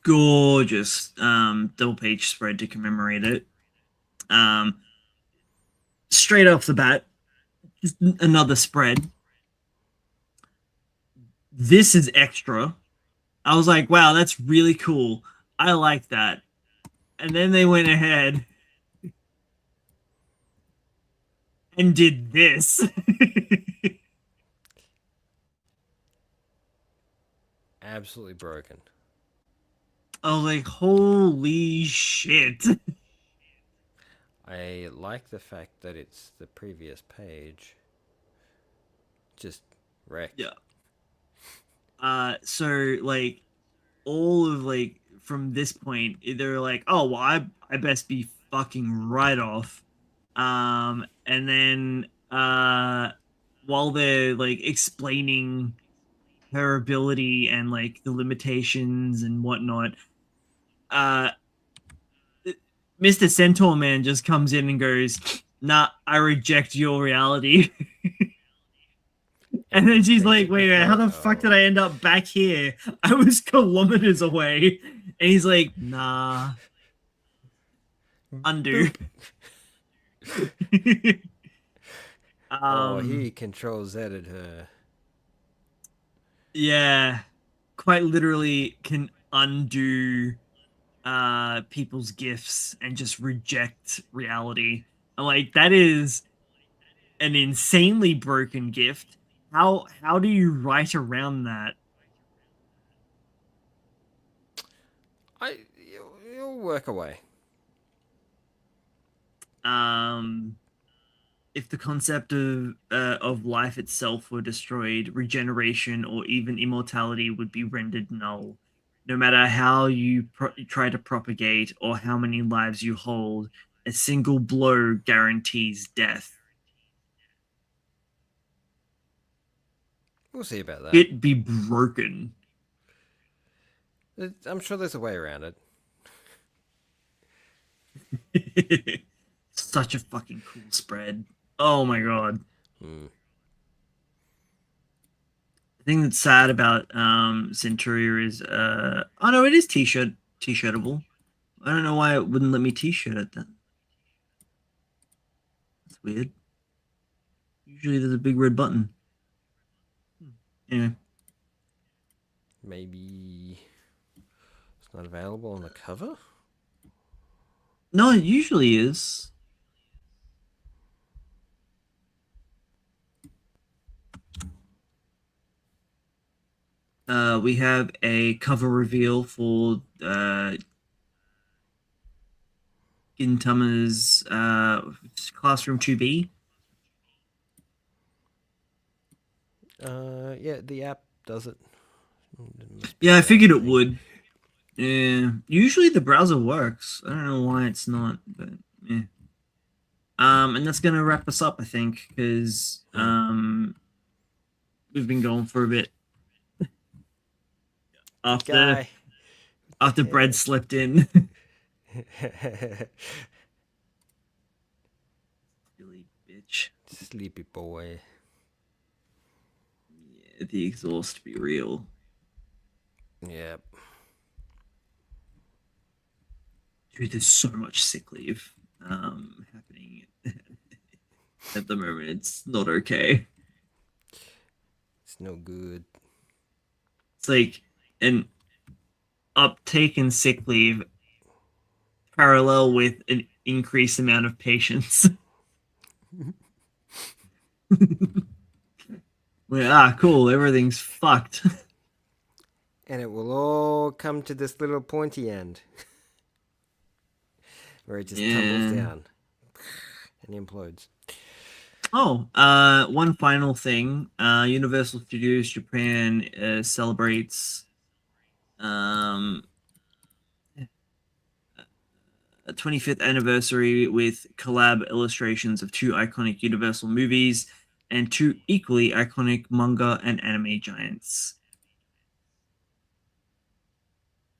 gorgeous double page spread to commemorate it. Um Straight off the bat, just another spread. This is extra. I was like, wow, that's really cool. I like that. And then they went ahead and did this. Absolutely broken. I was like, holy shit. I like the fact that it's the previous page. Just wrecked. Yeah. So like all of like from this point, they're like, oh well, I best be fucking right off. And then while they're like explaining her ability and like the limitations and whatnot, uh Mr. Centaur Man just comes in and goes, nah, I reject your reality. And then she's like, basically wait, how the fuck did I end up back here? I was kilometers away. And he's like, nah, undo. Oh, um, he control Z'd her. yeah, quite literally can undo people's gifts and just reject reality. I'm like, that is an insanely broken gift. How do you write around that? You'll work away. Um, if the concept of life itself were destroyed, regeneration or even immortality would be rendered null. No matter how you try to propagate or how many lives you hold, a single blow guarantees death. We'll see about that. It be broken. I'm sure there's a way around it. Such a fucking cool spread. Oh my god. Hmm. The thing that's sad about Centuria is oh no, it is t-shirtable. I don't know why it wouldn't let me t-shirt it then. That's weird. Usually there's a big red button. Anyway. Maybe it's not available on the cover? No, it usually is. We have a cover reveal for Gintama's Classroom 2B. Yeah, the app does it. Yeah, I figured it would. Yeah, usually the browser works. I don't know why it's not, but yeah. And that's gonna wrap us up, I think, because we've been going for a bit. After Brad slipped in. Silly bitch. Sleepy boy. Yeah, the exhaust be real. Yep. Dude, there's so much sick leave happening at the moment. It's not okay. It's no good. It's like an uptake in sick leave parallel with an increased amount of patients. Cool, everything's fucked. And it will all come to this little pointy end. Where it just tumbles down. and implodes. Oh, one final thing. Universal Studios Japan celebrates um, a 25th anniversary with collab illustrations of two iconic Universal movies and two equally iconic manga and anime giants.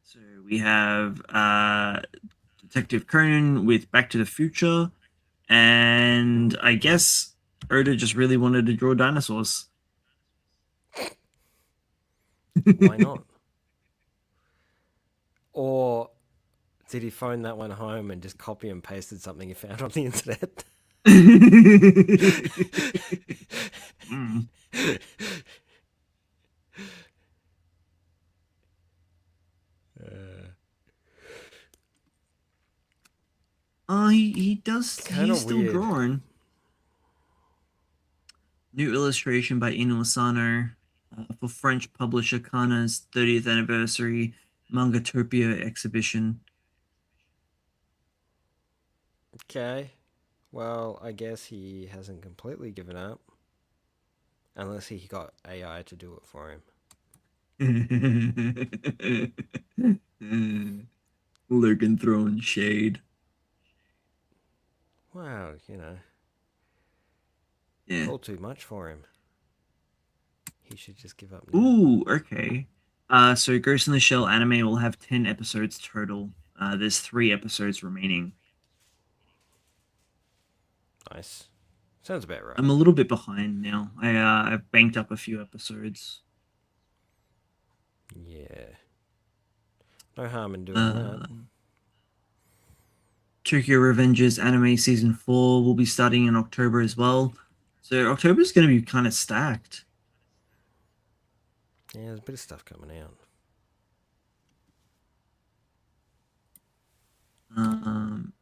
So we have Detective Conan with Back to the Future, and I guess Oda just really wanted to draw dinosaurs. Why not? Or did he phone that one home and just copy and pasted something he found on the internet? Mm. He does. Kind He's of still weird. drawing. New illustration by Inu Asano for French publisher Kana's 30th anniversary Mangatopia exhibition. Okay. Well, I guess he hasn't completely given up. Unless he got AI to do it for him. Logan throwing shade. Wow, you know, Yeah. all too much for him. He should just give up now. Ooh, okay. So Ghost in the Shell anime will have 10 episodes total. There's 3 episodes remaining. Nice. Sounds about right. I'm a little bit behind now. I've banked up a few episodes. Yeah. No harm in doing Uh, that. Tokyo Revengers anime season 4 will be starting in October as well. So October's going to be kind of stacked. Yeah, there's a bit of stuff coming out.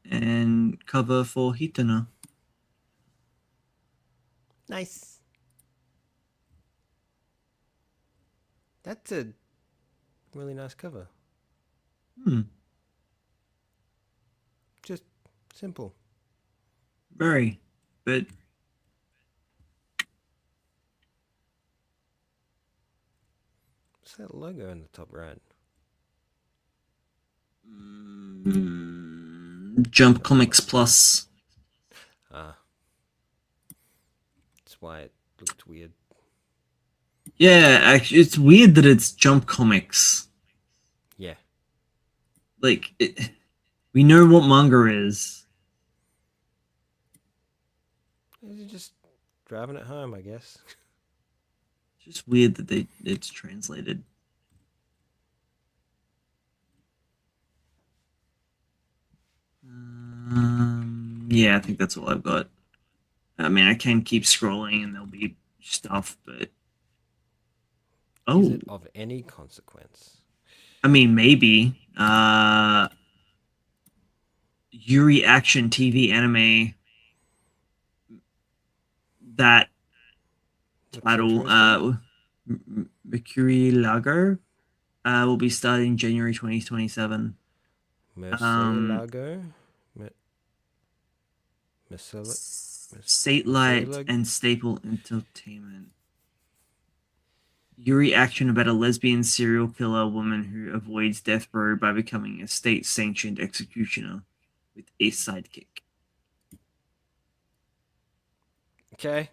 And cover for Hitana. Nice. That's a really nice cover. Hmm. Just simple. Very. But What's that logo in the top right? Jump Comics Plus. Ah. That's why it looked weird. Yeah, actually, it's weird that it's Jump Comics. Yeah. Like, we know what manga is. You're just driving it home, I guess. It's just weird that it's translated. Yeah, I think that's all I've got. I mean, I can keep scrolling and there'll be stuff, but Is it of any consequence? I mean, maybe. Yuri Action TV anime. That Looks title, interesting. Mercury Lager, will be starting January 2027. Murcielago? Satellite Murcielago? and Staple Entertainment. Yuri Action about a lesbian serial killer woman who avoids death row by becoming a state-sanctioned executioner with a sidekick. Okay.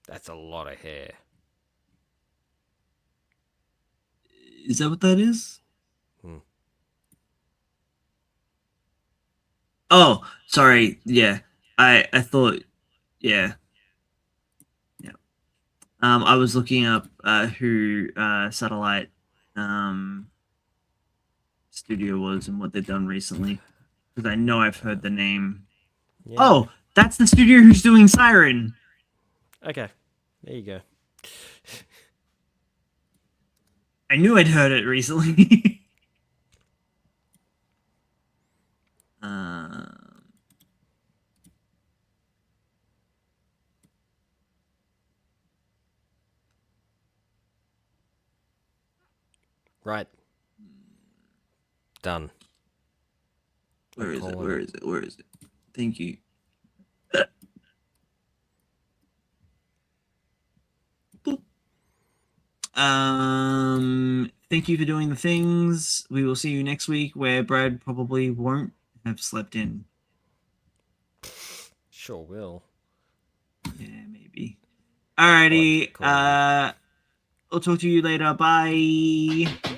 That's a lot of hair. Is that what that is? Hmm. Oh, sorry. Yeah, I thought. Yeah, yeah. I was looking up who Satellite Studio was and what they've done recently because I know I've heard the name. Yeah. Oh, that's the studio who's doing Siren. Okay. There you go. I knew I'd heard it recently. Right. Done. Where is it? Where is it? Where is it? Thank you. Thank you for doing the things. We will see you next week, where Brad probably won't have slept in. Sure will. Yeah, maybe. Alrighty. Cool. I'll talk to you later. Bye.